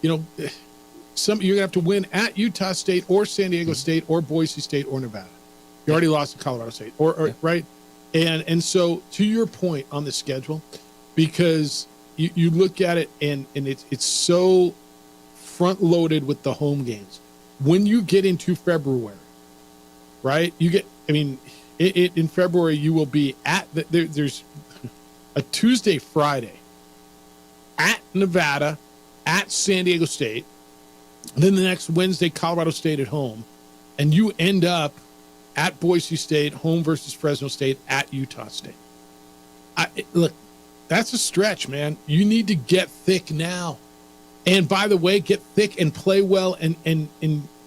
you're going to have to win at Utah State or San Diego State or Boise State or Nevada. You already lost to Colorado State, or right? And so to your point on the schedule, because you look at it and it's so front loaded with the home games. When you get into February, right? In February you will be at there's a Tuesday, Friday at Nevada, at San Diego State, And then the next Wednesday, Colorado State at home. And you end up at Boise State, home versus Fresno State, at Utah State. Look, that's a stretch, man. You need to get thick now. And by the way, get thick and play well and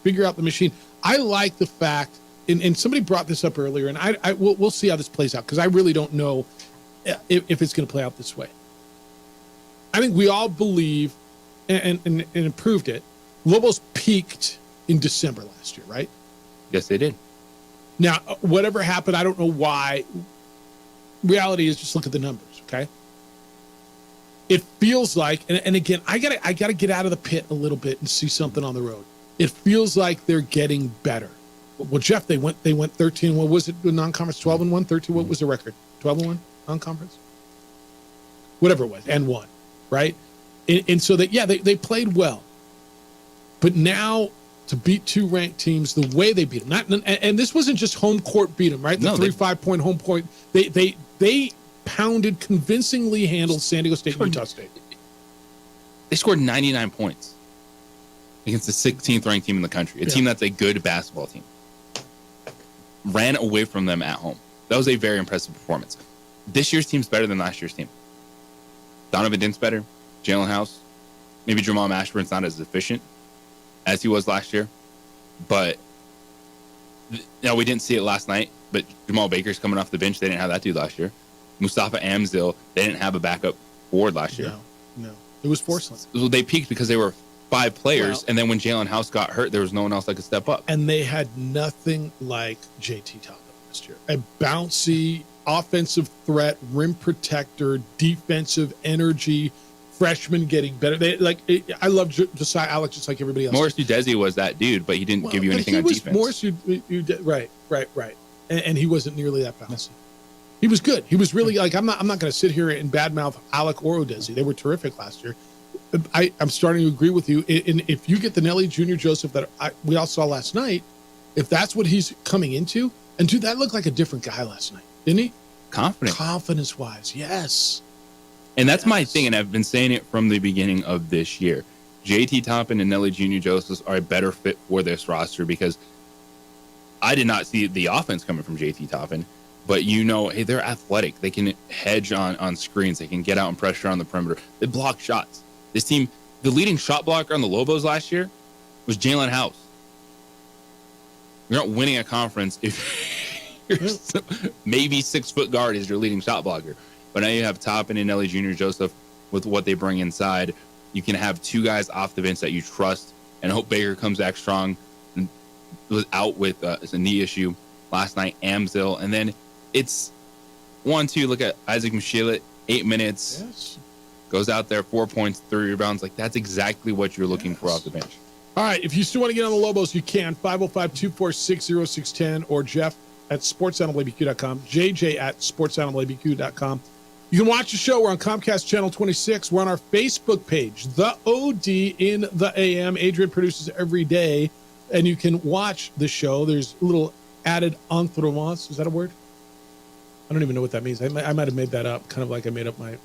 figure out the machine. I like the fact, and somebody brought this up earlier, and we'll see how this plays out, because I really don't know if it's going to play out this way. I think we all believe, and improved it, Lobos peaked in December last year, right? Yes, they did. Now, Whatever happened, I don't know why. Reality is, just look at the numbers, okay? It feels like, and again, I gotta get out of the pit a little bit and see something on the road. It feels like they're getting better. Well, Jeff, they went 13. What was it? Non-conference 12-1, 13. What was the record? 12-1 non-conference. Whatever it was, and 1, right? And so they played well. But now to beat 2 ranked teams the way they beat them, and this wasn't just home court beat them, right? The 3-5-point home point. They pounded, convincingly handled San Diego State and Utah State. They scored 99 points against the 16th ranked team in the country, a team that's a good basketball team. Ran away from them at home. That was a very impressive performance. This year's team's better than last year's team. Donovan Dint's better. Jalen House. Maybe Jamal Mashburn's not as efficient as he was last year. But, we didn't see it last night, but Jamal Baker's coming off the bench. They didn't have that dude last year. Mustafa Amzil, they didn't have a backup forward last year. No. It was Forceland. Well, they peaked because they were 5 players, and then when Jalen House got hurt, there was no one else that could step up. And they had nothing like JT Toppin last year. A bouncy, offensive threat, rim protector, defensive energy, freshman getting better. I love Josiah Alex just like everybody else. Morris Udeze was that dude, but he didn't give you anything on defense. Morris right. And he wasn't nearly that bouncy. He was good. He was really I'm not going to sit here and badmouth Alec or Udeze. They were terrific last year. I'm starting to agree with you. And if you get the Nelly Jr. Joseph that we all saw last night, if that's what he's coming into, and dude, that looked like a different guy last night, didn't he? Confident. Confidence-wise, yes. And that's my thing, and I've been saying it from the beginning of this year. JT Toppin and Nelly Jr. Joseph are a better fit for this roster because I did not see the offense coming from JT Toppin. But hey, they're athletic. They can hedge on screens. They can get out and pressure on the perimeter. They block shots. This team, the leading shot blocker on the Lobos last year was Jalen House. You're not winning a conference if you're maybe 6-foot guard is your leading shot blocker. But now you have Toppin and Nelly Jr. Joseph with what they bring inside. You can have 2 guys off the bench that you trust, and hope Baker comes back strong. And was out with a knee issue last night. Amzil, and then it's 1-2. Look at Isaac Michelet, 8 minutes. Yes. Goes out there, 4 points, 3 rebounds. That's exactly what you're looking for off the bench. All right, if you still want to get on the Lobos, you can. 505-246-0610 or Jeff at sportsanimalabbq.com, JJ at sportsanimalabbq.com. You can watch the show. We're on Comcast Channel 26. We're on our Facebook page, The OD in the AM. Adrian produces every day, and you can watch the show. There's a little added entrements. Is that a word? I don't even know what that means. I might have made that up, kind of like I made up my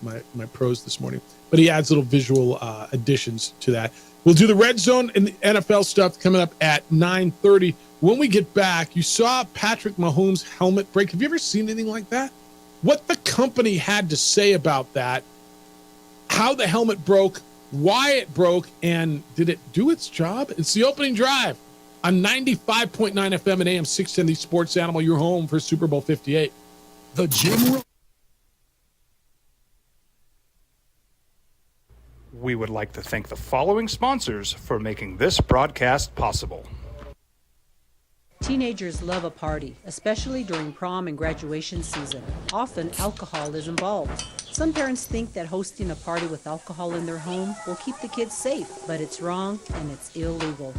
prose this morning. But he adds little visual additions to that. We'll do the Red Zone and the NFL stuff coming up at 9:30. When we get back, you saw Patrick Mahomes' helmet break. Have you ever seen anything like that? What the company had to say about that, how the helmet broke, why it broke, and did it do its job? It's the opening drive on 95.9 FM and AM 610, the Sports Animal, your home for Super Bowl 58. The Jim. We would like to thank the following sponsors for making this broadcast possible. Teenagers love a party, especially during prom and graduation season. Often, alcohol is involved. Some parents think that hosting a party with alcohol in their home will keep the kids safe, but it's wrong and it's illegal.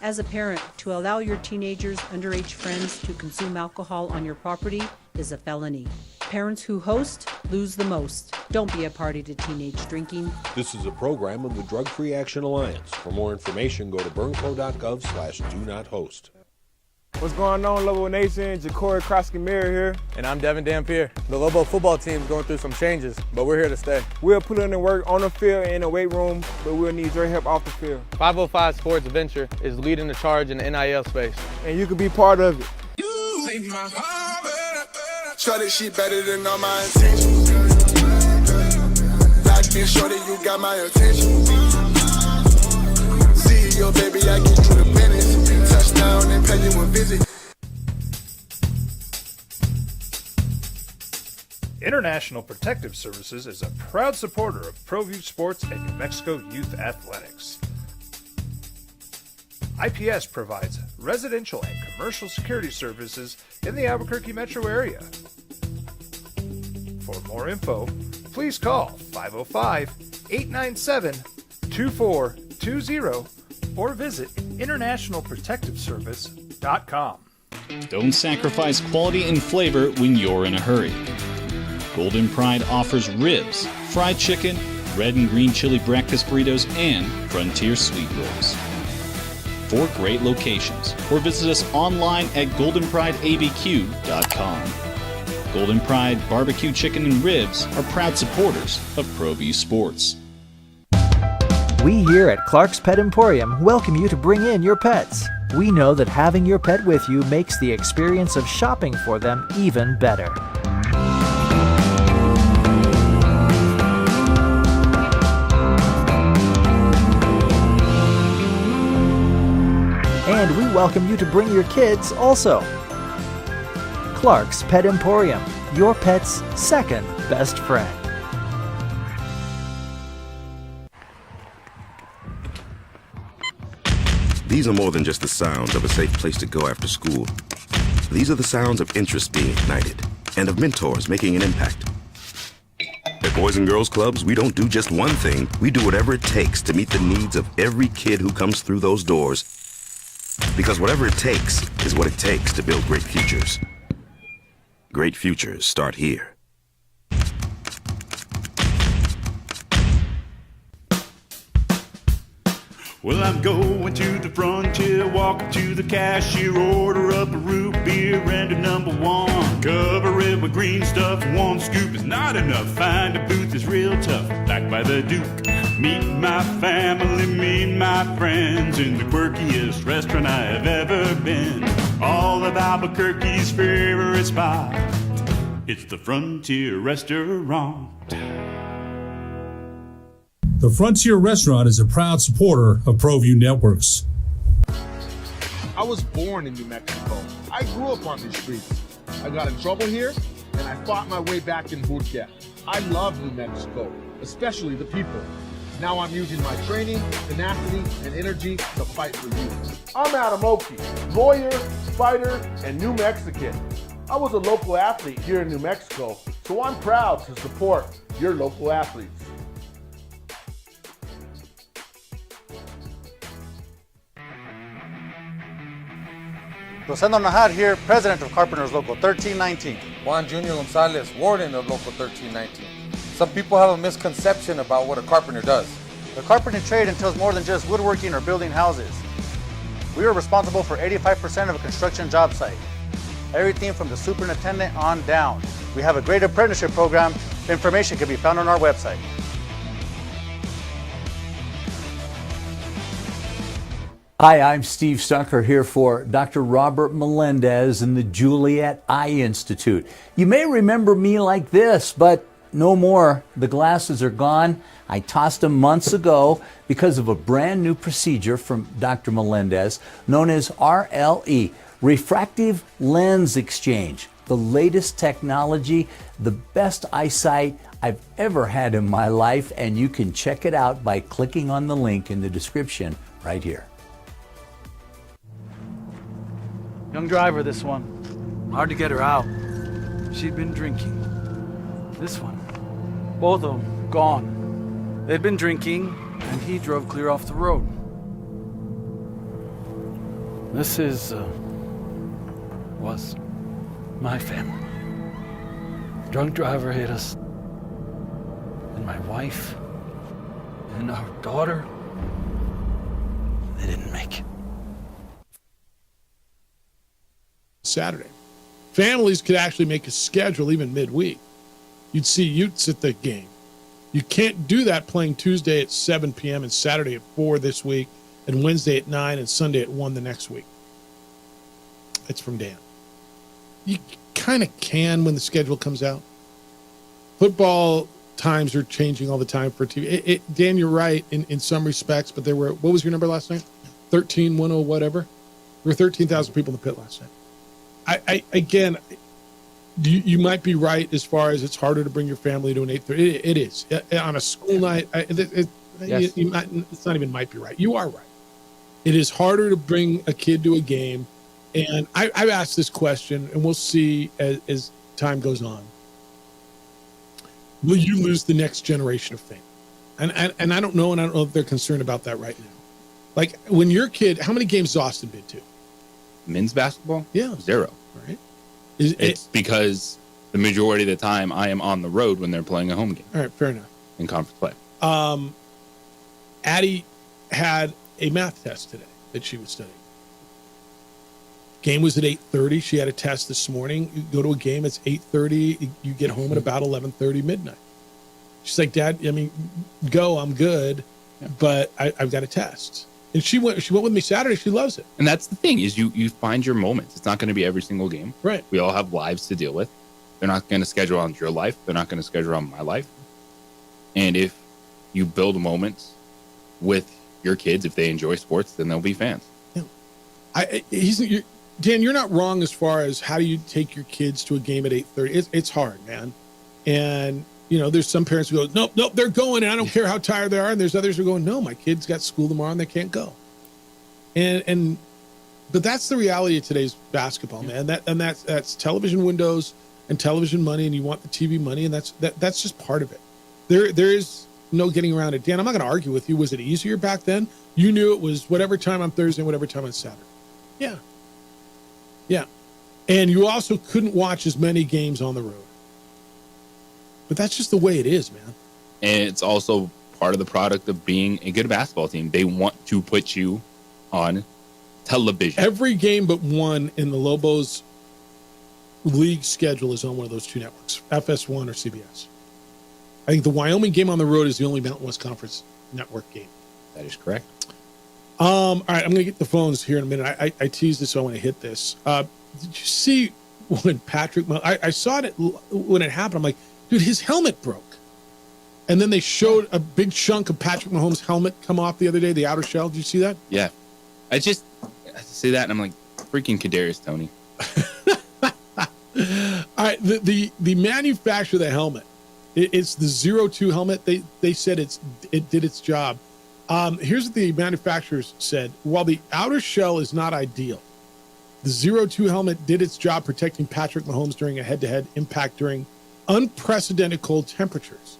As a parent, to allow your teenagers' underage friends to consume alcohol on your property is a felony. Parents who host lose the most. Don't be a party to teenage drinking. This is a program of the Drug Free Action Alliance. For more information, go to burnco.gov/do-not-host. What's going on, Lobo Nation? Ja'Cory Krosky-Mirror here. And I'm Devin Dampier. The Lobo football team is going through some changes, but we're here to stay. We'll put in the work on the field and in the weight room, but we'll need your help off the field. 505 Sports Venture is leading the charge in the NIL space. And you can be part of it. Shorty, she better than all my intentions. Locked in, shorty, you got my attention. See your baby, I get you the business. Touchdown and pay you a visit. International Protective Services is a proud supporter of ProView Sports and New Mexico Youth Athletics. IPS provides residential and commercial security services in the Albuquerque metro area. For more info, please call 505-897-2420 or visit internationalprotectiveservice.com. Don't sacrifice quality and flavor when you're in a hurry. Golden Pride offers ribs, fried chicken, red and green chili breakfast burritos, and Frontier sweet rolls. 4 great locations, or visit us online at goldenprideabq.com. Golden Pride Barbecue Chicken and Ribs are proud supporters of ProView Sports. We here at Clark's Pet Emporium welcome you to bring in your pets. We know that having your pet with you makes the experience of shopping for them even better. And we welcome you to bring your kids also. Clark's Pet Emporium, your pet's second best friend. These are more than just the sounds of a safe place to go after school. These are the sounds of interest being ignited and of mentors making an impact. At Boys and Girls Clubs, we don't do just one thing. We do whatever it takes to meet the needs of every kid who comes through those doors. Because whatever it takes is what it takes to build great futures. Great futures start here. Well, I'm going to the frontier, walking to the cashier, order up a root beer and a number 1. Cover it with green stuff, 1 scoop is not enough. Find a booth is real tough, back by the Duke. Meet my family, meet my friends in the quirkiest restaurant I have ever been. All of Albuquerque's favorite spot, it's the Frontier Restaurant. The Frontier Restaurant is a proud supporter of ProView Networks. I was born in New Mexico. I grew up on these streets. I got in trouble here, and I fought my way back in boot camp. I love New Mexico, especially the people. Now I'm using my training, tenacity, and energy to fight for you. I'm Adam Oki, lawyer, fighter, and New Mexican. I was a local athlete here in New Mexico, so I'm proud to support your local athletes. Rosendo Najar here, president of Carpenters Local 1319. Juan Junior Gonzalez, warden of Local 1319. Some people have a misconception about what a carpenter does. The carpentry trade entails more than just woodworking or building houses. We are responsible for 85% of a construction job site. Everything from the superintendent on down. We have a great apprenticeship program. Information can be found on our website. Hi, I'm Steve Stucker here for Dr. Robert Melendez and the Juliet Eye Institute. You may remember me like this, but no more. The glasses are gone. I tossed them months ago because of a brand new procedure from Dr. Melendez known as RLE, Refractive Lens Exchange. The latest technology, the best eyesight I've ever had in my life, and you can check it out by clicking on the link in the description right here. Young driver, this one. Hard to get her out. She'd been drinking. This one. Both of them gone. They'd been drinking, and he drove clear off the road. This was my family. Drunk driver hit us. And my wife and our daughter, they didn't make it. Saturday. Families could actually make a schedule even midweek. You'd see Utes at the game. You can't do that playing Tuesday at 7 p.m. and Saturday at 4 this week, and Wednesday at 9 and Sunday at 1 the next week. It's from Dan. You kind of can when the schedule comes out. Football times are changing all the time for TV. Dan, you're right in some respects, but there were, what was your number last night? 1310 whatever. There were 13,000 people in the pit last night. Again, you might be right as far as it's harder to bring your family to an 8:30. It is. On a school night, Yes. it's not even might be right. You are right. It is harder to bring a kid to a game. And I've asked this question, and we'll see as time goes on. Will you lose the next generation of fame? And I don't know, and I don't know if they're concerned about that right now. Like, when your kid, how many games has Austin been to? Men's basketball? Yeah. 0. Right. It's because the majority of the time I am on the road when they're playing a home game. All right, fair enough. In conference play. Addie had a math test today that she was studying. Game was at 8:30. She had a test this morning. You go to a game, it's 8:30. You get home at about 11:30 midnight. She's like, Dad, I mean, go, I'm good, but I've got a test. And she went with me Saturday. She loves it. And that's the thing is you find your moments. It's not going to be every single game. Right. We all have lives to deal with. They're not going to schedule on your life. They're not going to schedule on my life. And if you build moments with your kids, if they enjoy sports, then they'll be fans. Yeah. Dan, you're not wrong as far as how do you take your kids to a game at 8:30. It's hard, man. And, you know, there's some parents who go, nope, they're going, and I don't care how tired they are. And there's others who are going, no, my kid's got school tomorrow and they can't go. But that's the reality of today's basketball, man. That's television windows and television money, and you want the TV money, and that's just part of it. There is no getting around it. Dan, I'm not going to argue with you. Was it easier back then? You knew it was whatever time on Thursday, whatever time on Saturday. Yeah. Yeah. And you also couldn't watch as many games on the road. But that's just the way it is, man. And it's also part of the product of being a good basketball team. They want to put you on television. Every game but one in the Lobos league schedule is on one of those two networks, FS1 or CBS. I think the Wyoming game on the road is the only Mountain West Conference network game. That is correct. All right, I'm going to get the phones here in a minute. I teased this, so I want to hit this. Did you see when Patrick, I saw it when it happened. I'm like, dude, his helmet broke. And then they showed a big chunk of Patrick Mahomes' helmet come off the other day, the outer shell. Did you see that? Yeah. I see that, and I'm like, freaking Kadarius Toney. All right, the manufacturer of the helmet, it's the 02 helmet. They said it did its job. Here's what the manufacturers said. While the outer shell is not ideal, the 02 helmet did its job protecting Patrick Mahomes during a head-to-head impact during unprecedented cold temperatures.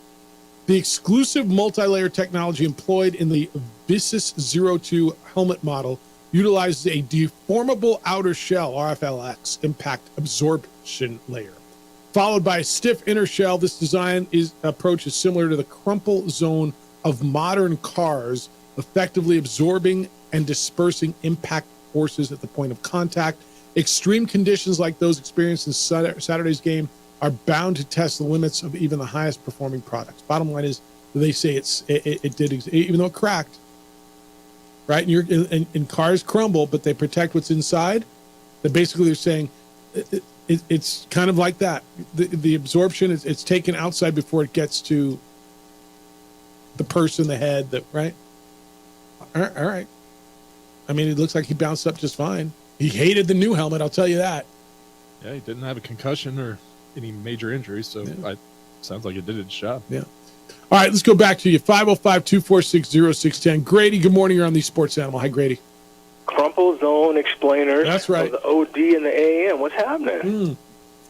The exclusive multi-layer technology employed in the Visus 02 helmet model utilizes a deformable outer shell, RFLX, impact absorption layer, followed by a stiff inner shell. This design approach is similar to the crumple zone of modern cars, effectively absorbing and dispersing impact forces at the point of contact. Extreme conditions like those experienced in Saturday's game are bound to test the limits of even the highest performing products. Bottom line is, they say it did, even though it cracked, right? And cars crumble, but they protect what's inside. That basically they're saying it's kind of like that. The absorption it's taken outside before it gets to the person, the head, right? All right. I mean, it looks like he bounced up just fine. He hated the new helmet, I'll tell you that. Yeah, he didn't have a concussion or any major injuries, so sounds like it did its job. Yeah. All right, let's go back to you. 505-246-0610. Grady, good morning. You're on the Sports Animal. Hi, Grady. Crumple Zone Explainers. That's right. Of the OD and the AM. What's happening?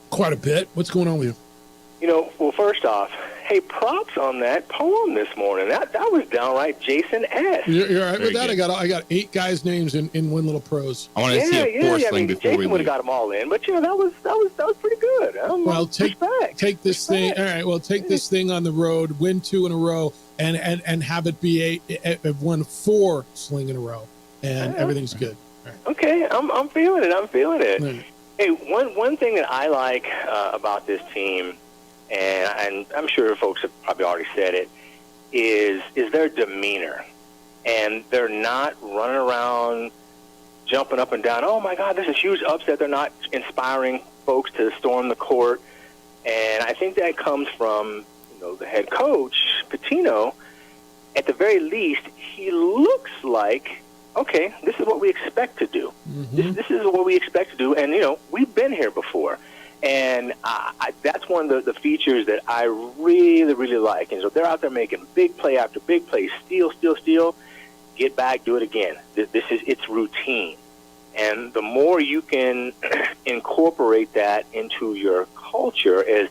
Quite a bit. What's going on with you? You know, well, first off, hey, props on that poem this morning. That was downright Jason S. You're all right with that? Good. I got 8 guys' names in one little prose. I want to see a four sling before Jason we would leave. have got them all in, but you know that was pretty good. Well, take this thing. All right. Well, take this thing on the road, win 2 in a row, and have it be a won 4 sling in a row, and everything's good. All right. Okay, I'm feeling it. Right. Hey, one thing that I like about this team, and I'm sure folks have probably already said it, is their demeanor. And they're not running around jumping up and down, oh, my God, this is a huge upset. They're not inspiring folks to storm the court. And I think that comes from, the head coach, Pitino. At the very least, he looks like, okay, this is what we expect to do. Mm-hmm. This is what we expect to do. And, we've been here before. And that's one of the features that I really, really like. And so they're out there making big play after big play, steal, get back, do it again. It's routine. And the more you can incorporate that into your culture as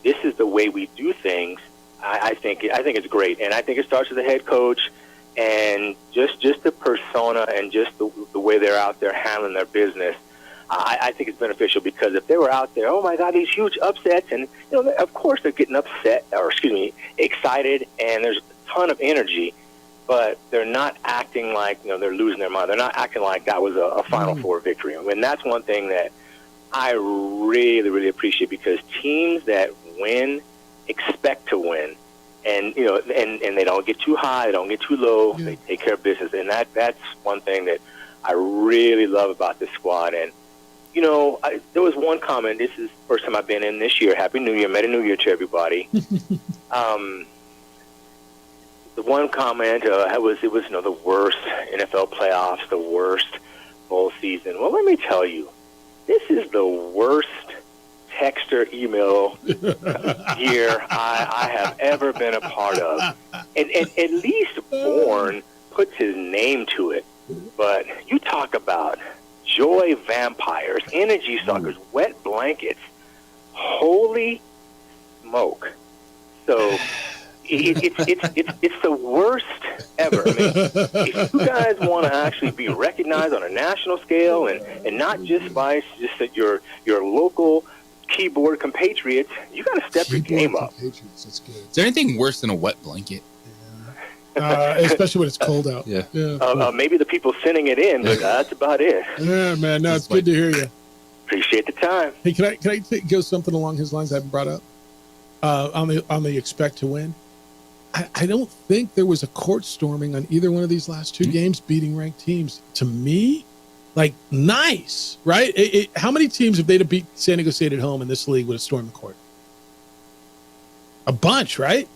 this is the way we do things, I think it's great. And I think it starts with the head coach and just the persona and just the way they're out there handling their business. I think it's beneficial because if they were out there, oh my God, these huge upsets, and of course they're getting excited, and there's a ton of energy, but they're not acting like they're losing their mind. They're not acting like that was a Final Four victory. I mean, that's one thing that I really, really appreciate because teams that win expect to win, and and they don't get too high, they don't get too low. They take care of business, and that's one thing that I really love about this squad. And there was one comment. This is the first time I've been in this year. Happy New Year. Merry New Year to everybody. The one comment it was the worst NFL playoffs, the worst bowl season. Well, let me tell you, this is the worst text or email year I have ever been a part of. And at least Bourne puts his name to it. But you talk about joy vampires, energy suckers, wet blankets. Holy smoke. So it's the worst ever. I mean, if you guys want to actually be recognized on a national scale and not just by just your local keyboard compatriots, you got to step your game up. Is there anything worse than a wet blanket? Especially when it's cold out. Yeah. Maybe the people sending it in, but that's about it. Yeah, man. No, it's good to hear you. Appreciate the time. Hey, can I go something along his lines I haven't brought up? On the expect to win. I don't think there was a court storming on either one of these last two games beating ranked teams. To me, nice, right? How many teams, if they'd have beat San Diego State at home in this league, would have stormed the court? A bunch, right?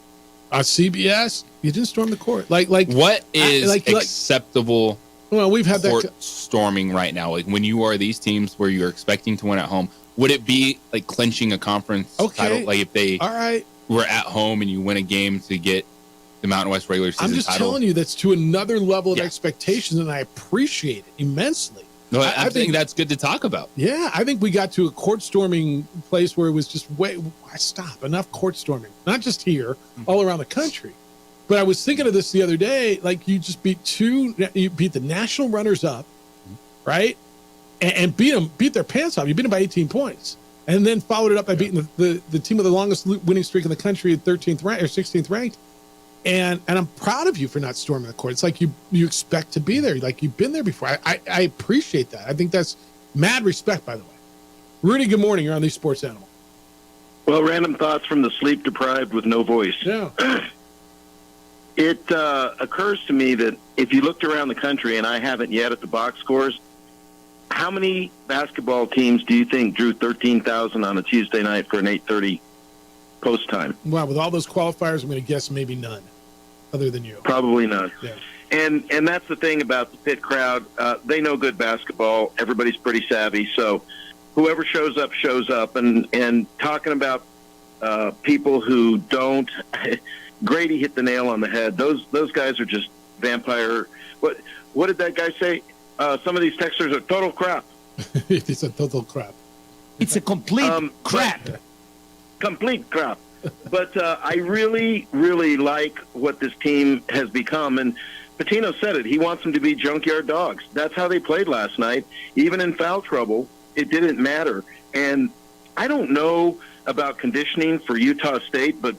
On CBS, you didn't storm the court. What is acceptable? Well, we've had court that storming right now. Like when you are these teams where you're expecting to win at home, would it be like clinching a conference title? Like if they were at home and you win a game to get the Mountain West regular season title? I'm just telling you, that's to another level of expectations, and I appreciate it immensely. No, I think that's good to talk about. Yeah, I think we got to a court storming place where it was just enough court storming, not just here, all around the country. But I was thinking of this the other day. Like you just beat the national runners up, right, and beat their pants off. You beat them by 18 points, and then followed it up by beating the team with the longest winning streak in the country at 13th ranked or 16th ranked. And I'm proud of you for not storming the court. It's like you expect to be there. Like you've been there before. I appreciate that. I think that's mad respect, by the way. Rudy, good morning. You're on the Sports Animal. Well, random thoughts from the sleep deprived with no voice. Yeah. It occurs to me that if you looked around the country, and I haven't yet at the box scores, how many basketball teams do you think drew 13,000 on a Tuesday night for an 8:30 post time? Wow, with all those qualifiers, I'm going to guess maybe none, other than you. Probably none. Yeah. And that's the thing about the Pitt crowd. They know good basketball. Everybody's pretty savvy. So whoever shows up, shows up. And talking about people who don't, Grady hit the nail on the head. Those guys are just vampire. What did that guy say? Some of these texters are total crap. It's a total crap. It's a complete crap. Complete crap. But I really, really like what this team has become. And Pitino said it. He wants them to be junkyard dogs. That's how they played last night. Even in foul trouble, it didn't matter. And I don't know about conditioning for Utah State, but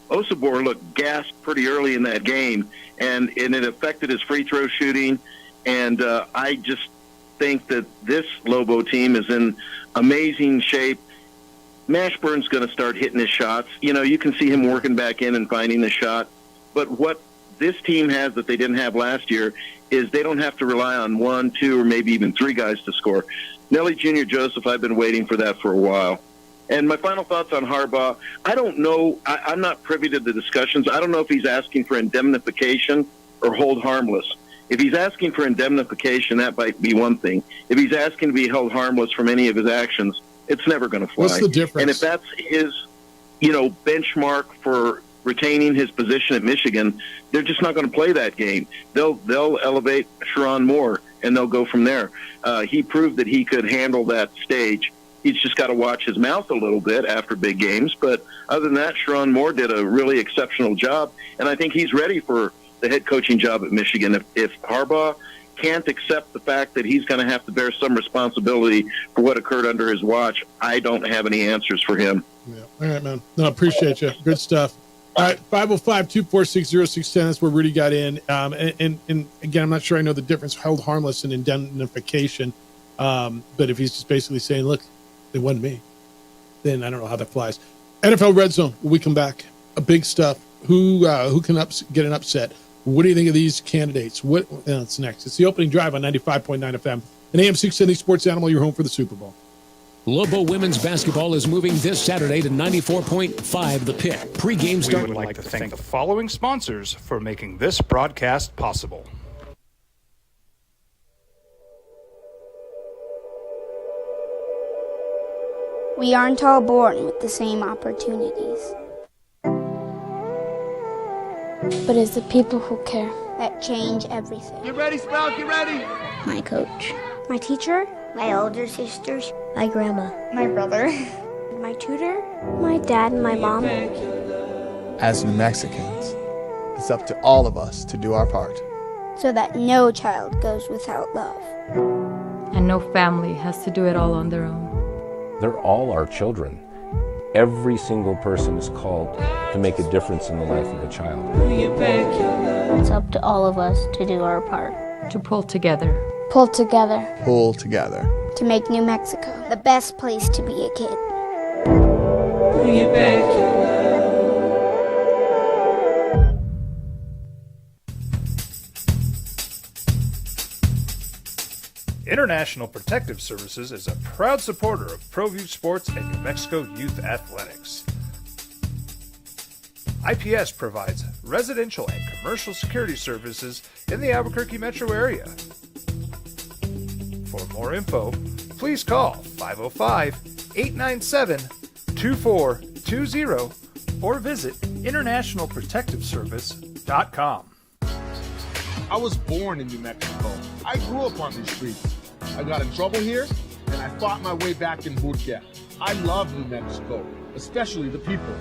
Osabor looked gassed pretty early in that game, and it affected his free throw shooting. And I just think that this Lobo team is in amazing shape. Mashburn's going to start hitting his shots. You know, you can see him working back in and finding the shot. But what this team has that they didn't have last year is they don't have to rely on 1, 2, or maybe even 3 guys to score. Nelly Jr. Joseph, I've been waiting for that for a while. And my final thoughts on Harbaugh, I don't know. I'm not privy to the discussions. I don't know if he's asking for indemnification or hold harmless. If he's asking for indemnification, that might be one thing. If he's asking to be held harmless from any of his actions, it's never going to fly. What's the difference? And if that's his, benchmark for retaining his position at Michigan, they're just not going to play that game. They'll elevate Sherrone Moore, and they'll go from there. He proved that he could handle that stage. He's just got to watch his mouth a little bit after big games. But other than that, Sherrone Moore did a really exceptional job, and I think he's ready for the head coaching job at Michigan. If Harbaugh can't accept the fact that he's going to have to bear some responsibility for what occurred under his watch, I don't have any answers for him. Yeah. All right, man. No, appreciate you. Good stuff. All right, 505-246-0610. That's where Rudy got in. And again, I'm not sure I know the difference, held harmless and indemnification. But if he's just basically saying, look, it wasn't me, then I don't know how that flies. NFL Red Zone, when we come back, big stuff. Who can get an upset? What do you think of these candidates? What's next? It's the opening drive on 95.9 FM. An AM 670 Sports Animal, your home for the Super Bowl. Lobo women's basketball is moving this Saturday to 94.5 The Pick. Pre-game start. We would like to thank the following sponsors for making this broadcast possible. We aren't all born with the same opportunities. But it's the people who care that change everything. Get ready, Sprout, get ready! My coach. My teacher. My older sisters. My grandma. My brother. My tutor. My dad and my mom. As New Mexicans, it's up to all of us to do our part. So that no child goes without love. And no family has to do it all on their own. They're all our children. Every single person is called to make a difference in the life of a child. It's up to all of us to do our part. To pull together. Pull together. Pull together. To make New Mexico the best place to be a kid. International Protective Services is a proud supporter of ProView Sports and New Mexico Youth Athletics. IPS provides residential and commercial security services in the Albuquerque metro area. For more info, please call 505-897-2420 or visit internationalprotectiveservice.com. I was born in New Mexico. I grew up on these streets. I got in trouble here, and I fought my way back in Burquia. I love New Mexico, especially the people.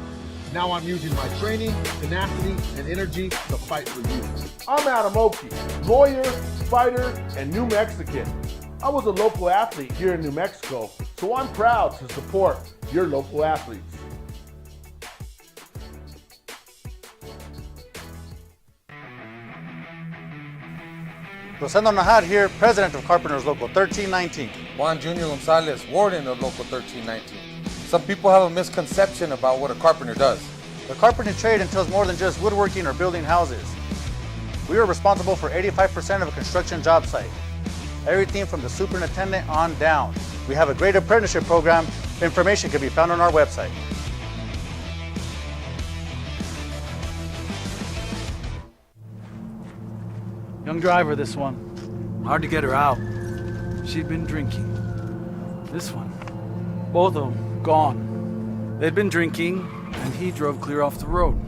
Now I'm using my training, tenacity, and energy to fight for you. I'm Adam Oki, lawyer, fighter, and New Mexican. I was a local athlete here in New Mexico, so I'm proud to support your local athletes. Rosendo Najar here, president of Carpenters Local 1319. Juan Jr. Gonzalez, warden of Local 1319. Some people have a misconception about what a carpenter does. The carpentry trade entails more than just woodworking or building houses. We are responsible for 85% of a construction job site. Everything from the superintendent on down. We have a great apprenticeship program. Information can be found on our website. Young driver, this one. Hard to get her out. She'd been drinking. This one. Both of them gone. They'd been drinking, and he drove clear off the road.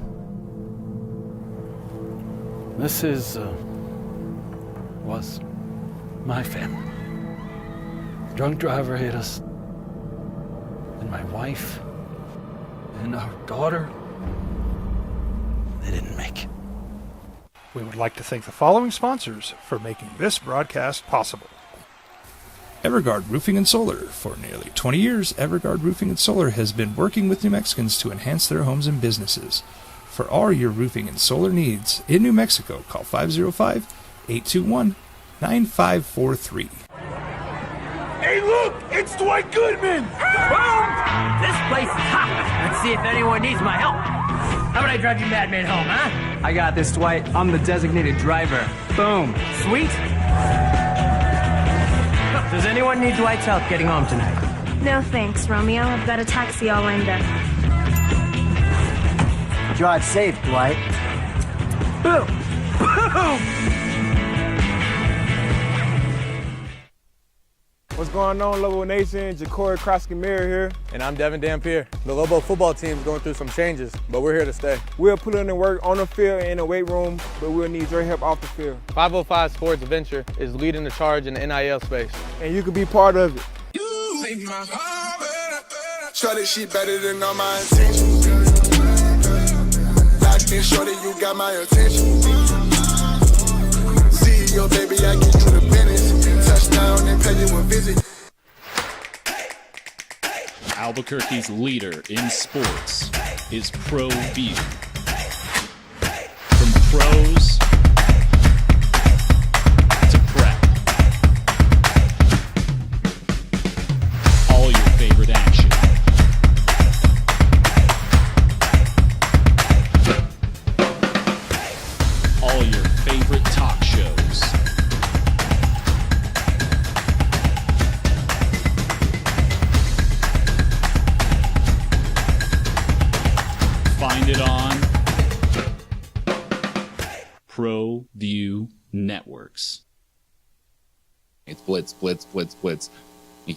This was my family. Drunk driver hit us. And my wife and our daughter, they didn't make it. We would like to thank the following sponsors for making this broadcast possible. Evergard Roofing and Solar. For nearly 20 years, Evergard Roofing and Solar has been working with New Mexicans to enhance their homes and businesses. For all your roofing and solar needs in New Mexico, call 505-821-9543. Hey, look! It's Dwight Goodman! Boom! This place is hot. Let's see if anyone needs my help. How about I drive you madman home, huh? I got this, Dwight. I'm the designated driver. Boom. Sweet. Does anyone need Dwight's help getting home tonight? No thanks, Romeo. I've got a taxi all lined up. Drive safe, Dwight. Boom! Boom! What's going on, Lobo Nation? Ja'Cory Krosky-Miller here. And I'm Devin Dampier. The Lobo football team is going through some changes, but we're here to stay. We'll put in the work on the field and in the weight room, but we'll need your help off the field. 505 Sports Venture is leading the charge in the NIL space. And you can be part of it. Shorty, she better than all my intentions. Locked in, shorty, you got my attention. CEO, baby, I get you the business. Touchdown and pay you a visit. Albuquerque's leader in sports is ProView. From pros to prep, all your favorite action. All your favorite talk shows. Find it on ProView Networks. It's blitz.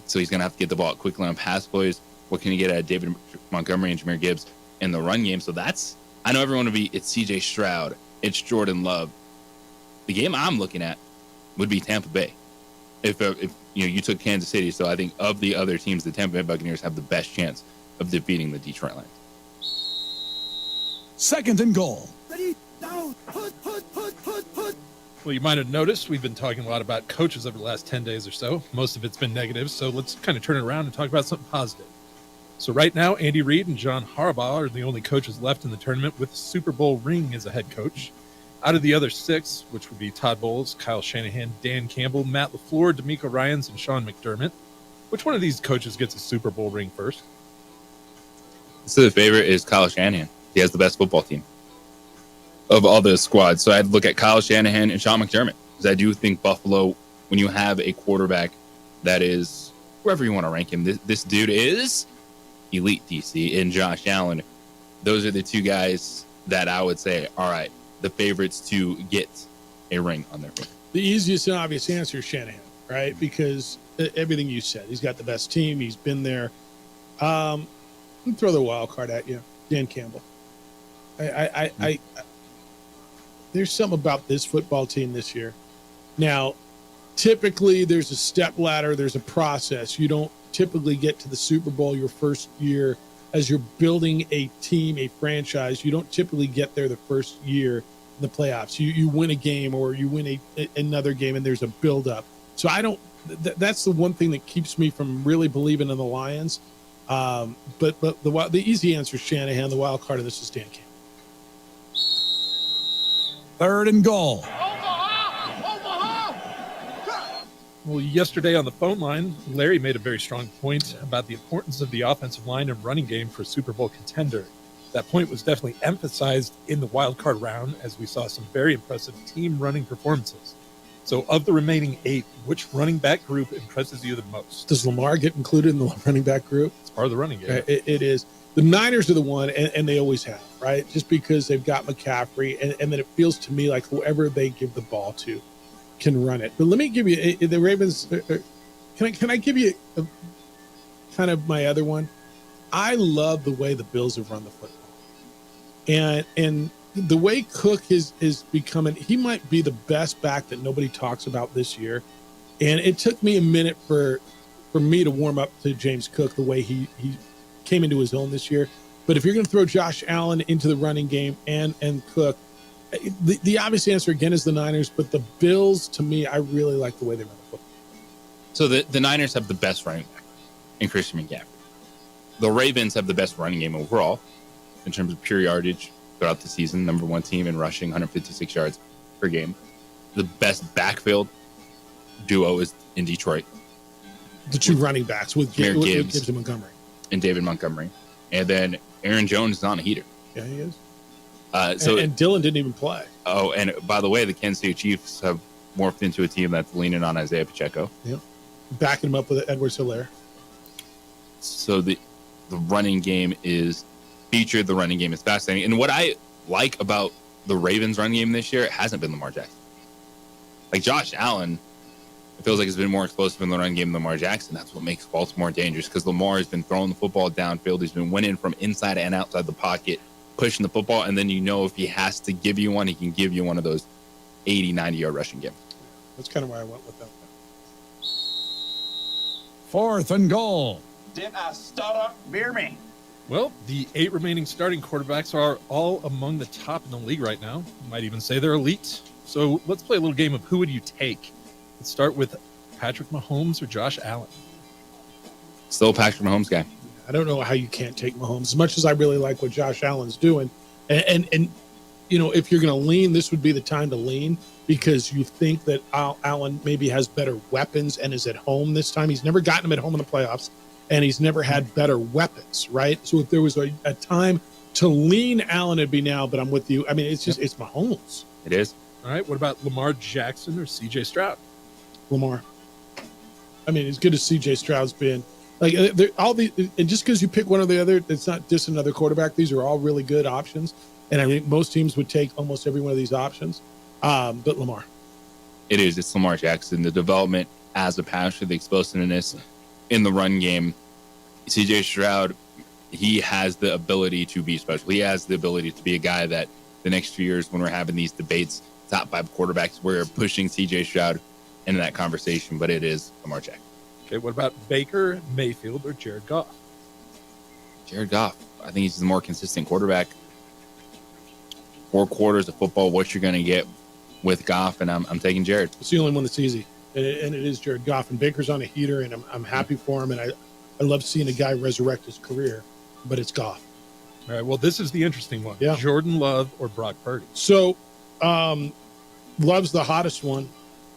So he's going to have to get the ball quickly on pass plays. What can he get out of David Montgomery and Jahmyr Gibbs in the run game? So that's, I know everyone will be, it's CJ Stroud, it's Jordan Love. The game I'm looking at would be Tampa Bay. If you took Kansas City, so I think of the other teams, the Tampa Bay Buccaneers have the best chance of defeating the Detroit Lions. 2nd and goal. Well, you might have noticed we've been talking a lot about coaches over the last 10 days or so. Most of it's been negative, so let's kind of turn it around and talk about something positive. So right now, Andy Reid and John Harbaugh are the only coaches left in the tournament with a Super Bowl ring as a head coach. Out of the other 6, which would be Todd Bowles, Kyle Shanahan, Dan Campbell, Matt LaFleur, DeMeco Ryans, and Sean McDermott, which one of these coaches gets a Super Bowl ring first? So the favorite is Kyle Shanahan. He has the best football team of all the squads. So I'd look at Kyle Shanahan and Sean McDermott, because I do think Buffalo, when you have a quarterback that is, wherever you want to rank him, this dude is elite, DC, and Josh Allen. Those are the two guys that I would say, all right, the favorites to get a ring on their finger. The easiest and obvious answer is Shanahan, right? Because everything you said, he's got the best team. He's been there. Let me throw the wild card at you, Dan Campbell. There's something about this football team this year. Now, typically there's a step ladder, there's a process. You don't typically get to the Super Bowl your first year as you're building a team, a franchise. You don't typically get there the first year in the playoffs. You win a game or you win another game and there's a build-up. So that's the one thing that keeps me from really believing in the Lions. But the easy answer is Shanahan. The wild card of this is Dan Campbell. 3rd and goal. Well, yesterday on the phone line, Larry made a very strong point about the importance of the offensive line and running game for a Super Bowl contender. That point was definitely emphasized in the wild card round, as we saw some very impressive team running performances. So of the remaining 8, which running back group impresses you the most? Does Lamar get included in the running back group? It's part of the running game. It is. The Niners are the one, and they always have, right? Just because they've got McCaffrey, and then it feels to me like whoever they give the ball to can run it. But let me give you the Ravens. Can I give you kind of my other one? I love the way the Bills have run the football, and the way Cook is becoming. He might be the best back that nobody talks about this year, and it took me a minute for me to warm up to James Cook the way he came into his own this year. But if you're going to throw Josh Allen into the running game and Cook, the obvious answer again is the Niners. But the Bills, to me, I really like the way they run the football. So the Niners have the best running back in Christian McCaffrey. The Ravens have the best running game overall in terms of pure yardage throughout the season. Number 1 team in rushing, 156 yards per game. The best backfield duo is in Detroit. The two running backs with Gibbs and Montgomery. And David Montgomery. And then Aaron Jones is on a heater. Yeah, he is. And Dylan didn't even play. Oh, and by the way, the Kansas City Chiefs have morphed into a team that's leaning on Isaiah Pacheco. Yep. Backing him up with Edwards-Helaire. So the running game is featured. The running game is fascinating. And what I like about the Ravens run game this year, it hasn't been Lamar Jackson. Like Josh Allen, it feels like it's been more explosive in the run game than Lamar Jackson. That's what makes Baltimore dangerous because Lamar has been throwing the football downfield. He's been winning from inside and outside the pocket, pushing the football. And then if he has to give you one, he can give you one of those 80, 90-yard rushing games. That's kind of why I went with that. 4th and goal. Did I stutter? Beer me. Well, the 8 remaining starting quarterbacks are all among the top in the league right now. You might even say they're elite. So let's play a little game of who would you take. Let's start with Patrick Mahomes or Josh Allen. Still a Patrick Mahomes guy. I don't know how you can't take Mahomes. As much as I really like what Josh Allen's doing, and if you're going to lean, this would be the time to lean because you think that Allen maybe has better weapons and is at home this time. He's never gotten them at home in the playoffs, and he's never had better weapons, right? So if there was a time to lean Allen, it'd be now, but I'm with you. I mean, it's just, it's Mahomes. It is. All right, what about Lamar Jackson or C.J. Stroud? Lamar. I mean, as good as C.J. Stroud's been, all the, and just because you pick one or the other, it's not just another quarterback. These are all really good options, and I think most teams would take almost every one of these options. But Lamar. It is. It's Lamar Jackson. The development as a passer, the explosiveness in the run game. C.J. Stroud, he has the ability to be special. He has the ability to be a guy that the next few years when we're having these debates, top 5 quarterbacks, we're pushing C.J. Stroud into that conversation, but it is Lamar Jackson. Okay, what about Baker Mayfield or Jared Goff? Jared Goff. I think he's the more consistent quarterback. 4 quarters of football, what you're going to get with Goff, and I'm taking Jared. It's the only one that's easy, and it is Jared Goff. And Baker's on a heater, and I'm happy for him, and I love seeing a guy resurrect his career, but it's Goff. All right, well, this is the interesting one. Yeah. Jordan Love or Brock Purdy? So Love's the hottest one.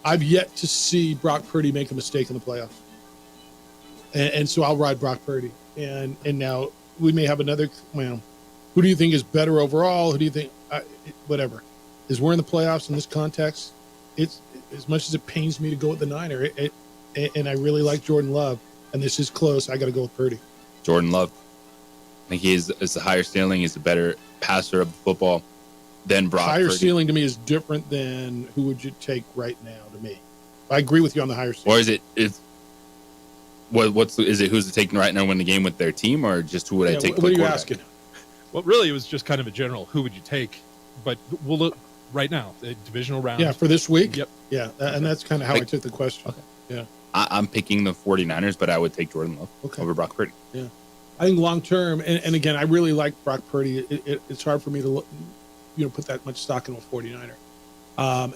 I've yet to see Brock Purdy make a mistake in the playoffs. And so I'll ride Brock Purdy. And now we may have another, who do you think is better overall? Who do you think, whatever. As we're in the playoffs in this context, it's as much as it pains me to go with the Niner, and I really like Jordan Love, and this is close, I got to go with Purdy. Jordan Love. I think he's a higher ceiling. He's a better passer of the football than Brock Higher Purdy. ceiling to me is different than who would you take right now to me. I agree with you on the higher ceiling. Or is it who's taking right now win the game with their team, or just who would I take? What are you asking? Well, really, it was just kind of a general who would you take, but we'll look right now, the divisional round. Yeah, for this week? Yep. Yeah, and that's kind of how I took the question. Okay. Yeah. I'm picking the 49ers, but I would take Jordan Love over Brock Purdy. Yeah. I think long term, and again, I really like Brock Purdy. It's hard for me to put that much stock in a 49er.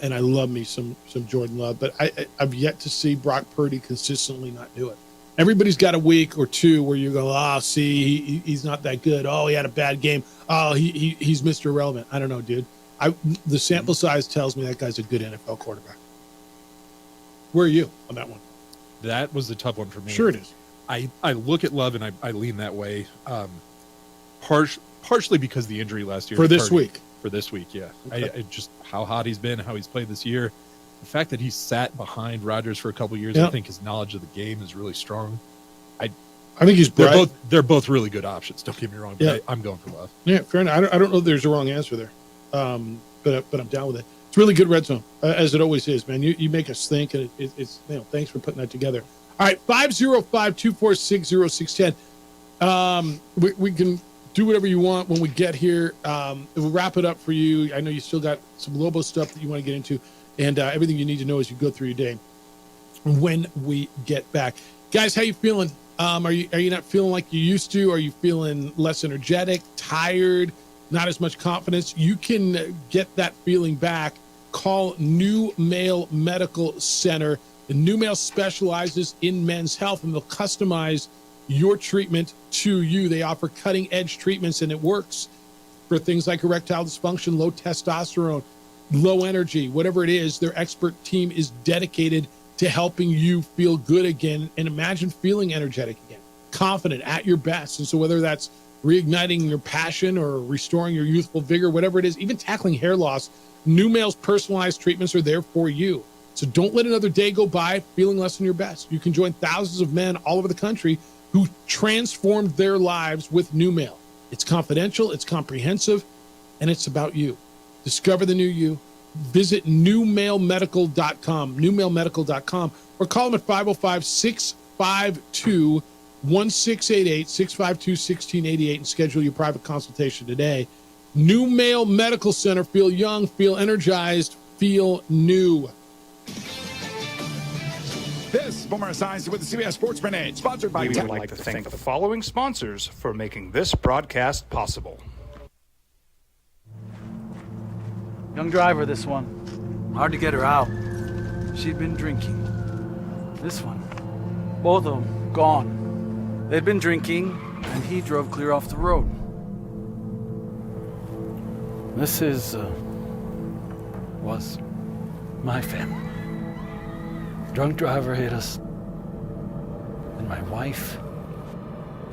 And I love me some Jordan Love, but I've yet to see Brock Purdy consistently not do it. Everybody's got a week or two where you go, he's not that good. Oh, he had a bad game. Oh, he's Mr. Irrelevant. I don't know, dude. The sample size tells me that guy's a good NFL quarterback. Where are you on that one? That was the tough one for me. Sure it is. I look at Love and I lean that way, partially because of the injury last year. For this week, yeah. Okay. I just how hot he's been, how he's played this year. The fact that he sat behind Rodgers for a couple of years, I think his knowledge of the game is really strong. I think he's bright. They're both really good options. Don't get me wrong, but I'm going for Love. Yeah, fair enough. I don't know if there's a wrong answer there, but I'm down with it. It's really good red zone, as it always is, man. You make us think, and it's thanks for putting that together. All right, 505-246-0610. We can do whatever you want when we get here. We'll wrap it up for you. I know you still got some Lobo stuff that you want to get into, and everything you need to know as you go through your day when we get back. Guys, how you feeling? Are you not feeling like you used to? Are you feeling less energetic, tired, not as much confidence? You can get that feeling back. Call New Male Medical Center. The New Male specializes in men's health, and they'll customize your treatment to you. They offer cutting-edge treatments, and it works for things like erectile dysfunction, low testosterone, low energy, whatever it is. Their expert team is dedicated to to helping you feel good again and imagine feeling energetic again, confident at your best. And so whether that's reigniting your passion or restoring your youthful vigor, whatever it is, even tackling hair loss, NuMale's personalized treatments are there for you. So don't let another day go by feeling less than your best. You can join thousands of men all over the country who transformed their lives with NuMale. It's confidential, it's comprehensive, and it's about you. Discover the new you. Visit NuMaleMedical.com, NuMaleMedical.com, or call them at 505-652-1688, 652-1688, and schedule your private consultation today. NuMale Medical Center. Feel young, feel energized, feel new. This is Boomer Esiason with the CBS Sports Grenade, sponsored by... We would like to thank the following sponsors for making this broadcast possible. Young driver, this one. Hard to get her out. She'd been drinking. This one. Both of them gone. They'd been drinking, and he drove clear off the road. This was my family. Drunk driver hit us. And my wife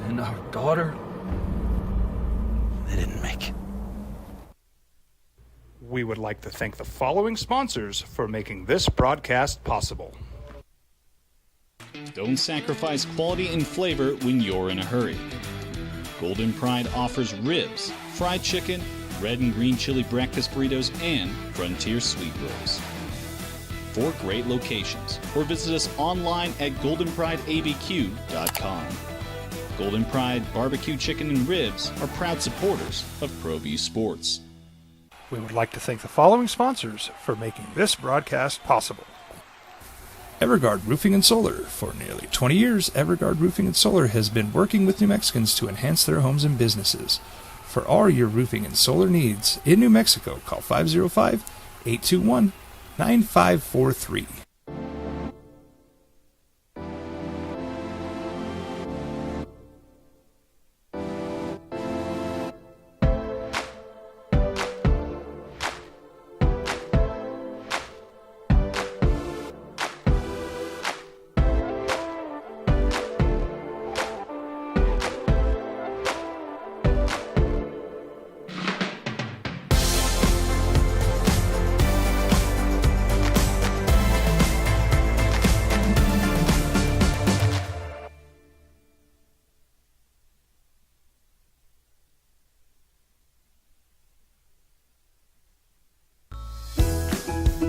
and our daughter, they didn't make it. We would like to thank the following sponsors for making this broadcast possible. Don't sacrifice quality and flavor when you're in a hurry. Golden Pride offers ribs, fried chicken, red and green chili breakfast burritos, and Frontier sweet rolls. 4 great locations, or visit us online at goldenprideabq.com. Golden Pride Barbecue Chicken and Ribs are proud supporters of ProView Sports. We would like to thank the following sponsors for making this broadcast possible. Everguard Roofing and Solar. For nearly 20 years, Everguard Roofing and Solar has been working with New Mexicans to enhance their homes and businesses. For all your roofing and solar needs in New Mexico, call 505-821-9543.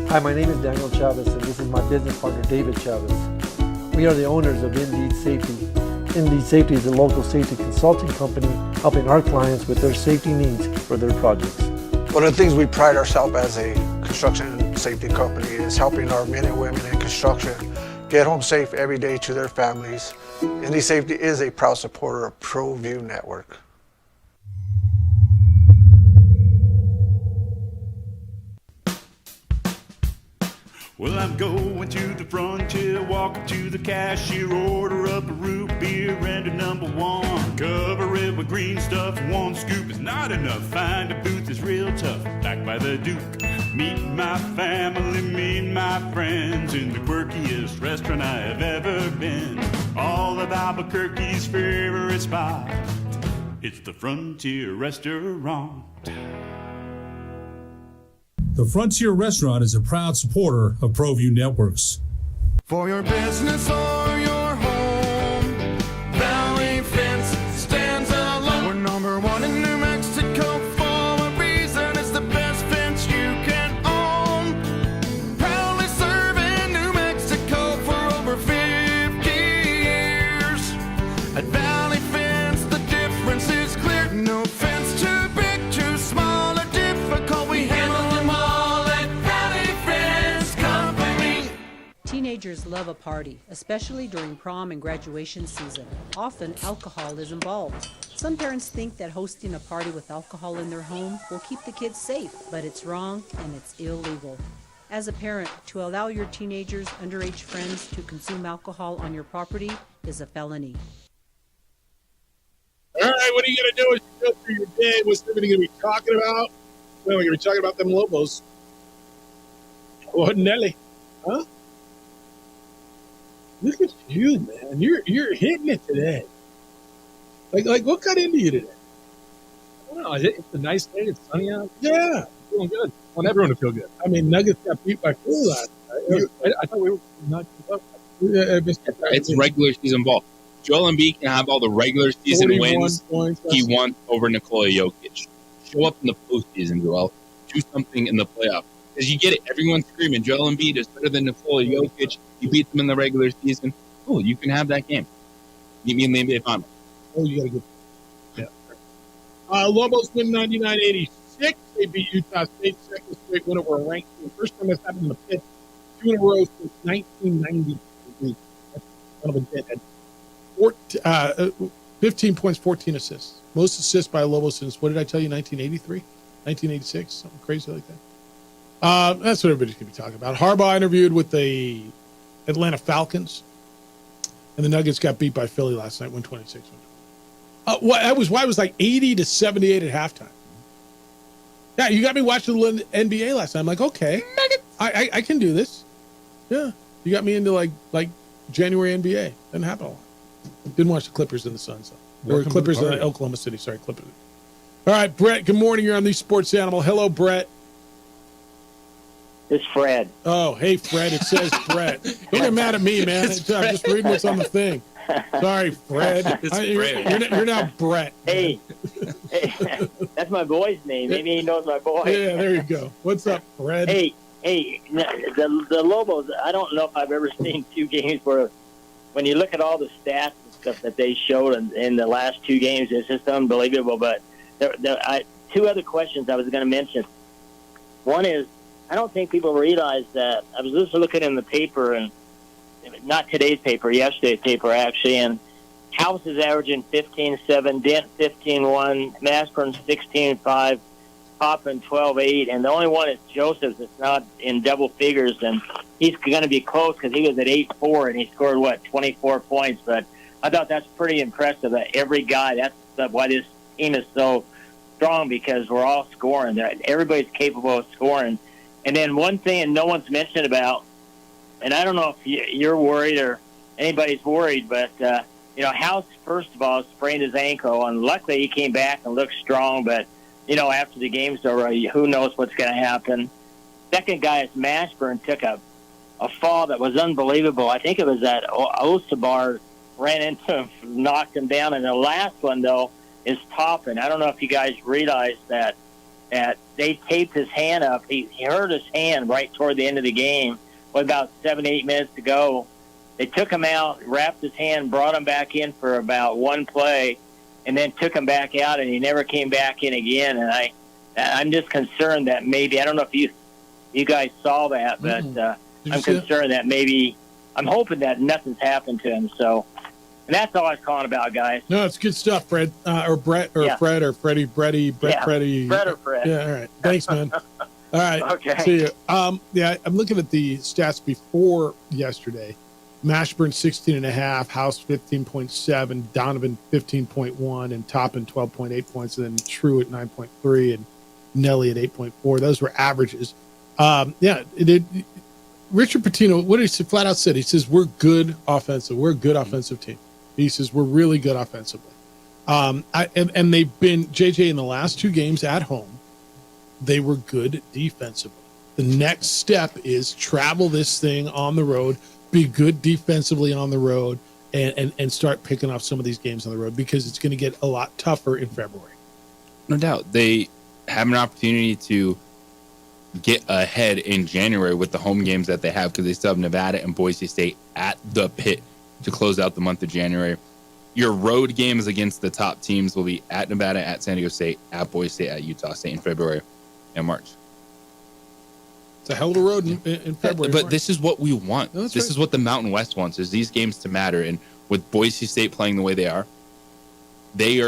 Hi, my name is Daniel Chavez, and this is my business partner, David Chavez. We are the owners of Indeed Safety. Indeed Safety is a local safety consulting company helping our clients with their safety needs for their projects. One of the things we pride ourselves as a construction safety company is helping our men and women in construction get home safe every day to their families. Indeed Safety is a proud supporter of ProView Network. Well, I'm going to the frontier, walk up to the cashier, order up a root beer and a number 1. Cover it with green stuff, 1 scoop is not enough. Find a booth is real tough, back by the Duke. Meet my family, meet my friends in the quirkiest restaurant I have ever been. All of Albuquerque's favorite spot, it's the Frontier Restaurant. The Frontier Restaurant is a proud supporter of ProView Networks. For your business or your home, Valley Fence stands alone. We're number 1 in New Mexico for a reason. It's the best fence you can own. Proudly serving New Mexico for over 50 years. At Valley Fence, the difference is clear. No fence too big, too small, or difficult. We handle them all at Valley Fence Company. Teenagers love a party, especially during prom and graduation season. Often, alcohol is involved. Some parents think that hosting a party with alcohol in their home will keep the kids safe, but it's wrong and it's illegal. As a parent, to allow your teenagers' underage friends to consume alcohol on your property is a felony. All right, what are you going to do as you go through your day? What's everybody going to be talking about? Well, we're going to be talking about them Lobos. Oh, Nelly. Huh? What are you going to do as you go through your day? What's everybody going to be talking about? Well, we're going to be talking about them Lobos. Well, we're going to be talking about them Lobos. Look at you, man. You're hitting it today. Like what got into you today? I don't know. It's a nice day. It's sunny out. Yeah. Feeling good. I want everyone to feel good. I mean, Nuggets got beat by Philly last night. I thought we were not give up. It's regular season ball. Joel Embiid can have all the regular season wins he won over Nikola Jokic. Show up in the postseason, Joel. Do something in the playoff. Because you get it. Everyone's screaming, Joel Embiid is better than Nikola Jokic. You beat them in the regular season. Cool, you can have that game. Meet me in the NBA Finals. Oh, you got to get. Yeah. Lobos win 99-86. They beat Utah State, second straight win over a ranked team. First time that's happened in the pit. 2 in a row since 1990. That's one of a dead. 15 points, 14 assists. Most assists by Lobos since, what did I tell you, 1983? 1986? Something crazy like that. That's what everybody's going to be talking about. Harbaugh interviewed with the Atlanta Falcons, and the Nuggets got beat by Philly last night, 126-120. That was why it was like 80-78 at halftime. Yeah, you got me watching the NBA last night. I'm like, okay, I can do this. Yeah, you got me into like January NBA. Didn't happen a lot. Didn't watch the Clippers in the Suns though. Or Clippers in Oklahoma City. Sorry, Clippers. All right, Brett. Good morning. You're on the Sports Animal. Hello, Brett. It's Fred. Oh, hey, Fred. It says Brett. Don't get mad at me, man. I'm just reading what's on the thing. Sorry, Fred. You're now Brett. Hey, that's my boy's name. Maybe he knows my boy. Yeah, there you go. What's up, Fred? Hey, the Lobos, I don't know if I've ever seen 2 games where when you look at all the stats and stuff that they showed in the last 2 games, it's just unbelievable. But 2 other questions I was going to mention. One is, I don't think people realize that I was just looking in the paper, and not today's paper, yesterday's paper actually, and House is averaging 15-7, Dent 15-1, Mashburn 16-5, Toppin 12-8, and the only one is Joseph that's not in double figures, and he's going to be close because he was at 8-4 and he scored 24 points. But I thought that's pretty impressive that every guy. That's why this team is so strong, because we're all scoring. Everybody's capable of scoring. And then one thing, and no one's mentioned about, and I don't know if you're worried or anybody's worried, but House, first of all, sprained his ankle, and luckily he came back and looked strong. But after the game's over, who knows what's going to happen. Second guy is Mashburn, took a fall that was unbelievable. I think it was that Osabar ran into him, knocked him down. And the last one, though, is Toppin. I don't know if you guys realize that they taped his hand up. He hurt his hand right toward the end of the game with about 7-8 minutes to go. They took him out, wrapped his hand, brought him back in for about 1 play, and then took him back out, and he never came back in again. And I'm just concerned that maybe, I don't know if you guys saw that, but I'm concerned that maybe, I'm hoping that nothing's happened to him. So, and that's all I was calling about, guys. No, it's good stuff, Fred, or Brett, or Fred, or Freddie, Brett, Freddie. Fred or Fred. Yeah, all right. Thanks, man. All right. Okay. See you. Yeah, I'm looking at the stats before yesterday. Mashburn 16.5, House 15.7, Donovan 15.1, and Toppin 12.8 points, and then True at 9.3, and Nelly at 8.4. Those were averages. Richard Pitino, what did he say? Flat out said, he says, we're good offensive. We're a good offensive team. He says, we're really good offensively. And they've been, JJ, in the last 2 games at home, they were good defensively. The next step is travel this thing on the road, be good defensively on the road, and start picking off some of these games on the road, because it's going to get a lot tougher in February. No doubt. They have an opportunity to get ahead in January with the home games that they have, because they still have Nevada and Boise State at the pit to close out the month of January. Your road games against the top teams will be at Nevada, at San Diego State, at Boise State, at Utah State in February and March. It's a hell of a road in February. But this is what we want. This is what the Mountain West wants, is these games to matter. And with Boise State playing the way they are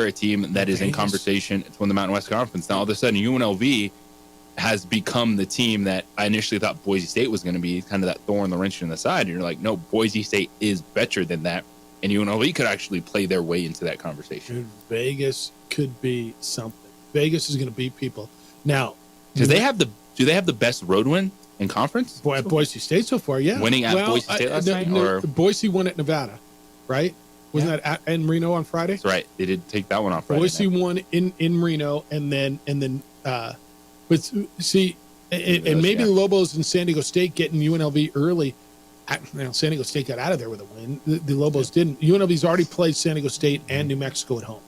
a team that is in conversation to win the Mountain West Conference. Now, all of a sudden, UNLV has become the team that I initially thought Boise State was going to be, kind of that thorn in the wrench in the side. And you're like, no, Boise State is better than that. And UNLV could actually play their way into that conversation. Dude, Vegas could be something. Vegas is going to beat people. Now, do they have the best road win? in conference? Boy, at Boise State so far, yeah. Winning at Boise State last night? Or? Boise won at Nevada, right? Wasn't that in Reno on Friday? That's right. They did take that one off Friday. Boise won in Reno, and then but see, and maybe Lobos and San Diego State getting UNLV early. San Diego State got out of there with a win. The Lobos didn't. UNLV's already played San Diego State and New Mexico at home,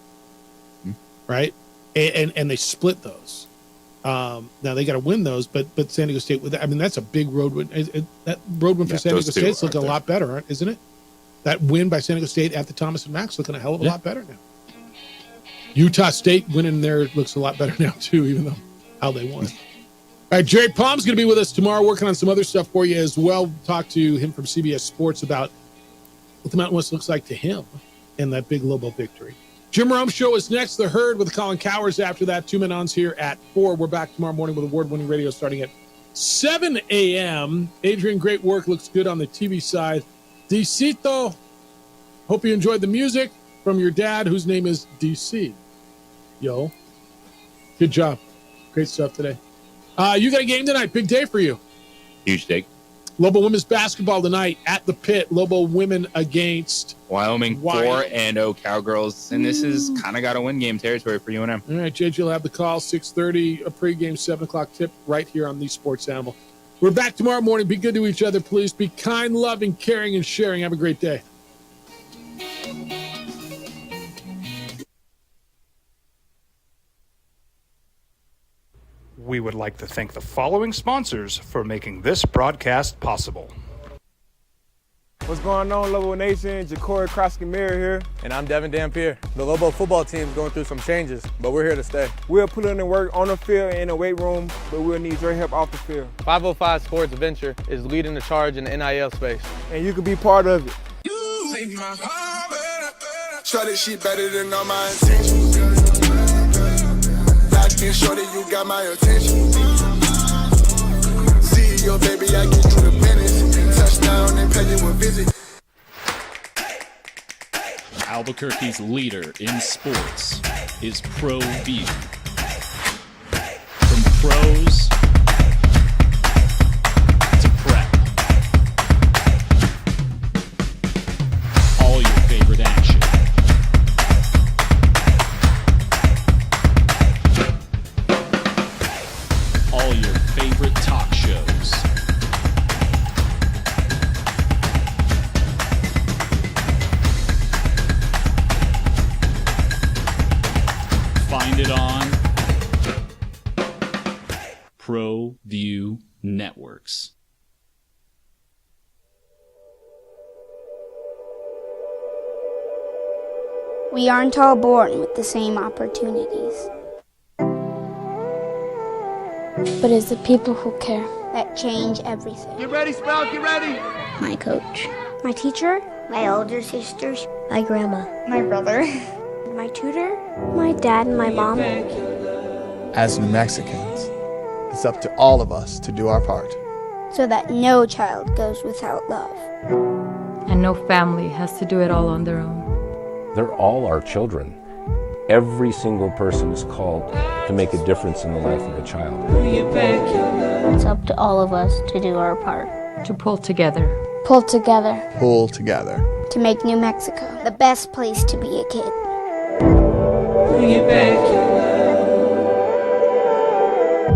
right? And they split those. Now they got to win those, but San Diego State that's a big road win. That road win for San Diego State's looking a lot better, isn't it? That win by San Diego State at the Thomas and Max looking a hell of a lot better now. Utah State winning there looks a lot better now too, even though how they won. All right, Jerry Palm's going to be with us tomorrow, working on some other stuff for you as well. We'll talk to him from CBS Sports about what the Mountain West looks like to him in that big Lobo victory. Jim Rome Show is next. The Herd with Colin Cowers after that. 2 Men Ons here at 4. We're back tomorrow morning with award-winning radio starting at 7 a.m. Adrian, great work. Looks good on the TV side. Dcito, hope you enjoyed the music from your dad, whose name is DC. Yo, good job. Great stuff today. You got a game tonight. Big day for you. Huge day. Lobo women's basketball tonight at the Pit. Lobo women against Wyoming 4-0 Cowgirls. And this is kind of got to win game territory for UNM. All right, JJ will have the call. 6:30, a pregame 7 o'clock tip right here on the Sports Animal. We're back tomorrow morning. Be good to each other, please. Be kind, loving, caring, and sharing. Have a great day. We would like to thank the following sponsors for making this broadcast possible. What's going on, Lobo Nation? Ja'Cory Krosky-Mir here. And I'm Devin Dampier. The Lobo football team is going through some changes, but we're here to stay. We'll put in the work on the field and in the weight room, but we'll need your help off the field. 505 Sports Venture is leading the charge in the NIL space. And you can be part of it. You make my heart better. Try this shit better than all my intentions. Locked in shorty, you got my attention. See your baby, I get you the business. Touchdown and pay you a visit. Albuquerque's leader in sports is ProView. From pros to prep, all your favorite action. All your favorite talk shows. Find it on ProView Networks. We aren't all born with the same opportunities. But it's the people who care that change everything. Get ready, Sprout, get ready. My coach, my teacher, my older sisters, my grandma, my brother, my tutor, my dad, and my mom. As New Mexicans, it's up to all of us to do our part. So that no child goes without love. And no family has to do it all on their own. They're all our children. Every single person is called to make a difference in the life of a child. It's up to all of us to do our part. To pull together. Pull together. Pull together. To make New Mexico the best place to be a kid. Bring it back.